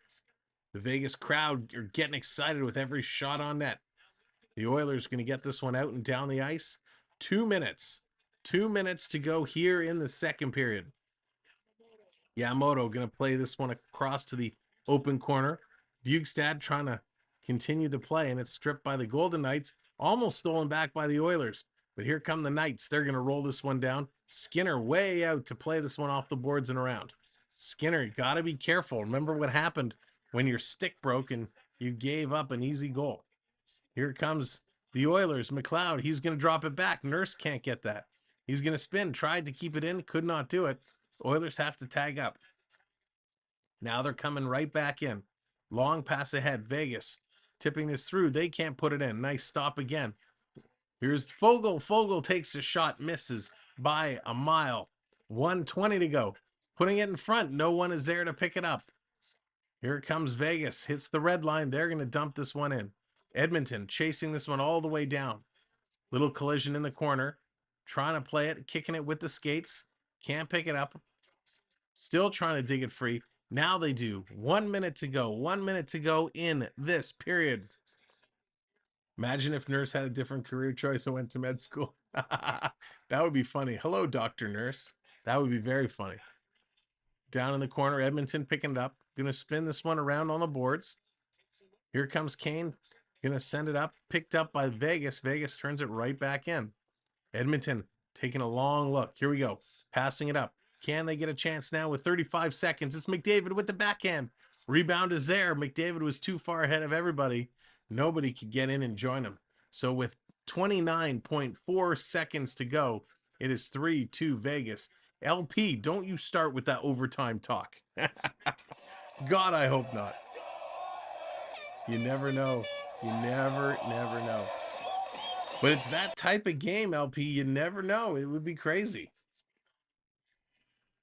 The Vegas crowd are getting excited with every shot on net. The Oilers going to get this one out and down the ice. 2 minutes. 2 minutes to go here in the second period. Yamamoto going to play this one across to the open corner. Bjugstad trying to continue the play, and it's stripped by the Golden Knights. Almost stolen back by the Oilers. But here come the Knights. They're going to roll this one down. Skinner way out to play this one off the boards and around. Skinner, you got to be careful. Remember what happened when your stick broke and you gave up an easy goal. Here comes the Oilers. McLeod, he's going to drop it back. Nurse can't get that. He's going to spin. Tried to keep it in. Could not do it. Oilers have to tag up. Now they're coming right back in. Long pass ahead. Vegas tipping this through. They can't put it in. Nice stop again. Here's Fogle. Fogle takes a shot. Misses by a mile. 1:20 to go. Putting it in front. No one is there to pick it up. Here comes Vegas. Hits the red line. They're going to dump this one in. Edmonton chasing this one all the way down. Little collision in the corner. Trying to play it. Kicking it with the skates. Can't pick it up. Still trying to dig it free. Now they do. 1 minute to go. 1 minute to go in this period. Imagine if Nurse had a different career choice and went to med school. That would be funny. Hello, Dr. Nurse. That would be very funny. Down in the corner, Edmonton picking it up. Going to spin this one around on the boards. Here comes Kane. Going to send it up. Picked up by Vegas. Vegas turns it right back in. Edmonton taking a long look. Here we go. Passing it up. Can they get a chance now with 35 seconds? It's McDavid with the backhand. Rebound is there. McDavid was too far ahead of everybody. Nobody could get in and join him. So with 29.4 seconds to go, it is 3-2 Vegas. LP, don't you start with that overtime talk. God, I hope not. You never know. You never know. But it's that type of game, LP. You never know. It would be crazy.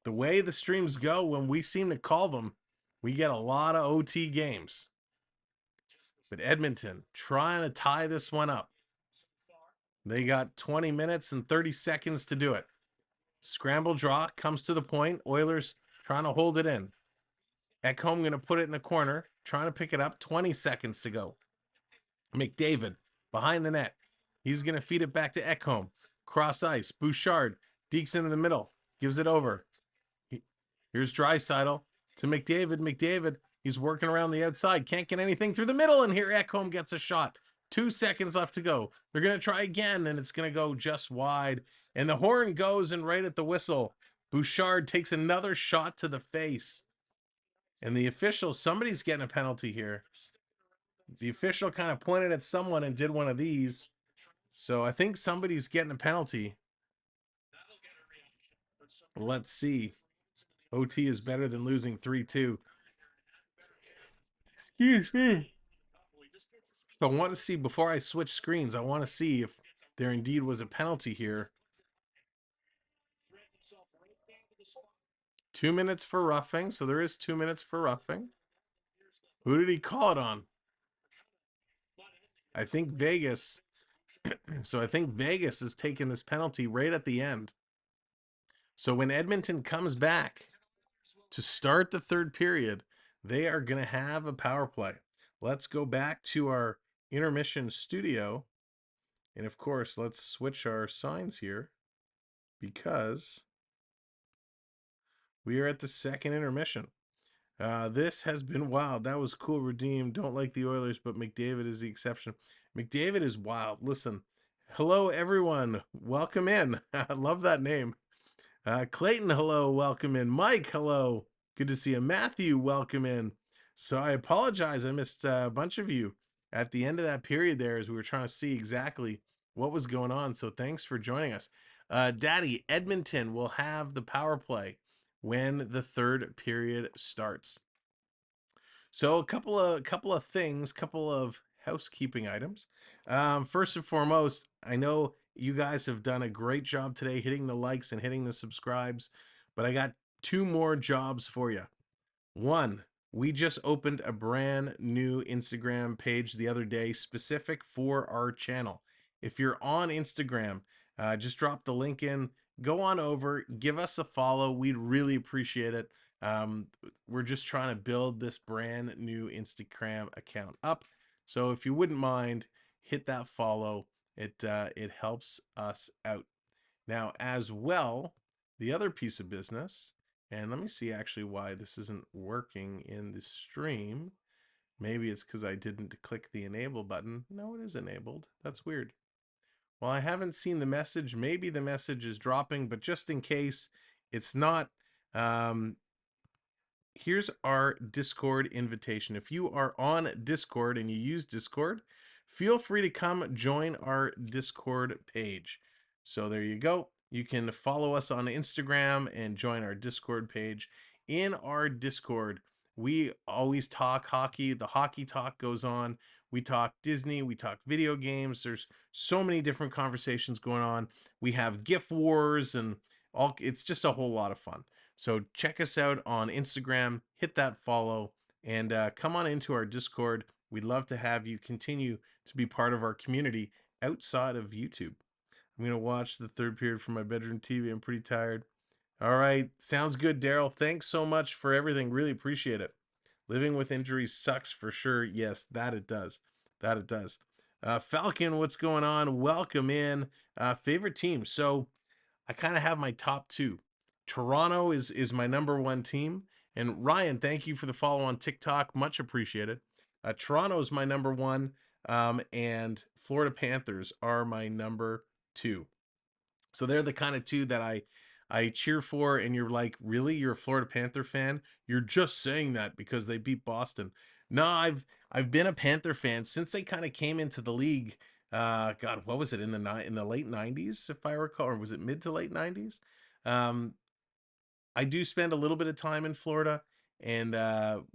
The way the streams go, when we seem to call them, we get a lot of OT games. But Edmonton trying to tie this one up. They got 20 minutes and 30 seconds to do it. Scramble draw comes to the point. Oilers trying to hold it in. Ekholm going to put it in the corner. Trying to pick it up. 20 seconds to go. McDavid behind the net. He's going to feed it back to Ekholm. Cross ice. Bouchard. Dekes into the middle. Gives it over. Here's Draisaitl to McDavid. McDavid, he's working around the outside. Can't get anything through the middle. And here Ekholm gets a shot. 2 seconds left to go. They're going to try again, and it's going to go just wide. And the horn goes, and right at the whistle, Bouchard takes another shot to the face. And the official, somebody's getting a penalty here. The official kind of pointed at someone and did one of these. So I think somebody's getting a penalty. Let's see. OT is better than losing 3-2. Excuse me. So I want to see, before I switch screens, I want to see if there indeed was a penalty here. 2 minutes for roughing. So there is 2 minutes for roughing. Who did he call it on? I think Vegas. So I think Vegas is taking this penalty right at the end. So when Edmonton comes back to start the third period, they are going to have a power play. Let's go back to our intermission studio. And of course, let's switch our signs here because we are at the second intermission. This has been wild. That was cool. Redeemed. Don't like the Oilers, but McDavid is the exception. McDavid is wild. Listen, hello everyone. Welcome in. I love that name. Clayton, hello. Welcome in. Mike, hello. Good to see you. Matthew, welcome in. So I apologize. I missed a bunch of you at the end of that period there as we were trying to see exactly what was going on. So thanks for joining us. Daddy, Edmonton will have the power play when the third period starts. So a couple of things, couple of housekeeping items. First and foremost, I know you guys have done a great job today hitting the likes and hitting the subscribes, but I got two more jobs for you. One, we just opened a brand new Instagram page the other day specific for our channel. If you're on Instagram, just drop the link in, go on over, give us a follow. We'd really appreciate it. We're just trying to build this brand new Instagram account up. So if you wouldn't mind, hit that follow. It helps us out. Now, as well, the other piece of business, and let me see actually why this isn't working in the stream. Maybe it's because I didn't click the enable button. No, it is enabled. That's weird. Well, I haven't seen the message. Maybe the message is dropping, but just in case it's not, here's our Discord invitation. If you are on Discord and you use Discord, feel free to come join our Discord page. So there you go. You can follow us on Instagram and join our Discord page. In our Discord, we always talk hockey. The hockey talk goes on. We talk Disney, we talk video games. There's so many different conversations going on. We have GIF wars and all. It's just a whole lot of fun. So check us out on Instagram, hit that follow, and come on into our Discord. We'd love to have you continue to be part of our community outside of YouTube. I'm going to watch the third period from my bedroom TV. I'm pretty tired. All right. Sounds good, Daryl. Thanks so much for everything. Really appreciate it. Living with injuries sucks for sure. Yes, that it does. That it does. Falcon, what's going on? Welcome in. Favorite team. So I kind of have my top two. Toronto is my number one team. And Ryan, thank you for the follow on TikTok. Much appreciated. Toronto is my number one. And Florida Panthers are my number two. So they're the kind of two that I cheer for. And you're like, really? You're a Florida Panther fan? You're just saying that because they beat Boston. No, I've been a Panther fan since they kind of came into the league. God, what was it in the late 90s, if I recall, or was it mid to late 90s? I do spend a little bit of time in Florida, and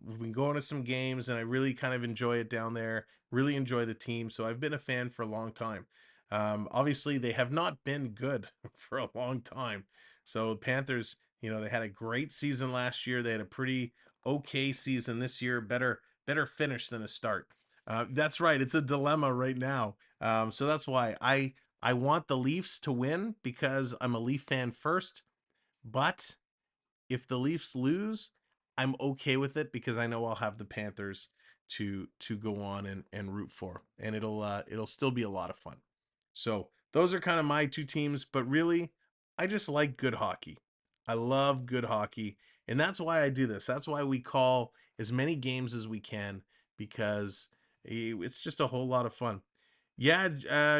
we've been going to some games, and I really kind of enjoy it down there. Really enjoy the team, so I've been a fan for a long time. Obviously, they have not been good for a long time. So Panthers, they had a great season last year. They had a pretty okay season this year. Better finish than a start. That's right. It's a dilemma right now. So that's why I want the Leafs to win because I'm a Leaf fan first, but if the Leafs lose, I'm okay with it because I know I'll have the Panthers to go on and root for, and it'll still be a lot of fun. So those are kind of my two teams, but really, I just like good hockey. I love good hockey, and that's why I do this. That's why we call as many games as we can because it's just a whole lot of fun. Yeah,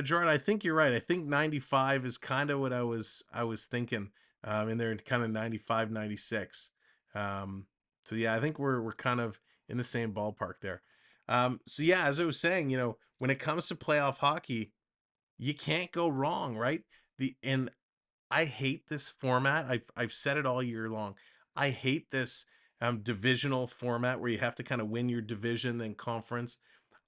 Jordan, I think you're right. I think 95 is kind of what I was thinking. In there kind of 95, 96. So yeah, I think we're kind of in the same ballpark there. So yeah, as I was saying, when it comes to playoff hockey, you can't go wrong, right? And I hate this format. I've said it all year long. I hate this divisional format where you have to kind of win your division then conference.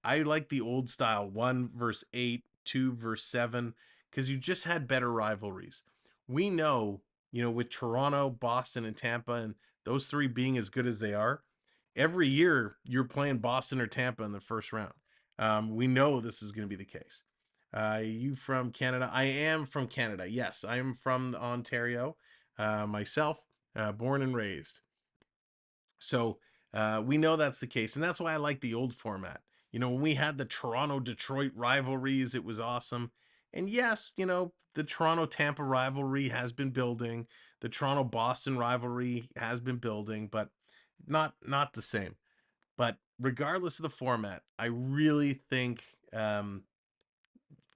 I like the old style 1 versus 8, 2 versus 7, because you just had better rivalries. We know, with Toronto, Boston, and Tampa, and those three being as good as they are, every year you're playing Boston or Tampa in the first round. We know this is going to be the case. You from Canada? I am from Canada. Yes, I am from Ontario myself, born and raised. So we know that's the case. And that's why I like the old format. When we had the Toronto Detroit rivalries, it was awesome. And yes, the Toronto Tampa rivalry has been building. The Toronto Boston rivalry has been building, but not the same. But regardless of the format, I really think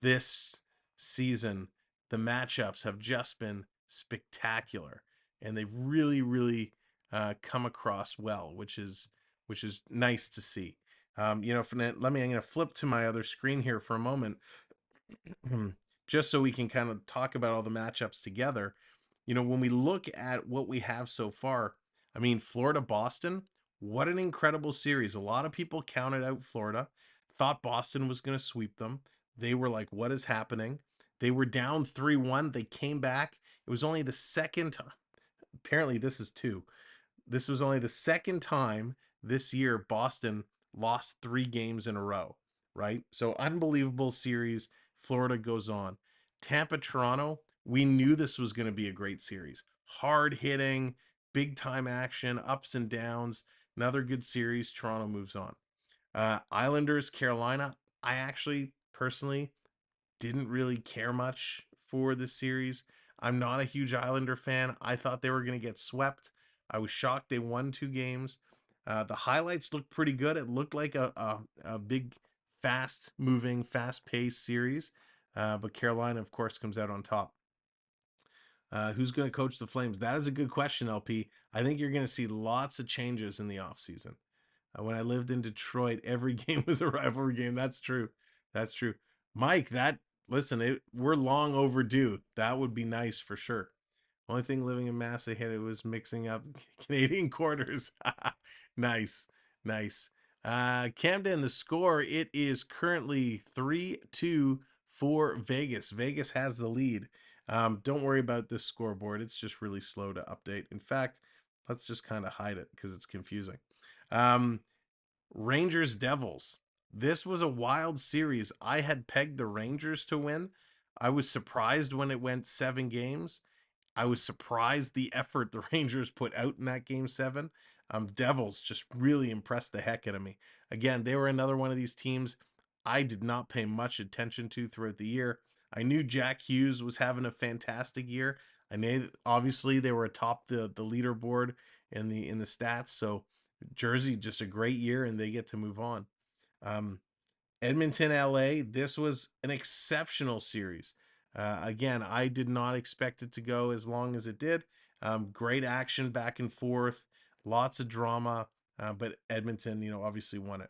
this season the matchups have just been spectacular, and they've really, really come across well, which is nice to see. I'm going to flip to my other screen here for a moment, just so we can kind of talk about all the matchups together. When we look at what we have so far, I mean, Florida Boston, what an incredible series. A lot of people counted out Florida, thought Boston was going to sweep them. They were like, what is happening? They were down 3-1. They came back. It was only the second, apparently, this is two. This was only the second time this year Boston lost 3 games in a row, right? So unbelievable series. Florida goes on. Tampa, Toronto, we knew this was going to be a great series. Hard hitting, big time action, ups and downs. Another good series. Toronto moves on. Islanders, Carolina. I actually personally didn't really care much for this series. I'm not a huge Islander fan. I thought they were going to get swept. I was shocked they won 2 games. The highlights looked pretty good. It looked like a big, fast moving, fast paced series. But Carolina, of course, comes out on top. Who's going to coach the Flames? That is a good question, LP. I think you're going to see lots of changes in the offseason. When I lived in Detroit, every game was a rivalry game. That's true. That's true. Mike, we're long overdue. That would be nice for sure. Only thing living in Mass I hated was mixing up Canadian quarters. Nice, nice. Camden, the score, it is currently 3-2 for Vegas. Vegas has the lead. Don't worry about this scoreboard. It's just really slow to update. In fact, let's just kind of hide it because it's confusing. Rangers Devils. This was a wild series. I had pegged the Rangers to win. I was surprised when it went 7 games. I was surprised the effort the Rangers put out in that game 7. Devils just really impressed the heck out of me. Again, they were another one of these teams I did not pay much attention to throughout the year. I knew Jack Hughes was having a fantastic year. I knew obviously they were atop the leaderboard in the stats. So Jersey just a great year, and they get to move on. Edmonton, LA. This was an exceptional series. Again, I did not expect it to go as long as it did. Great action back and forth, lots of drama, but Edmonton, obviously won it.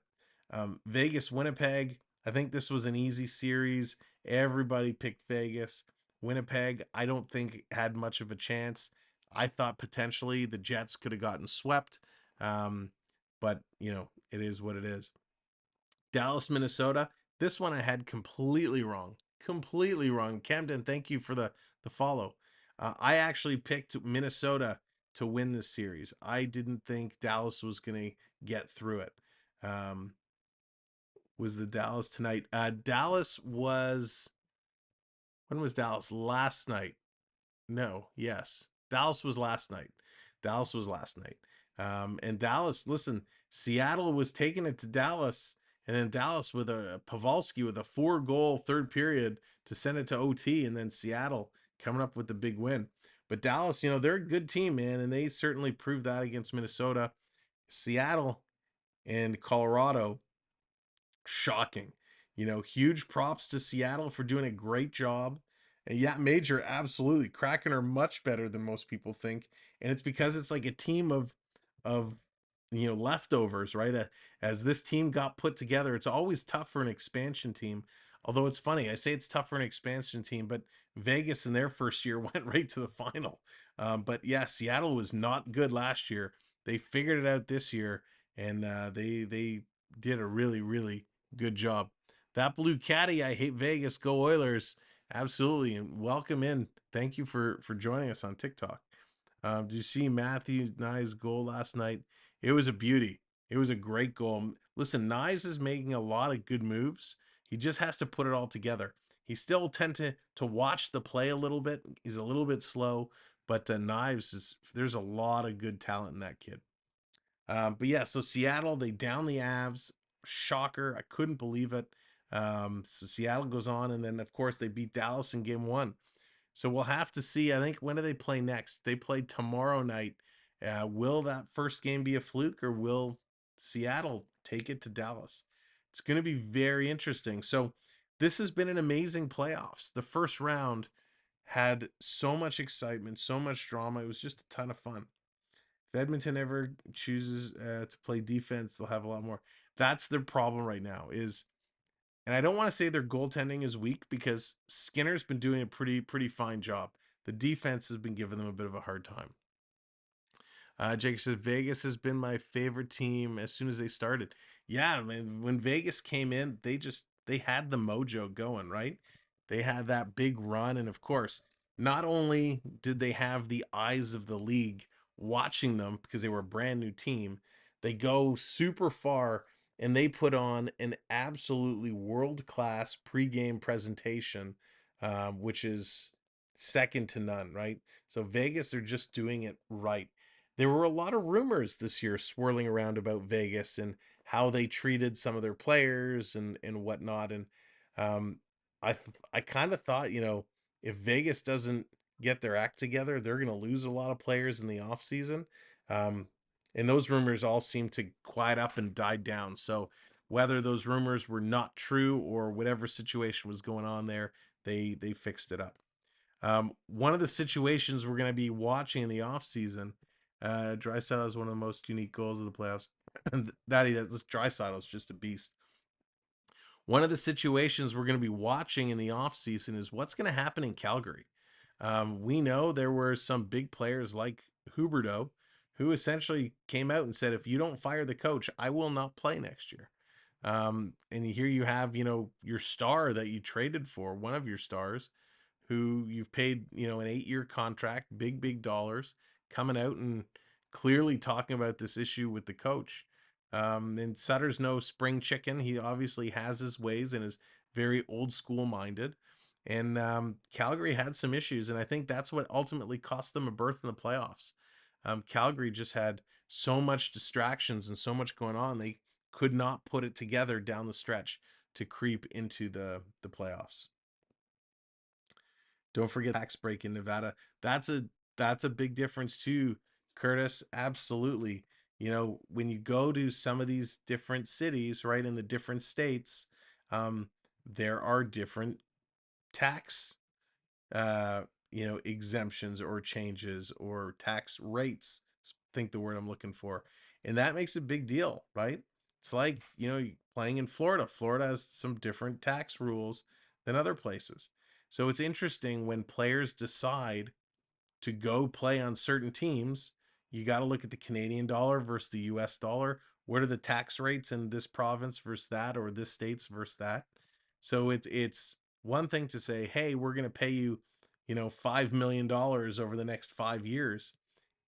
Vegas, Winnipeg. I think this was an easy series. Everybody picked Vegas. Winnipeg, I don't think had much of a chance. I thought potentially the Jets could have gotten swept, but it is what it is. Dallas, Minnesota. This one I had completely wrong. Completely wrong. Camden, thank you for the follow. I actually picked Minnesota to win this series. I didn't think Dallas was going to get through it. Was the Dallas tonight? Dallas was. When was Dallas? Last night. No, yes. Dallas was last night. Dallas was last night. And Dallas, listen, Seattle was taking it to Dallas, and then Dallas with a Pavelski with a 4-goal third period to send it to OT, and then Seattle coming up with the big win. But Dallas, they're a good team, man, and they certainly proved that against Minnesota. Seattle and Colorado, shocking. Huge props to Seattle for doing a great job. And yeah, Major, absolutely. Kraken are much better than most people think. And it's because it's like a team of leftovers, right? As this team got put together, it's always tough for an expansion team. Although it's funny, I say it's tough for an expansion team, but Vegas in their first year went right to the final. But yeah, Seattle was not good last year. They figured it out this year, and they did a really, really good job. That blue caddy, I hate Vegas. Go Oilers. Absolutely. And welcome in. Thank you for joining us on TikTok. Did you see Matthew Nye's goal last night? It was a beauty. It was a great goal. Listen, Nyes is making a lot of good moves. He just has to put it all together. He still tend to watch the play a little bit. He's a little bit slow, but Knives is there's a lot of good talent in that kid. But yeah, so Seattle, they down the Avs. Shocker. I couldn't believe it. So Seattle goes on, and then of course they beat Dallas in game one. So we'll have to see. I think when do they play next? They play tomorrow night. Will that first game be a fluke, or will Seattle take it to Dallas? It's going to be very interesting. So this has been an amazing playoffs. The first round had so much excitement, so much drama. It was just a ton of fun. If Edmonton ever chooses to play defense, they'll have a lot more. That's their problem right now. And I don't want to say their goaltending is weak because Skinner's been doing a pretty fine job. The defense has been giving them a bit of a hard time. Jake says Vegas has been my favorite team as soon as they started. Yeah, man, when Vegas came in, they had the mojo going, right? They had that big run, and of course, not only did they have the eyes of the league watching them because they were a brand new team, they go super far and they put on an absolutely world class pregame presentation, which is second to none, right? So Vegas are just doing it right. There were a lot of rumors this year swirling around about Vegas and how they treated some of their players and whatnot. And um, I kind of thought, if Vegas doesn't get their act together, they're going to lose a lot of players in the off season. Um, and those rumors all seem to quiet up and die down. So whether those rumors were not true or whatever situation was going on there, they fixed it up. One of the situations we're going to be watching in the offseason, Draisaitl has one of the most unique goals of the playoffs. That he does. This Draisaitl is just a beast. One of the situations we're going to be watching in the offseason is what's going to happen in Calgary. We know there were some big players like Huberdeau who essentially came out and said, if you don't fire the coach, I will not play next year. And here you have, your star that you traded for, one of your stars, who you've paid, an 8-year contract, big dollars, coming out and clearly talking about this issue with the coach. And Sutter's no spring chicken. He obviously has his ways and is very old school minded. And Calgary had some issues, and I think that's what ultimately cost them a berth in the playoffs. Calgary just had so much distractions and so much going on. They could not put it together down the stretch to creep into the playoffs. Don't forget tax break in Nevada. That's a big difference too, Curtis. Absolutely. When you go to some of these different cities, right, in the different states, there are different tax exemptions or changes or tax rates. Think the word I'm looking for. And that makes a big deal, right? It's like, playing in Florida. Florida has some different tax rules than other places. So it's interesting when players decide to go play on certain teams, you got to look at the Canadian dollar versus the US dollar. What are the tax rates in this province versus that, or this state's versus that? So it's one thing to say, hey, we're going to pay you, $5 million over the next 5 years.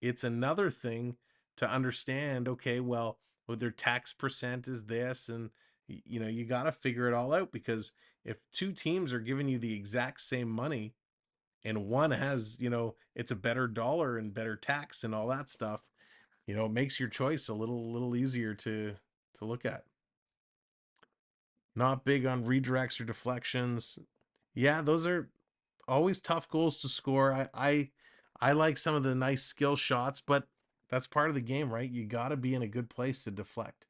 It's another thing to understand, okay, well, what their tax percent is this, and you got to figure it all out, because if two teams are giving you the exact same money and one has, it's a better dollar and better tax and all that stuff, it makes your choice a little easier to look at. Not big on redirects or deflections. Yeah, those are always tough goals to score. I like some of the nice skill shots, but that's part of the game, right? You got to be in a good place to deflect.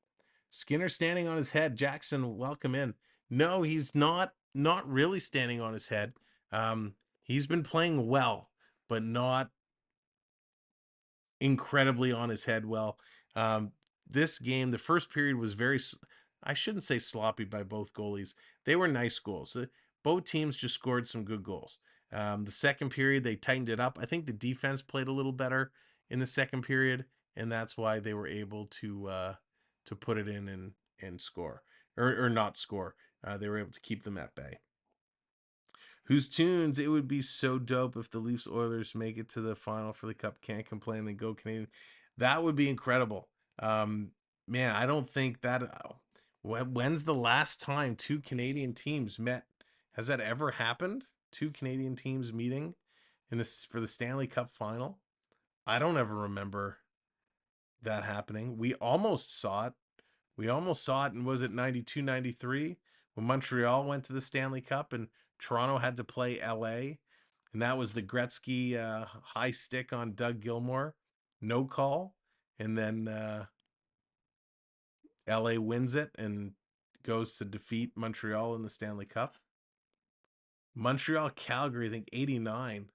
Skinner standing on his head. Jackson, welcome in. No, he's not really standing on his head. He's been playing well, but not incredibly on his head well. This game, the first period was I shouldn't say sloppy by both goalies. They were nice goals. Both teams just scored some good goals. The second period, they tightened it up. I think the defense played a little better in the second period, and that's why they were able to put it in and score, or not score. They were able to keep them at bay. Whose tunes? It would be so dope if the Leafs Oilers make it to the final for the cup. Can't complain. Then go Canadian. That would be incredible. Um, Man, I don't think that. When's the last time two Canadian teams met? Has that ever happened? Two Canadian teams meeting in this for the Stanley Cup final? I don't ever remember that happening. We almost saw it. We almost saw it, and was it 92, 93 when Montreal went to the Stanley Cup and Toronto had to play LA? And that was the Gretzky high stick on Doug Gilmour, no call. And then LA wins it and goes to defeat Montreal in the Stanley Cup. Montreal, Calgary, I think 89.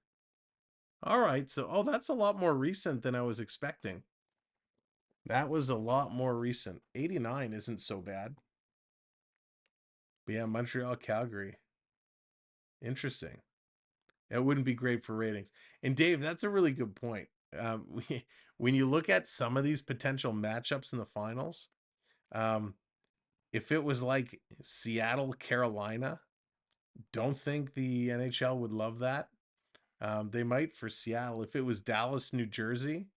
All right. So, that's a lot more recent than I was expecting. That was a lot more recent. 89 isn't so bad. But yeah, Montreal, Calgary. Interesting. It wouldn't be great for ratings. And Dave, that's a really good point. When you look at some of these potential matchups in the finals, um, if it was like Seattle, Carolina, don't think the NHL would love that. They might for Seattle. If it was Dallas, New Jersey,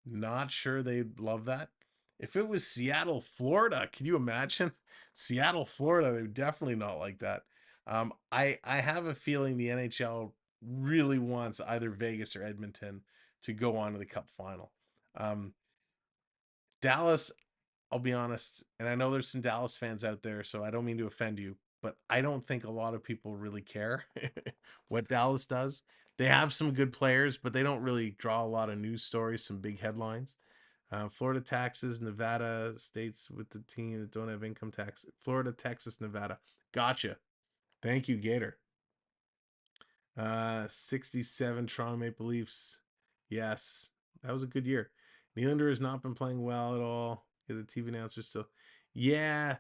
not sure they'd love that. If it was Seattle, Florida, can you imagine? Seattle, Florida, they would definitely not like that. I have a feeling the NHL really wants either Vegas or Edmonton to go on to the Cup final. Um, Dallas, I'll be honest, and I know there's some Dallas fans out there, so I don't mean to offend you, but I don't think a lot of people really care what Dallas does. They have some good players, but they don't really draw a lot of news stories, some big headlines. Florida taxes, Nevada states with the team that don't have income tax. Florida, Texas, Nevada. Gotcha. Thank you, Gator. 67 Toronto Maple Leafs. Yes, that was a good year. Nylander has not been playing well at all. Yeah, the TV announcer still. Yeah,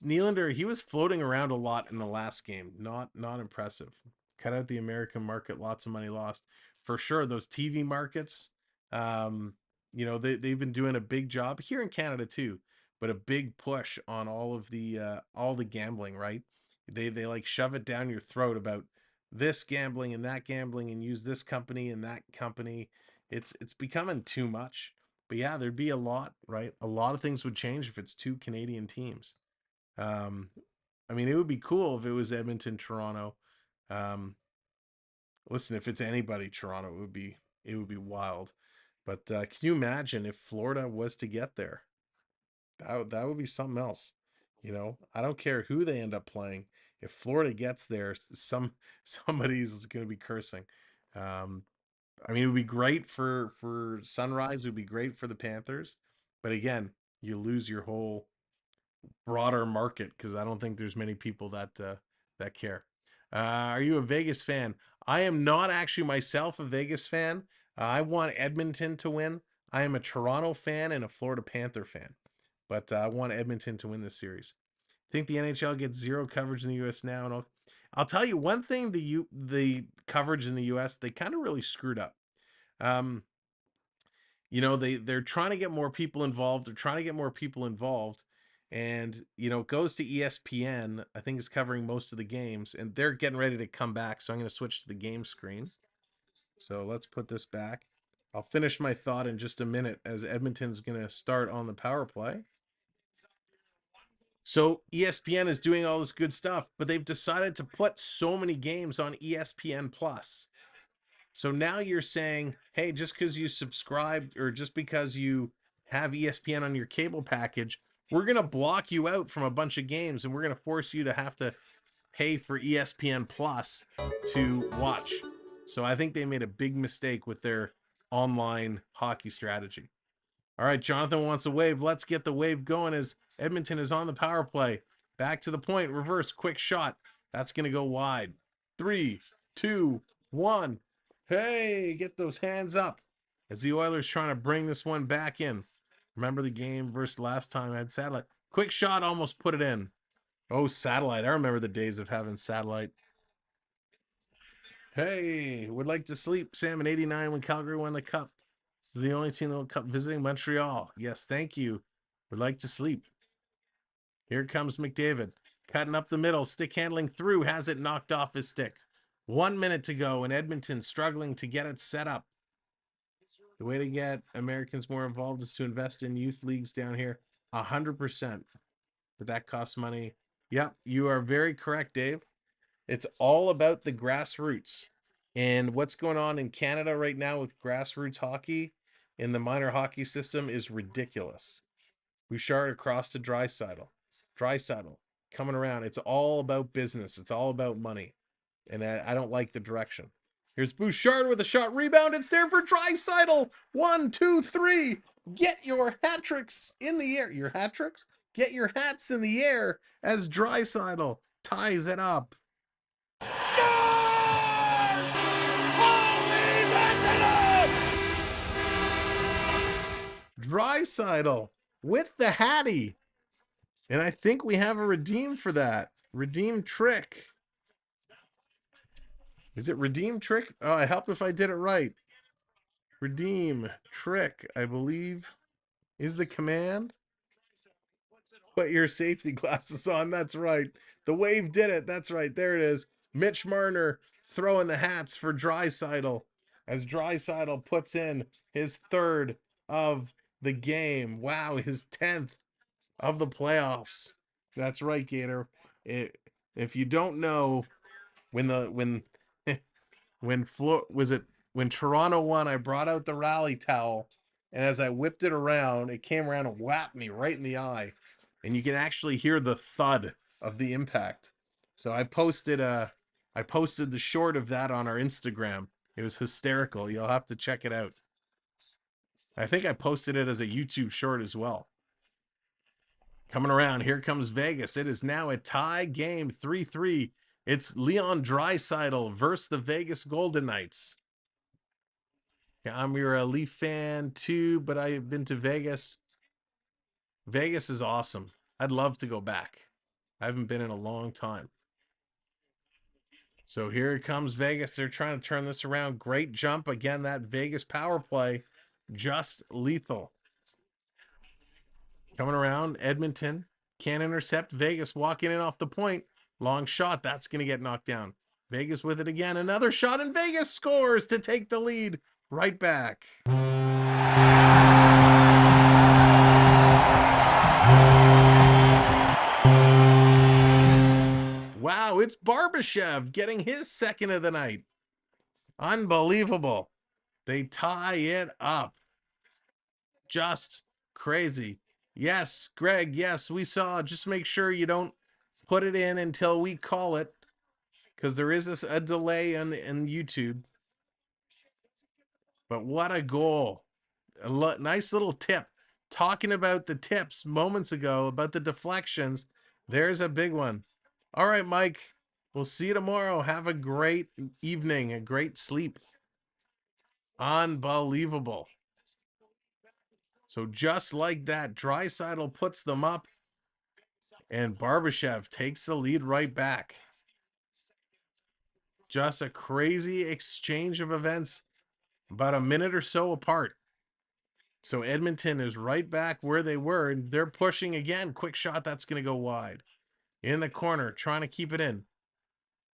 Nylander, he was floating around a lot in the last game. Not impressive. Cut out the American market, lots of money lost. For sure, those TV markets, they've been doing a big job here in Canada too, but a big push on all the gambling, right? They like shove it down your throat about this gambling and that gambling and use this company and that company. It's becoming too much. But yeah, there'd be a lot, right? A lot of things would change if it's two Canadian teams. Um, I mean, it would be cool if it was Edmonton, Toronto. Um, Listen, if it's anybody, Toronto, it would be wild. But can you imagine if Florida was to get there? That would be something else. I don't care who they end up playing. If Florida gets there, somebody's going to be cursing. Um, I mean, it would be great for Sunrise. It would be great for the Panthers. But again, you lose your whole broader market because I don't think there's many people that care. Are you a Vegas fan? I am not actually myself a Vegas fan. I want Edmonton to win. I am a Toronto fan and a Florida Panther fan, but I want Edmonton to win this series. I think the NHL gets zero coverage in the U.S. now, and I'll tell you one thing: the coverage in the U.S. they kind of really screwed up. Um, they're trying to get more people involved. They're trying to get more people involved, and it goes to ESPN. I think is covering most of the games, and they're getting ready to come back. So I'm going to switch to the game screen. So let's put this back. I'll finish my thought in just a minute as Edmonton's going to start on the power play. So ESPN is doing all this good stuff, but they've decided to put so many games on ESPN Plus. So now you're saying, hey, just because you subscribed or just because you have ESPN on your cable package, we're going to block you out from a bunch of games and we're going to force you to have to pay for ESPN Plus to watch. So I think they made a big mistake with their online hockey strategy. All right, Jonathan wants a wave. Let's get the wave going as Edmonton is on the power play. Back to the point, reverse, quick shot. That's going to go wide. 3, 2, 1. Hey, get those hands up as the Oilers trying to bring this one back in. Remember the game versus last time I had Satellite. Quick shot, almost put it in. Oh, Satellite. I remember the days of having Satellite. Hey, would like to sleep. Sam in 89 when Calgary won the cup. The only team that will cup visiting Montreal. Yes, thank you. Would like to sleep. Here comes McDavid. Cutting up the middle. Stick handling through. Has it knocked off his stick. 1 minute to go, and Edmonton struggling to get it set up. The way to get Americans more involved is to invest in youth leagues down here. 100%. But that costs money. Yep, you are very correct, Dave. It's all about the grassroots. And what's going on in Canada right now with grassroots hockey in the minor hockey system is ridiculous. Bouchard across to Draisaitl. Draisaitl coming around. It's all about business. It's all about money. And I don't like the direction. Here's Bouchard with a shot rebound. It's there for Draisaitl. 1, 2, 3. Get your hat tricks in the air. Your hat tricks? Get your hats in the air as Draisaitl ties it up. Draisaitl with the Hattie. And I think we have a redeem for that. Redeem trick. Is it redeem trick? Oh, I help if I did it right. Redeem trick, I believe, is the command. Put your safety glasses on. That's right. The Wave did it. That's right. There it is. Mitch Marner throwing the hats for Draisaitl as Draisaitl puts in his 3rd of the game. Wow, his 10th of the playoffs. That's right, Gator. If you don't know, when when Toronto won, I brought out the rally towel, and as I whipped it around, it came around and whacked me right in the eye, and you can actually hear the thud of the impact. So I posted the short of that on our Instagram. It was hysterical. You'll have to check it out. I think I posted it as a YouTube short as well. Coming around, here comes Vegas. It is now a tie game, 3-3. It's Leon Draisaitl versus the Vegas Golden Knights. I'm your Leaf fan too, but I've been to Vegas. Vegas is awesome. I'd love to go back. I haven't been in a long time. So here it comes Vegas. They're trying to turn this around. Great jump. Again, that Vegas power play, just lethal. Coming around, Edmonton can't intercept. Vegas walking in off the point. Long shot. That's going to get knocked down. Vegas with it again. Another shot, and Vegas scores to take the lead right back. Wow, it's Barbashev getting his 2nd of the night. Unbelievable. They tie it up. Just crazy. Yes, Greg, yes, we saw. Just make sure you don't put it in until we call it, because there is a delay in YouTube. But what a goal. Nice little tip. Talking about the tips moments ago, about the deflections, there's a big one. All right, Mike, we'll see you tomorrow. Have a great evening, a great sleep. Unbelievable. So just like that, Draisaitl puts them up, and Barbashev takes the lead right back. Just a crazy exchange of events, about a minute or so apart. So Edmonton is right back where they were, and they're pushing again. Quick shot, that's going to go wide. In the corner, trying to keep it in.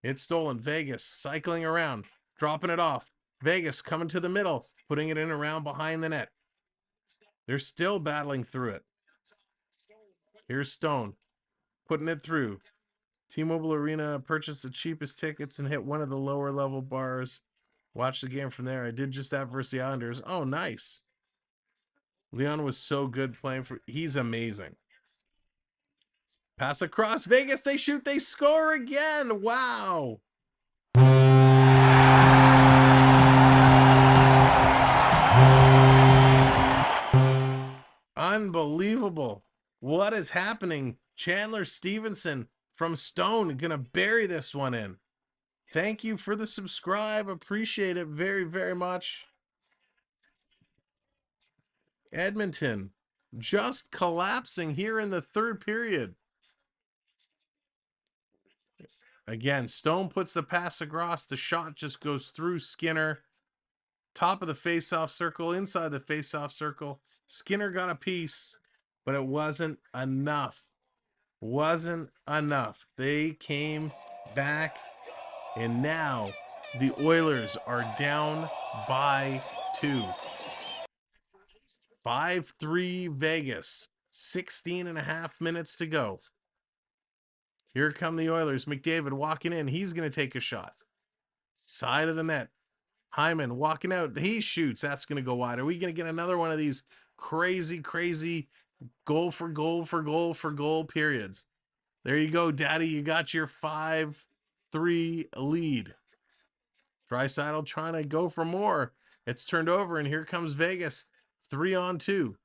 It's stolen. Vegas cycling around, dropping it off. Vegas coming to the middle, putting it in around behind the net. They're still battling through it. Here's Stone, putting it through. T-Mobile Arena purchased the cheapest tickets and hit one of the lower level bars. Watch the game from there. I did just that versus the Islanders. Oh, nice. Leon was so good playing for. He's amazing. Pass across. Vegas. They shoot. They score again. Wow. Unbelievable. What is happening? Chandler Stevenson from Stone gonna bury this one in. Thank you for the subscribe. Appreciate it very, very much. Edmonton just collapsing here in the 3rd period. Again, Stone puts the pass across. The shot just goes through Skinner. Top of the face-off circle, inside the face-off circle. Skinner got a piece, but it wasn't enough. Wasn't enough. They came back And now the Oilers are down by 2. 5-3 Vegas. 16 and a half minutes to go. Here come the Oilers. McDavid walking in. He's going to take a shot. Side of the net. Hyman walking out. He shoots. That's going to go wide. Are we going to get another one of these crazy goal for goal periods? There you go, Daddy. You got your 5-3 lead. Draisaitl trying to go for more. It's turned over, and here comes Vegas. 3-on-2.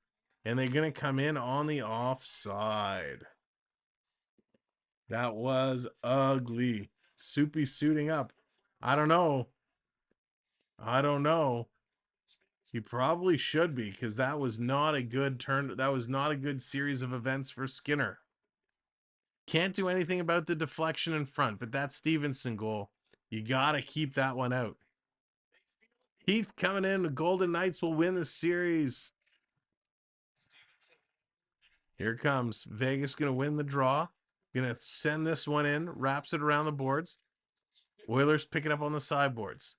And they're going to come in on the offside. That was ugly. Soupy suiting up. I don't know. He probably should be, because that was not a good turn. That was not a good series of events for Skinner. Can't do anything about the deflection in front, but that Stevenson goal, you got to keep that one out. Heath coming in. The Golden Knights will win the series. Here comes Vegas, going to win the draw. Going to send this one in. Wraps it around the boards. Oilers pick it up on the sideboards.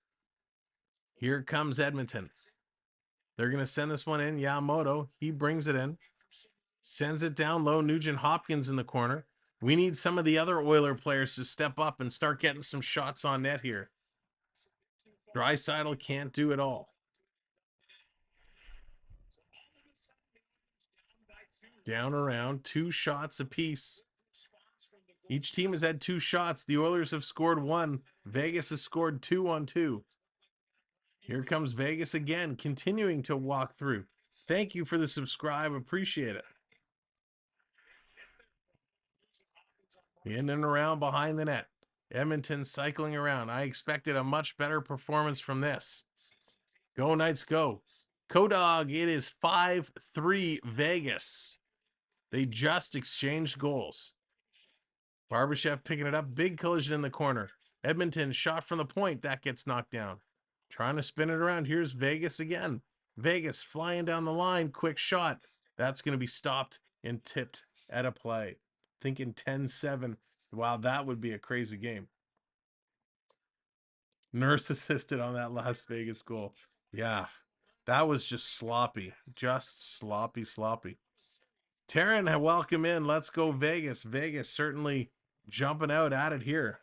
Here comes Edmonton. They're going to send this one in. Yamamoto, he brings it in. Sends it down low. Nugent Hopkins in the corner. We need some of the other Oiler players to step up and start getting some shots on net here. Draisaitl can't do it all. Down around, 2 shots apiece. Each team has had 2 shots. The Oilers have scored 1. Vegas has scored 2 on 2. Here comes Vegas again, continuing to walk through. Thank you for the subscribe. Appreciate it. In and around behind the net. Edmonton cycling around. I expected a much better performance from this. Go Knights, go. Kodog, it is 5-3 Vegas. They just exchanged goals. Barbashev picking it up. Big collision in the corner. Edmonton shot from the point. That gets knocked down. Trying to spin it around. Here's Vegas again. Vegas flying down the line. Quick shot. That's going to be stopped and tipped at a play. Thinking 10-7. Wow, that would be a crazy game. Nurse assisted on that Las Vegas goal. Yeah, that was just sloppy. Just sloppy. Taryn, welcome in. Let's go Vegas. Vegas certainly jumping out at it here.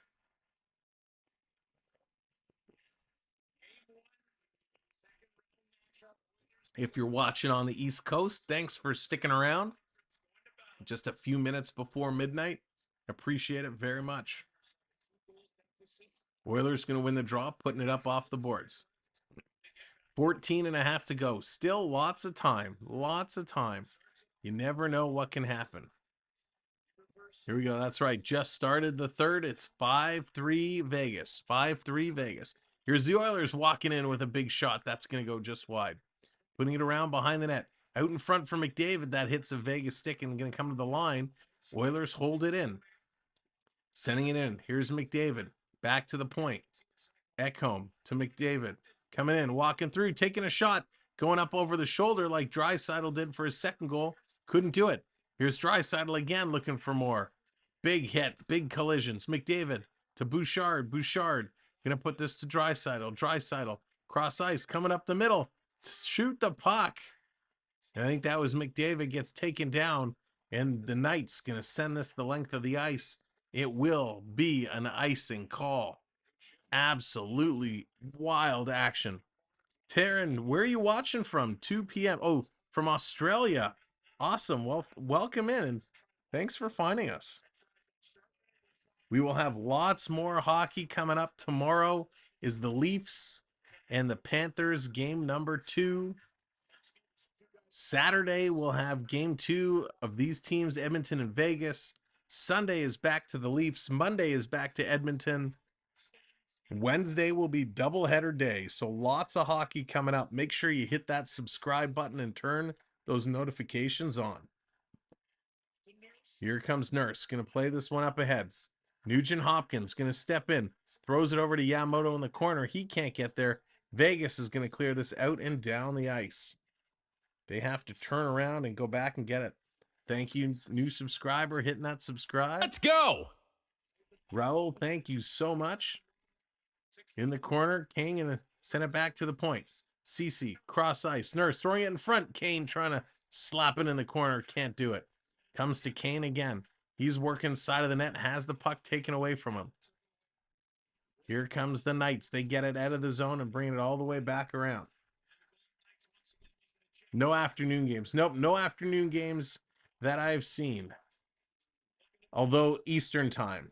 If you're watching on the East Coast, thanks for sticking around. Just a few minutes before midnight. Appreciate it very much. Oilers going to win the draw, putting it up off the boards. 14 and a half to go. Still lots of time. You never know what can happen. Here we go. That's right. Just started the third. It's 5-3 Vegas. 5-3 Vegas. Here's the Oilers walking in with a big shot. That's going to go just wide. Putting it around behind the net. Out in front for McDavid. That hits a Vegas stick and going to come to the line. Oilers hold it in. Sending it in. Here's McDavid. Back to the point. Ekholm to McDavid. Coming in. Walking through. Taking a shot. Going up over the shoulder like Draisaitl did for his second goal. Couldn't do it. Here's Draisaitl again looking for more. Big hit. Big collisions. McDavid to Bouchard. Bouchard. Going to put this to Draisaitl. Draisaitl. Cross ice. Coming up the middle. Shoot the puck. And I think that was McDavid gets taken down. And the Knights going to send this the length of the ice. It will be an icing call. Absolutely wild action. Taryn, where are you watching from? 2 p.m. Oh, from Australia. Awesome. Well, welcome in and thanks for finding us. We will have lots more hockey coming up. Tomorrow is the Leafs and the Panthers game number 2. Saturday, we'll have game 2 of these teams, Edmonton and Vegas. Sunday is back to the Leafs. Monday is back to Edmonton. Wednesday will be doubleheader day, so lots of hockey coming up. Make sure you hit that subscribe button and turn those notifications on. Here comes Nurse, going to play this one up ahead. Nugent Hopkins going to step in, throws it over to Yamamoto in the corner. He can't get there. Vegas is going to clear this out and down the ice. They have to turn around and go back and get it. Thank you, new subscriber, hitting that subscribe. Let's go. Raul, thank you so much. In the corner, Kane gonna send it back to the point. Cece, cross ice. Nurse throwing it in front. Kane trying to slap it in the corner. Can't do it. Comes to Kane again. He's working side of the net. Has the puck taken away from him. Here comes the Knights. They get it out of the zone and bring it all the way back around. No afternoon games. Nope, no afternoon games that I've seen. Although Eastern time.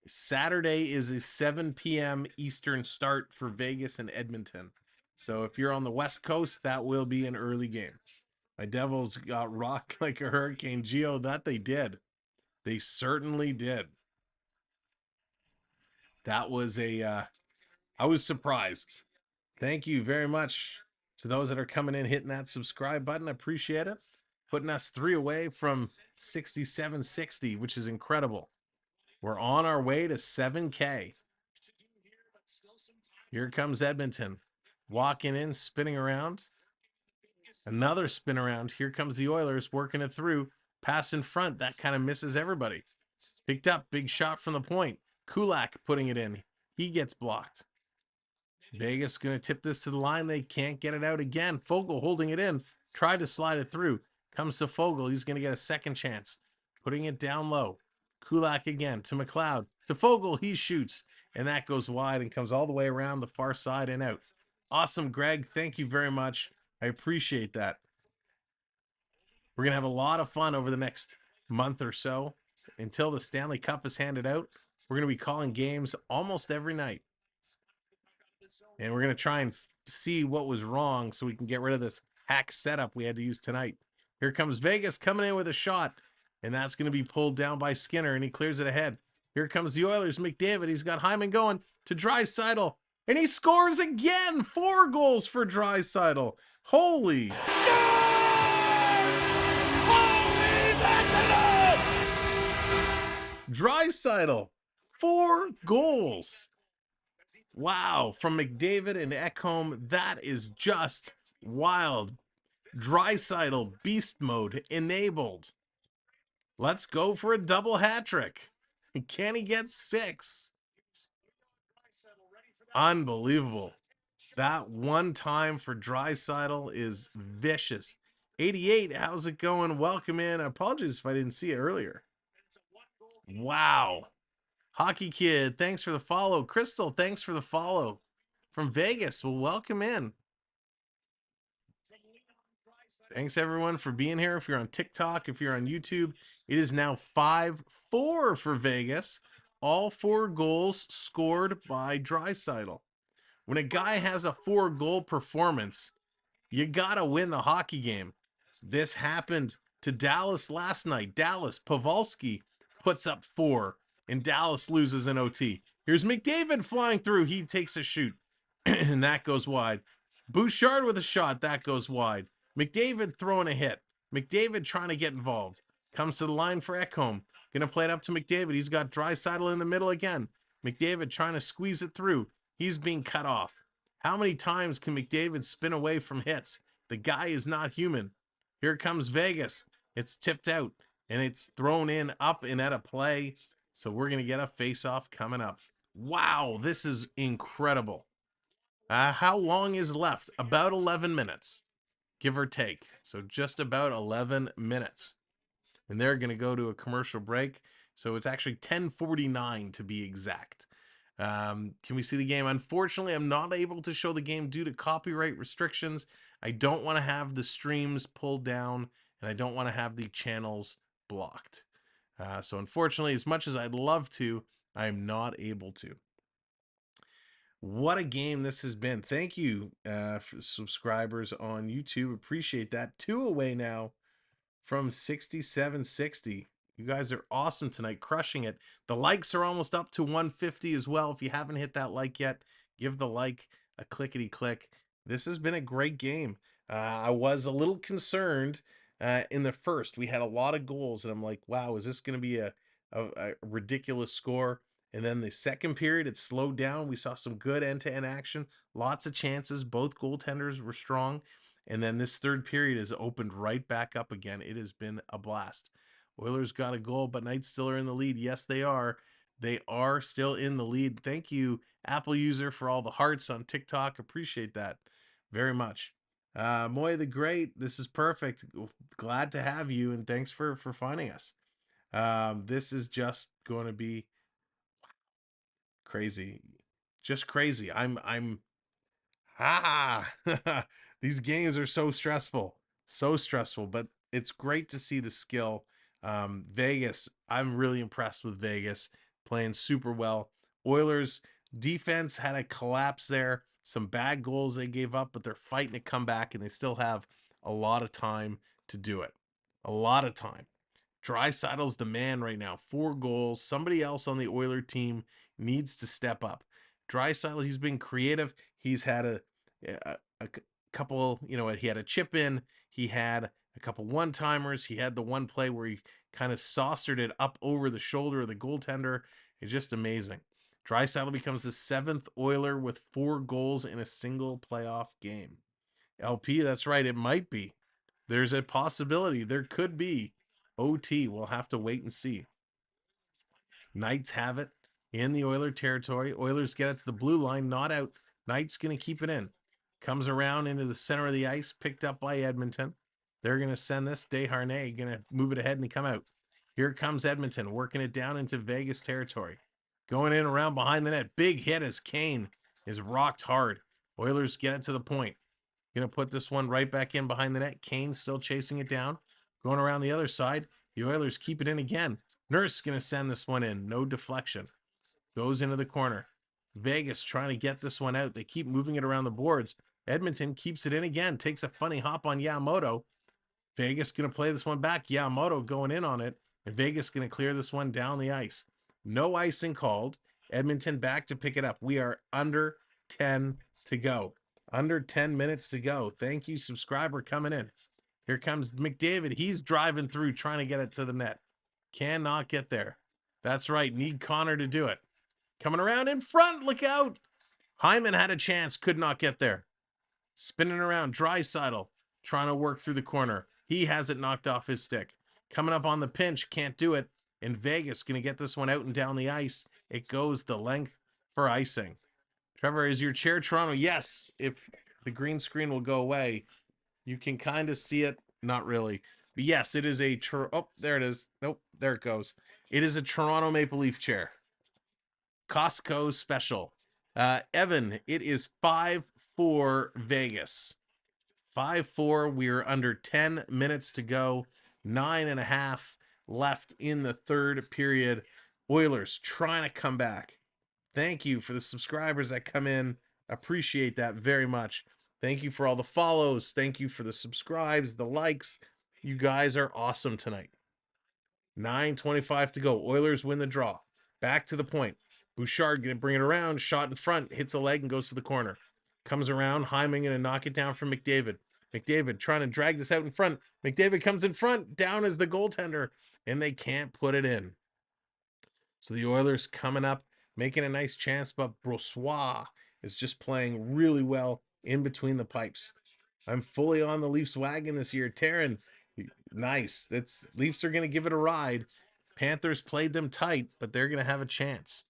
Saturday is a 7 p.m. Eastern start for Vegas and Edmonton. So if you're on the West Coast, that will be an early game. My Devils got rocked like a hurricane. Geo, that they did. They certainly did. That was I was surprised. Thank you very much to those that are coming in, hitting that subscribe button. I appreciate it. Putting us 3 away from 6760, which is incredible. We're on our way to 7K. Here comes Edmonton. Walking in, spinning around. Another spin around. Here comes the Oilers working it through. Pass in front. That kind of misses everybody. Picked up. Big shot from the point. Kulak putting it in. He gets blocked. Vegas going to tip this to the line. They can't get it out again. Fogle holding it in. Tried to slide it through. Comes to Fogle. He's going to get a second chance. Putting it down low. Kulak again to McLeod. To Fogle. He shoots. And that goes wide and comes all the way around the far side and out. Awesome, Greg. Thank you very much. I appreciate that. We're going to have a lot of fun over the next month or so until the Stanley Cup is handed out. We're going to be calling games almost every night. And we're going to try and see what was wrong so we can get rid of this hack setup we had to use tonight. Here comes Vegas coming in with a shot. And that's going to be pulled down by Skinner, and he clears it ahead. Here comes the Oilers. McDavid, he's got Hyman going to Draisaitl. And he scores again. 4 goals for Draisaitl. Holy. Draisaitl. 4 goals. Wow. From McDavid and Ekholm, that is just wild. Draisaitl beast mode enabled. Let's go for a double hat trick. Can he get 6? Unbelievable. That one time for Draisaitl is vicious. 88, how's it going? Welcome in. I apologize if I didn't see it earlier. Wow. Hockey Kid, thanks for the follow. Crystal, thanks for the follow. From Vegas, well, welcome in. Thanks everyone for being here. If you're on TikTok, if you're on YouTube, it is now 5-4 for Vegas. All 4 goals scored by Draisaitl. When a guy has a 4-goal performance, you gotta win the hockey game. This happened to Dallas last night. Dallas, Pavelski puts up 4, and Dallas loses in OT. Here's McDavid flying through. He takes a shoot, and that goes wide. Bouchard with a shot. That goes wide. McDavid throwing a hit. McDavid trying to get involved. Comes to the line for Ekholm. Gonna play it up to McDavid. He's got Draisaitl in the middle again. McDavid trying to squeeze it through. He's being cut off. How many times can McDavid spin away from hits? The guy is not human. Here comes Vegas. It's tipped out, and it's thrown in up and at a play. So we're gonna get a face-off coming up. Wow, this is incredible. How long is left? About 11 minutes. Give or take. So just about 11 minutes. And they're going to go to a commercial break. So it's actually 10:49 to be exact. Can we see the game? Unfortunately, I'm not able to show the game due to copyright restrictions. I don't want to have the streams pulled down, and I don't want to have the channels blocked. So unfortunately, as much as I'd love to, I'm not able to. What a game this has been. Thank you for subscribers on YouTube. Appreciate that. 2 away now from 6760. You guys are awesome tonight, crushing it. The likes are almost up to 150 as well. If you haven't hit that like yet, give the like a clickety click. This has been a great game. I was a little concerned in the first. We had a lot of goals, and I'm like, wow, is this going to be a ridiculous score? And then the second period, it slowed down. We saw some good end-to-end action, lots of chances. Both goaltenders were strong. And then this third period has opened right back up again. It has been a blast. Oilers got a goal, but Knights still are in the lead. Yes, they are. They are still in the lead. Thank you, Apple user, for all the hearts on TikTok. Appreciate that very much. Moy the Great, this is perfect. Glad to have you, and thanks for finding us. This is just going to be crazy, just crazy. I'm these games are so stressful, but it's great to see the skill. Vegas, I'm really impressed with Vegas playing super well. Oilers defense had a collapse there, some bad goals they gave up, but they're fighting to come back, and they still have a lot of time to do it. A lot of time. Draisaitl's the man right now. 4 goals. Somebody else on the Oiler team needs to step up. Draisaitl, he's been creative. He's had a couple, he had a chip in. He had a couple one-timers. He had the one play where he kind of saucered it up over the shoulder of the goaltender. It's just amazing. Draisaitl becomes the 7th Oiler with 4 goals in a single playoff game. LP, that's right. It might be. There's a possibility. There could be. OT. We'll have to wait and see. Knights have it in the Oiler territory. Oilers get it to the blue line, not out. Knights going to keep it in. Comes around into the center of the ice, picked up by Edmonton. They're going to send this. Desharnais going to move it ahead and come out. Here comes Edmonton, working it down into Vegas territory. Going in around behind the net. Big hit as Kane is rocked hard. Oilers get it to the point. Going to put this one right back in behind the net. Kane still chasing it down. Going around the other side. The Oilers keep it in again. Nurse going to send this one in. No deflection. Goes into the corner. Vegas trying to get this one out. They keep moving it around the boards. Edmonton keeps it in again. Takes a funny hop on Yamamoto. Vegas going to play this one back. Yamamoto going in on it. And Vegas going to clear this one down the ice. No icing called. Edmonton back to pick it up. We are under 10 to go. Under 10 minutes to go. Thank you, subscriber, coming in. Here comes McDavid. He's driving through, trying to get it to the net. Cannot get there. That's right. Need Connor to do it. Coming around in front. Look out. Hyman had a chance. Could not get there. Spinning around. Draisaitl trying to work through the corner. He has it knocked off his stick. Coming up on the pinch. Can't do it. And Vegas going to get this one out and down the ice. It goes the length for icing. Trevor, is your chair Toronto? Yes. If the green screen will go away, you can kind of see it. Not really. But yes, it is a... Oh, there it is. Nope, there it goes. It is a Toronto Maple Leaf chair. Costco special. Evan, it is 5-4 Vegas. 5-4. We're under 10 minutes to go. 9.5 left in the third period. Oilers trying to come back. Thank you for the subscribers that come in. Appreciate that very much. Thank you for all the follows. Thank you for the subscribes, the likes. You guys are awesome tonight. 9:25 to go. Oilers win the draw. Back to the point. Bouchard going to bring it around. Shot in front. Hits a leg and goes to the corner. Comes around. Hyman going to knock it down from McDavid. McDavid trying to drag this out in front. McDavid comes in front. Down as the goaltender. And they can't put it in. So the Oilers coming up, making a nice chance, but Brossoit is just playing really well in between the pipes. I'm fully on the Leafs wagon this year. Taryn, nice. Leafs are going to give it a ride. Panthers played them tight, but they're going to have a chance.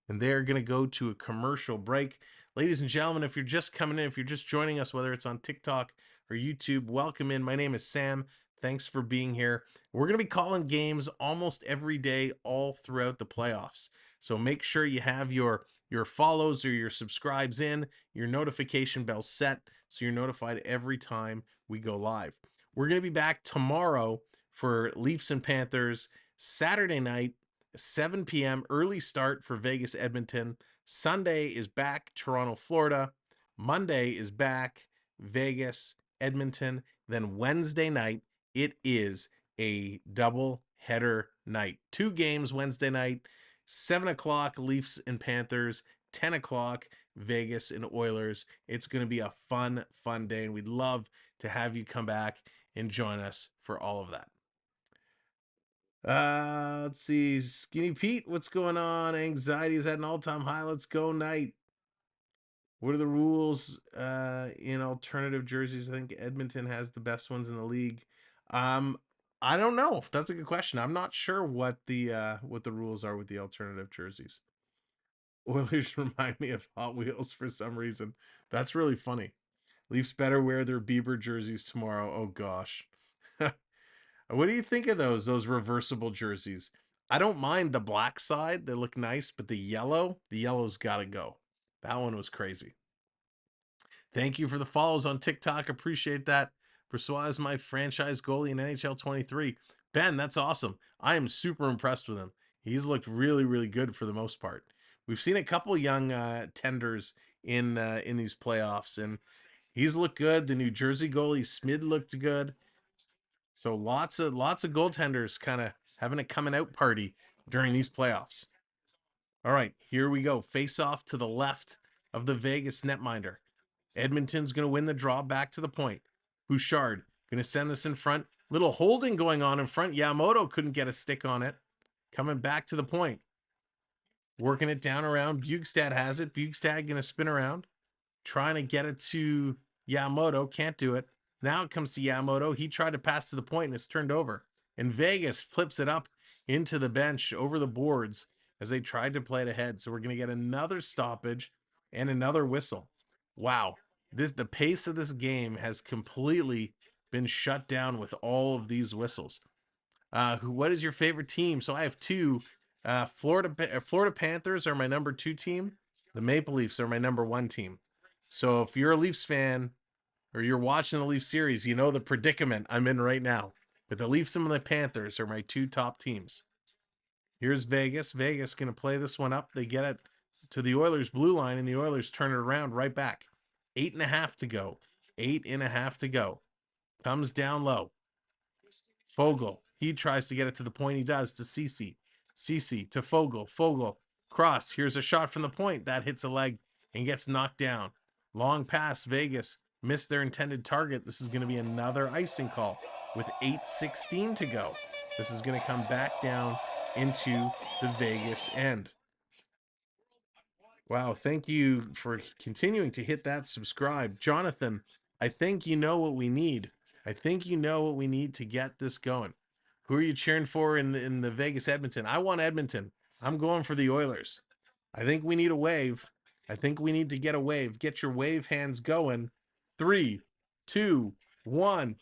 And they're going to go to a commercial break. Ladies and gentlemen, if you're just coming in, if you're just joining us, whether it's on TikTok or YouTube, welcome in. My name is Sam. Thanks for being here. We're going to be calling games almost every day, all throughout the playoffs. So make sure you have your follows or your subscribes in, your notification bell set, so you're notified every time we go live. We're going to be back tomorrow for Leafs and Panthers. Saturday night, 7 p.m. early start for Vegas, Edmonton. Sunday is back, Toronto, Florida. Monday is back, Vegas, Edmonton. Then Wednesday night, it is a double header night. 2 games Wednesday night, 7 o'clock Leafs and Panthers, 10 o'clock Vegas and Oilers. It's going to be a fun day, and we'd love to have you come back and join us for all of that. Let's see. Skinny Pete, what's going on? Anxiety is at an all-time high. Let's go, Night. What are the rules in alternative jerseys? I think Edmonton has the best ones in the league. I don't know. That's a good question. I'm not sure what the rules are with the alternative jerseys. Oilers remind me of Hot Wheels for some reason. That's really funny. Leafs better wear their Bieber jerseys tomorrow. Oh gosh. What do you think of those reversible jerseys? I don't mind the black side. They look nice, but the yellow's got to go. That one was crazy. Thank you for the follows on TikTok. Appreciate that. Brossoit is my franchise goalie in NHL 23. Ben, that's awesome. I am super impressed with him. He's looked really, really good for the most part. We've seen a couple young tenders in these playoffs, and he's looked good. The New Jersey goalie Smid looked good. So lots of goaltenders kind of having a coming out party during these playoffs. All right, here we go. Face off to the left of the Vegas netminder. Edmonton's going to win the draw back to the point. Bouchard going to send this in front. Little holding going on in front. Yamamoto couldn't get a stick on it. Coming back to the point. Working it down around. Bjugstad has it. Bjugstad going to spin around. Trying to get it to Yamamoto. Can't do it. Now it comes to Yamamoto. He tried to pass to the point and it's turned over. And Vegas flips it up into the bench over the boards as they tried to play it ahead. So we're going to get another stoppage and another whistle. Wow. The pace of this game has completely been shut down with all of these whistles. What is your favorite team? So I have two. Florida Panthers are my number 2 team. The Maple Leafs are my number 1 team. So if you're a Leafs fan or you're watching the Leafs series, you know the predicament I'm in right now. But the Leafs and the Panthers are my 2 top teams. Here's Vegas. Vegas going to play this one up. They get it to the Oilers blue line, and the Oilers turn it around right back. 8.5 to go. 8.5 to go. Comes down low. Fogle. He tries to get it to the point. He does to Ceci. Ceci to Fogle. Fogle. Cross. Here's a shot from the point. That hits a leg and gets knocked down. Long pass. Vegas missed their intended target. This is going to be another icing call with 8:16 to go. This is going to come back down into the Vegas end. Wow, thank you for continuing to hit that subscribe. Jonathan, I think you know what we need. I think you know what we need to get this going. Who are you cheering for in the Vegas Edmonton? I want Edmonton. I'm going for the Oilers. I think we need a wave. I think we need to get a wave. Get your wave hands going. 3, 2, 1.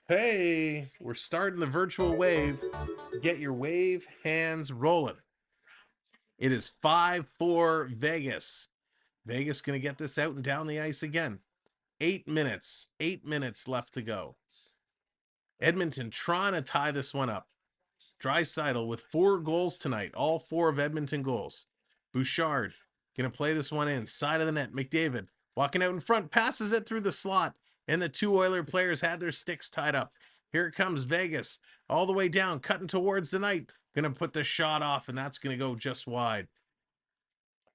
Hey, we're starting the virtual wave. Get your wave hands rolling. It is 5-4 Vegas. Vegas going to get this out and down the ice again. 8 minutes. 8 minutes left to go. Edmonton trying to tie this one up. Draisaitl with 4 goals tonight. All 4 of Edmonton goals. Bouchard going to play this one in. Side of the net. McDavid walking out in front. Passes it through the slot. And the 2 Oiler players had their sticks tied up. Here it comes Vegas. All the way down. Cutting towards the net. Going to put the shot off. And that's going to go just wide.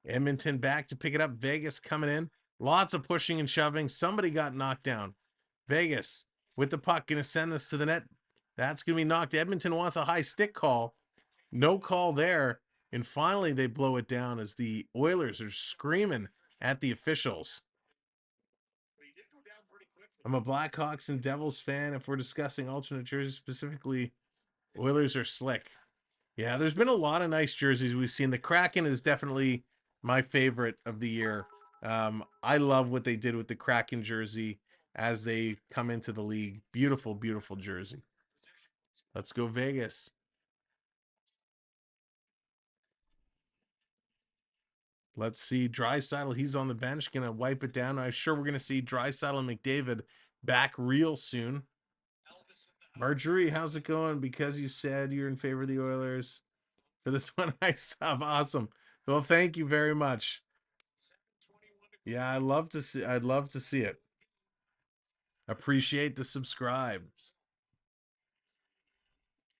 Edmonton back to pick it up. Vegas coming in. Lots of pushing and shoving. Somebody got knocked down. Vegas with the puck. Going to send this to the net. That's going to be knocked. Edmonton wants a high stick call. No call there. And finally they blow it down as the Oilers are screaming at the officials. I'm a Blackhawks and Devils fan. If we're discussing alternate jerseys specifically, Oilers are slick. Yeah, there's been a lot of nice jerseys we've seen. The Kraken is definitely my favorite of the year. I love what they did with the Kraken jersey as they come into the league. Beautiful, beautiful jersey. Let's go Vegas. Let's see Draisaitl. He's on the bench, gonna wipe it down. I'm sure we're gonna see Draisaitl and McDavid back real soon. Marjorie, how's it going? Because you said you're in favor of the Oilers for this one, I sub. Awesome. Well, thank you very much. Yeah, I'd love to see it. Appreciate the subscribe.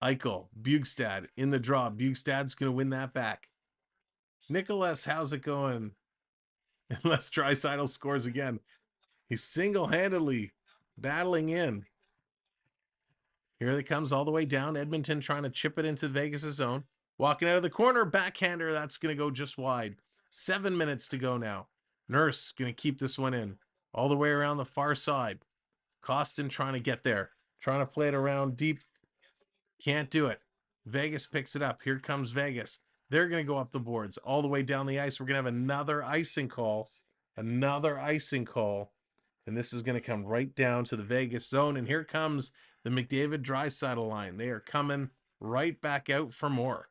Eichel, Bjugstad in the draw. Bjugstad's gonna win that back. Nicholas, how's it going? Unless Draisaitl scores again. He's single-handedly battling in. Here it comes all the way down. Edmonton trying to chip it into Vegas' zone. Walking out of the corner, backhander. That's going to go just wide. 7 minutes to go now. Nurse going to keep this one in. All the way around the far side. Costin trying to get there. Trying to play it around deep. Can't do it. Vegas picks it up. Here comes Vegas. They're going to go up the boards all the way down the ice. We're going to have another icing call. Another icing call. And this is going to come right down to the Vegas zone. And here comes the McDavid Draisaitl line. They are coming right back out for more.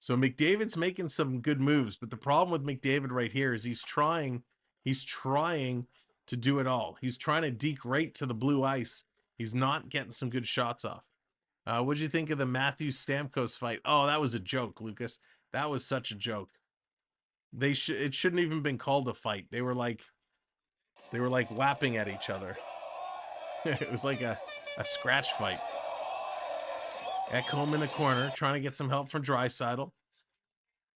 So McDavid's making some good moves, but the problem with McDavid right here is he's trying to do it all. He's trying to deke right to the blue ice. He's not getting some good shots off. What'd you think of the Matthews Stamkos fight? Oh, that was a joke, Lucas. That was such a joke. It shouldn't even been called a fight. They were like whapping at each other. It was like a scratch fight. Ekholm in the corner, trying to get some help from Draisaitl.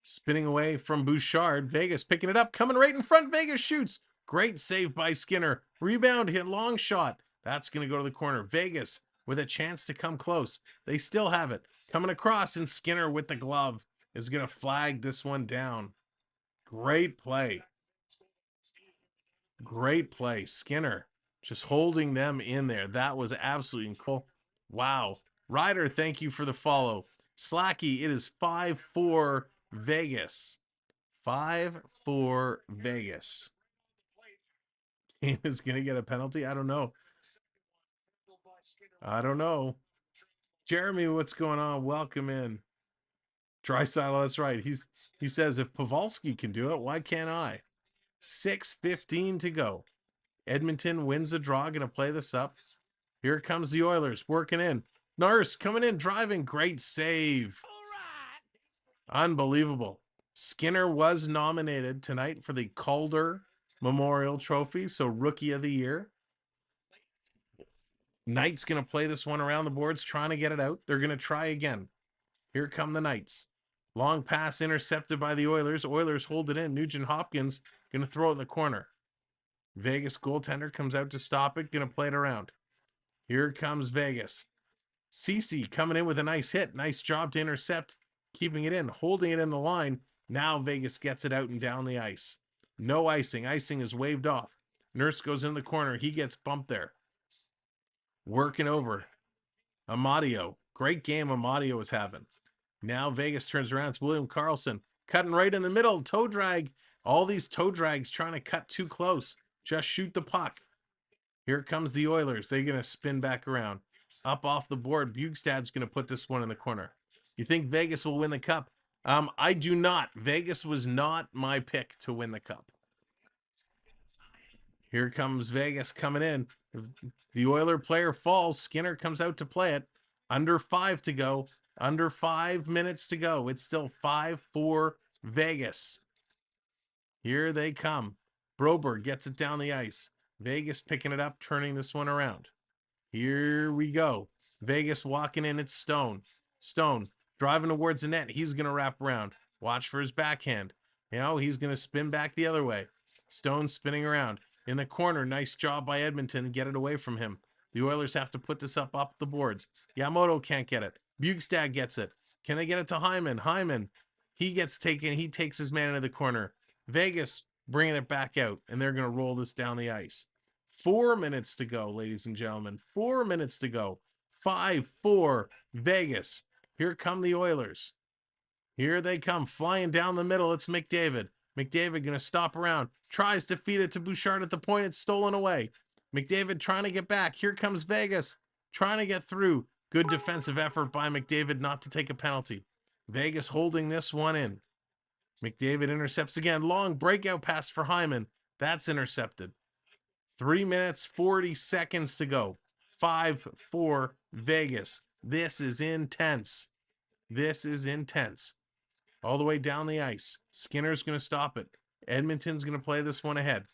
Spinning away from Bouchard. Vegas picking it up, coming right in front. Vegas shoots. Great save by Skinner. Rebound hit, long shot. That's going to go to the corner. Vegas with a chance to come close. They still have it. Coming across, and Skinner with the glove is going to flag this one down. Great play. Great play. Skinner just holding them in there. That was absolutely cool. Wow. Ryder, thank you for the follow. Slacky, it is 5-4 Vegas. 5-4 Vegas. Kane is going to get a penalty? I don't know. I don't know. Jeremy, what's going on? Welcome in. Draisaitl, that's right. He says, if Pavelski can do it, why can't I? 6:15 to go. Edmonton wins the draw. Going to play this up. Here comes the Oilers working in. Nurse coming in, driving. Great save. Unbelievable. Skinner was nominated tonight for the Calder Memorial Trophy, so Rookie of the Year. Knights going to play this one around the boards, trying to get it out. They're going to try again. Here come the Knights. Long pass intercepted by the Oilers. Oilers hold it in. Nugent Hopkins going to throw it in the corner. Vegas goaltender comes out to stop it. Going to play it around. Here comes Vegas. Cece coming in with a nice hit. Nice job to intercept. Keeping it in. Holding it in the line. Now Vegas gets it out and down the ice. No icing. Icing is waved off. Nurse goes in the corner. He gets bumped there. Working over. Amadio. Great game Amadio was having. Now Vegas turns around. It's William Karlsson. Cutting right in the middle. Toe drag. All these toe drags trying to cut too close. Just shoot the puck. Here comes the Oilers. They're going to spin back around. Up off the board. Bugstad's going to put this one in the corner. You think Vegas will win the cup? I do not. Vegas was not my pick to win the cup. Here comes Vegas coming in. The Oiler player falls. Skinner comes out to play it. Under 5 to go. Under 5 minutes to go. It's still 5-4 Vegas. Here they come. Broberg gets it down the ice. Vegas picking it up, turning this one around. Here we go. Vegas walking in. It's Stone. Stone driving towards the net. He's going to wrap around. Watch for his backhand. You know, he's going to spin back the other way. Stone spinning around. In the corner, nice job by Edmonton to get it away from him. The Oilers have to put this up the boards. Yamamoto can't get it. Bugstad gets it. Can they get it to Hyman? Hyman, he gets taken. He takes his man into the corner. Vegas bringing it back out, and they're going to roll this down the ice. 4 minutes to go, ladies and gentlemen. 4 minutes to go. 5-4 Vegas. Here come the Oilers. Here they come, flying down the middle. It's McDavid. McDavid going to stop around. Tries to feed it to Bouchard at the point. It's stolen away. McDavid trying to get back. Here comes Vegas. Trying to get through. Good defensive effort by McDavid not to take a penalty. Vegas holding this one in. McDavid intercepts again. Long breakout pass for Hyman. That's intercepted. 3 minutes, 40 seconds to go. 5-4 Vegas. This is intense. This is intense. All the way down the ice. Skinner's going to stop it. Edmonton's going to play this one ahead.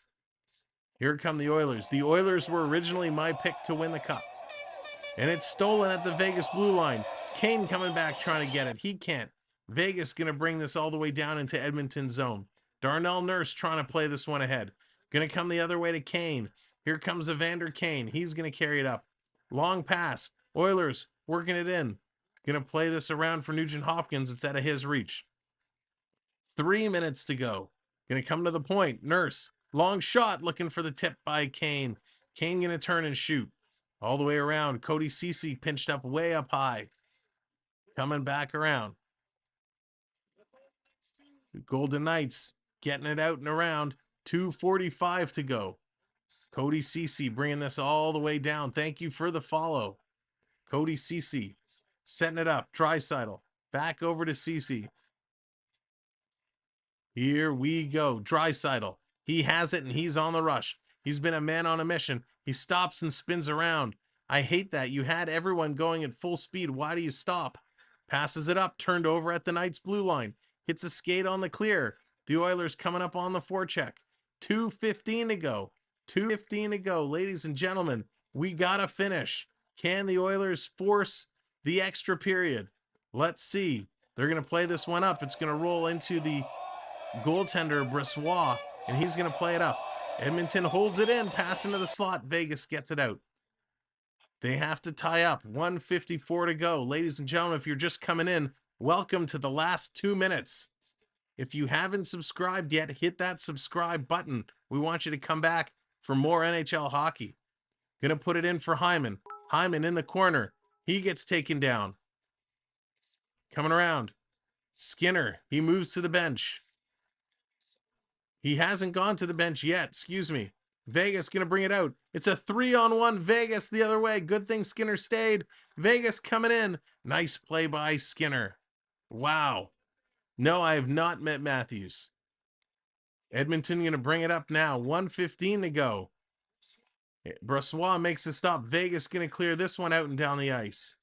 Here come the Oilers. The Oilers were originally my pick to win the cup. And it's stolen at the Vegas blue line. Kane coming back trying to get it. He can't. Vegas going to bring this all the way down into Edmonton's zone. Darnell Nurse trying to play this one ahead. Going to come the other way to Kane. Here comes Evander Kane. He's going to carry it up. Long pass. Oilers working it in. Going to play this around for Nugent Hopkins. It's out of his reach. 3 minutes to go. Going to come to the point. Nurse. Long shot looking for the tip by Kane. Kane going to turn and shoot. All the way around. Cody Ceci pinched up way up high. Coming back around. Golden Knights getting it out and around. 2:45 to go. Cody Ceci bringing this all the way down. Thank you for the follow. Cody Ceci setting it up. Draisaitl back over to Ceci. Here we go. Draisaitl. He has it and he's on the rush. He's been a man on a mission. He stops and spins around. I hate that. You had everyone going at full speed. Why do you stop? Passes it up. Turned over at the Knights blue line. Hits a skate on the clear. The Oilers coming up on the forecheck. 2:15 to go. 2:15 to go. Ladies and gentlemen, we got to finish. Can the Oilers force the extra period? Let's see. They're going to play this one up. It's going to roll into the goaltender, Brossoit, and he's going to play it up. Edmonton holds it in, pass into the slot. Vegas gets it out. They have to tie up. 1:54 to go. Ladies and gentlemen, if you're just coming in, welcome to the last 2 minutes. If you haven't subscribed yet, hit that subscribe button. We want you to come back for more NHL hockey. Gonna put it in for Hyman. Hyman in the corner. He gets taken down. Coming around. Skinner. He moves to the bench. He hasn't gone to the bench yet. Excuse me. Vegas going to bring it out. It's a 3-on-1. Vegas the other way. Good thing Skinner stayed. Vegas coming in. Nice play by Skinner. Wow. No, I have not met Matthews. Edmonton going to bring it up now. 1:15 to go. Brossoit makes a stop. Vegas going to clear this one out and down the ice.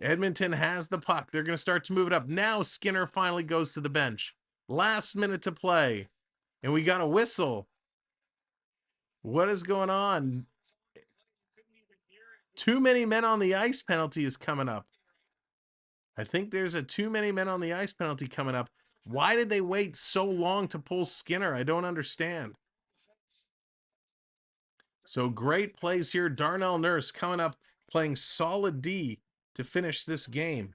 Edmonton has the puck. They're going to start to move it up. Now Skinner finally goes to the bench. Last minute to play. And we got a whistle. What is going on? Too many men on the ice penalty is coming up. I think there's a too many men on the ice penalty coming up. Why did they wait so long to pull Skinner? I don't understand. So great plays here. Darnell Nurse coming up, playing solid D to finish this game.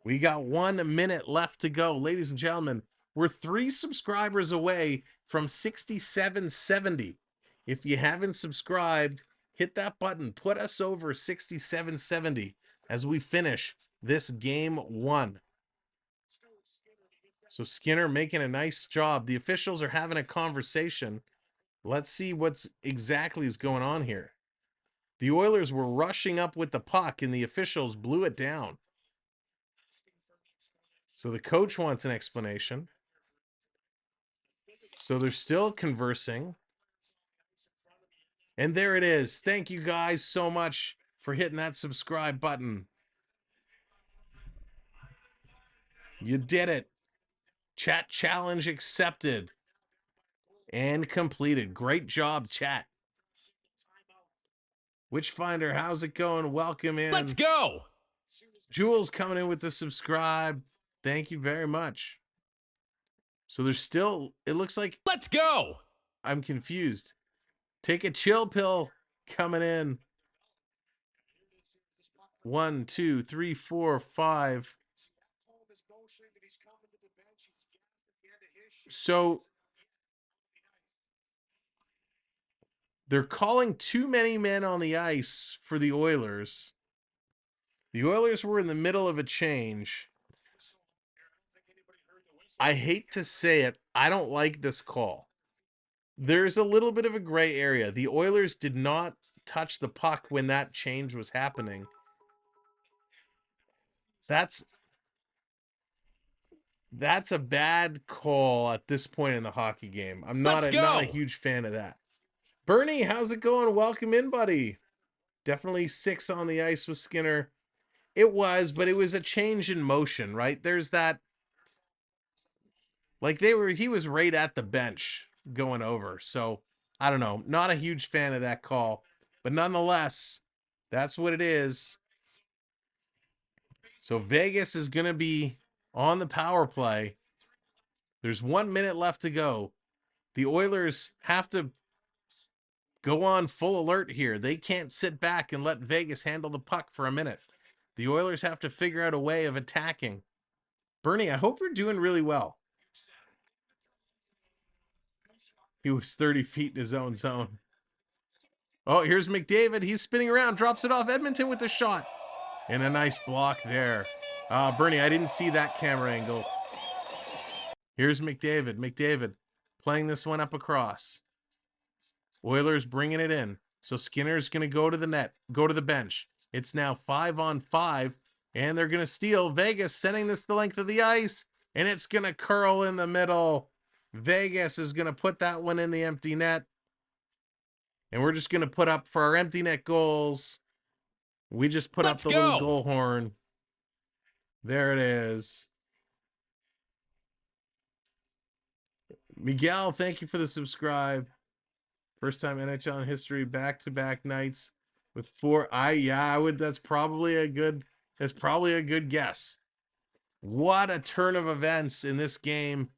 We got 1 minute left to go. Ladies and gentlemen, we're 3 subscribers away from 6770. If you haven't subscribed, hit that button. Put us over 6770 as we finish this game 1. So Skinner making a nice job. The officials are having a conversation. Let's see what's exactly is going on here. The Oilers were rushing up with the puck and the officials blew it down. So the coach wants an explanation. So they're still conversing. And there it is. Thank you guys so much for hitting that subscribe button. You did it. Chat challenge accepted and completed. Great job, chat. Witchfinder, how's it going? Welcome in. Let's go. Jules coming in with the subscribe. Thank you very much. So there's still, it looks like, Let's go. I'm confused. Take a chill pill coming in. 1, 2, 3, 4, 5. So they're calling too many men on the ice for the Oilers. The Oilers were in the middle of a change. I hate to say it, I don't like this call. There's a little bit of a gray area. The Oilers did not touch the puck when that change was happening. That's a bad call at this point in the hockey game. I'm not a huge fan of that. Bernie, how's it going? Welcome in, buddy. Definitely 6 on the ice with Skinner. It was, but it was a change in motion, right? There's that, like he was right at the bench going over. So I don't know, not a huge fan of that call, but nonetheless, that's what it is. So Vegas is going to be on the power play. There's 1 minute left to go. The Oilers have to go on full alert here. They can't sit back and let Vegas handle the puck for a minute. The Oilers have to figure out a way of attacking. Bernie, I hope you're doing really well. He was 30 feet in his own zone. Oh, here's McDavid. He's spinning around, drops it off. Edmonton with the shot. And a nice block there. Bernie, I didn't see that camera angle. Here's McDavid. McDavid playing this one up across. Oilers bringing it in. So Skinner's going to go to the net, go to the bench. It's now 5-on-5, and they're going to steal. Vegas sending this the length of the ice, and it's going to curl in the middle. Vegas is going to put that one in the empty net. And we're just going to put up for our empty net goals. We just put up the little goal horn. There it is. Miguel, thank you for the subscribe. First time NHL in history, back-to-back nights with 4. I would. That's probably a good guess. What a turn of events in this game.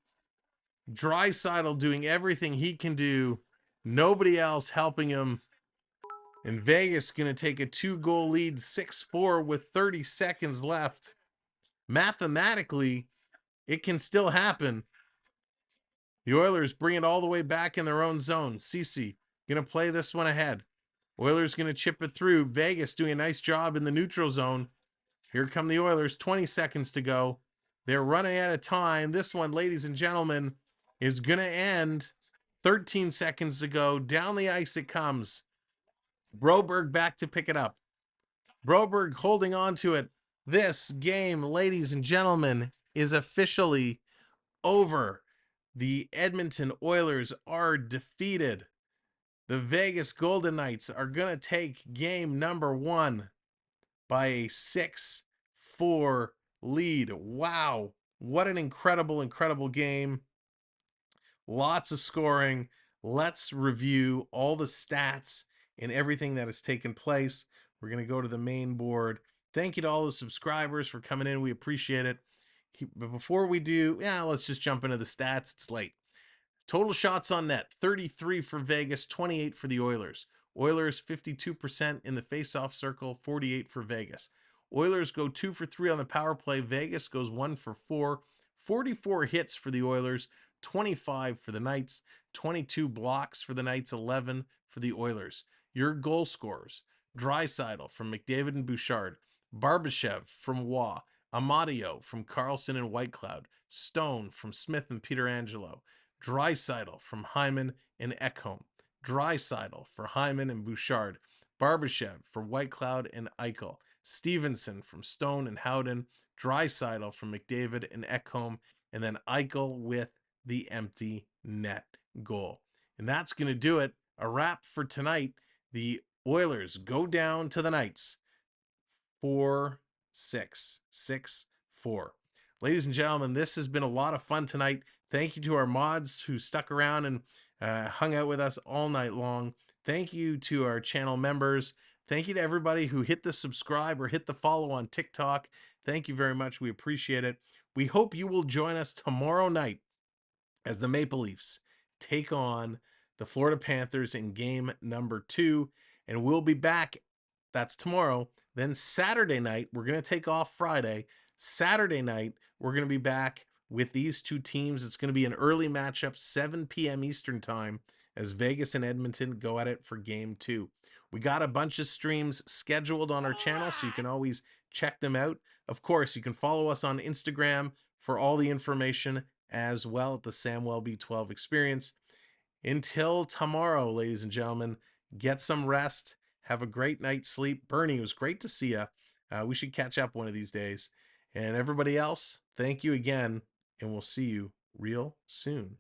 Draisaitl doing everything he can do. Nobody else helping him. And Vegas going to take a 2-goal lead, 6-4 with 30 seconds left. Mathematically, it can still happen. The Oilers bring it all the way back in their own zone. Ceci going to play this one ahead. Oilers going to chip it through. Vegas doing a nice job in the neutral zone. Here come the Oilers. 20 seconds to go. They're running out of time. This one, ladies and gentlemen, is going to end. 13 seconds to go. Down the ice it comes. Broberg back to pick it up. Broberg holding on to it. This game, ladies and gentlemen, is officially over. The Edmonton Oilers are defeated. The Vegas Golden Knights are going to take game number 1 by a 6-4 lead. Wow. What an incredible, incredible game. Lots of scoring. Let's review all the stats and everything that has taken place. We're going to go to the main board. Thank you to all the subscribers for coming in. We appreciate it. But before we do, let's just jump into the stats. It's late. Total shots on net, 33 for Vegas, 28 for the Oilers. Oilers 52% in the faceoff circle, 48 for Vegas. Oilers go 2 for 3 on the power play. Vegas goes 1 for 4. 44 hits for the Oilers, 25 for the Knights, 22 blocks for the Knights, 11 for the Oilers. Your goal scorers: Draisaitl from McDavid and Bouchard, Barbashev from Waugh, Amadio from Carlson and Whitecloud, Stone from Smith and Pietrangelo, Draisaitl from Hyman and Ekholm, Draisaitl for Hyman and Bouchard, Barbashev for Whitecloud and Eichel, Stevenson from Stone and Howden, Draisaitl from McDavid and Ekholm, and then Eichel with the empty net goal. And that's going to do it. A wrap for tonight. The Oilers go down to the Knights 4-6, 6-4. Ladies and gentlemen, this has been a lot of fun tonight. Thank you to our mods who stuck around and hung out with us all night long. Thank you to our channel members. Thank you to everybody who hit the subscribe or hit the follow on TikTok. Thank you very much. We appreciate it. We hope you will join us tomorrow night as the Maple Leafs take on the Florida Panthers in game number 2. And we'll be back. That's tomorrow. Then Saturday night, we're going to take off Friday. Saturday night, we're going to be back with these two teams. It's going to be an early matchup, 7 p.m. Eastern time, as Vegas and Edmonton go at it for game 2. We got a bunch of streams scheduled on our channel, so you can always check them out. Of course, you can follow us on Instagram for all the information as well at the Samwelb12 Experience. Until tomorrow, ladies and gentlemen, get some rest. Have a great night's sleep. Bernie, it was great to see you. We should catch up one of these days. And everybody else, thank you again, and we'll see you real soon.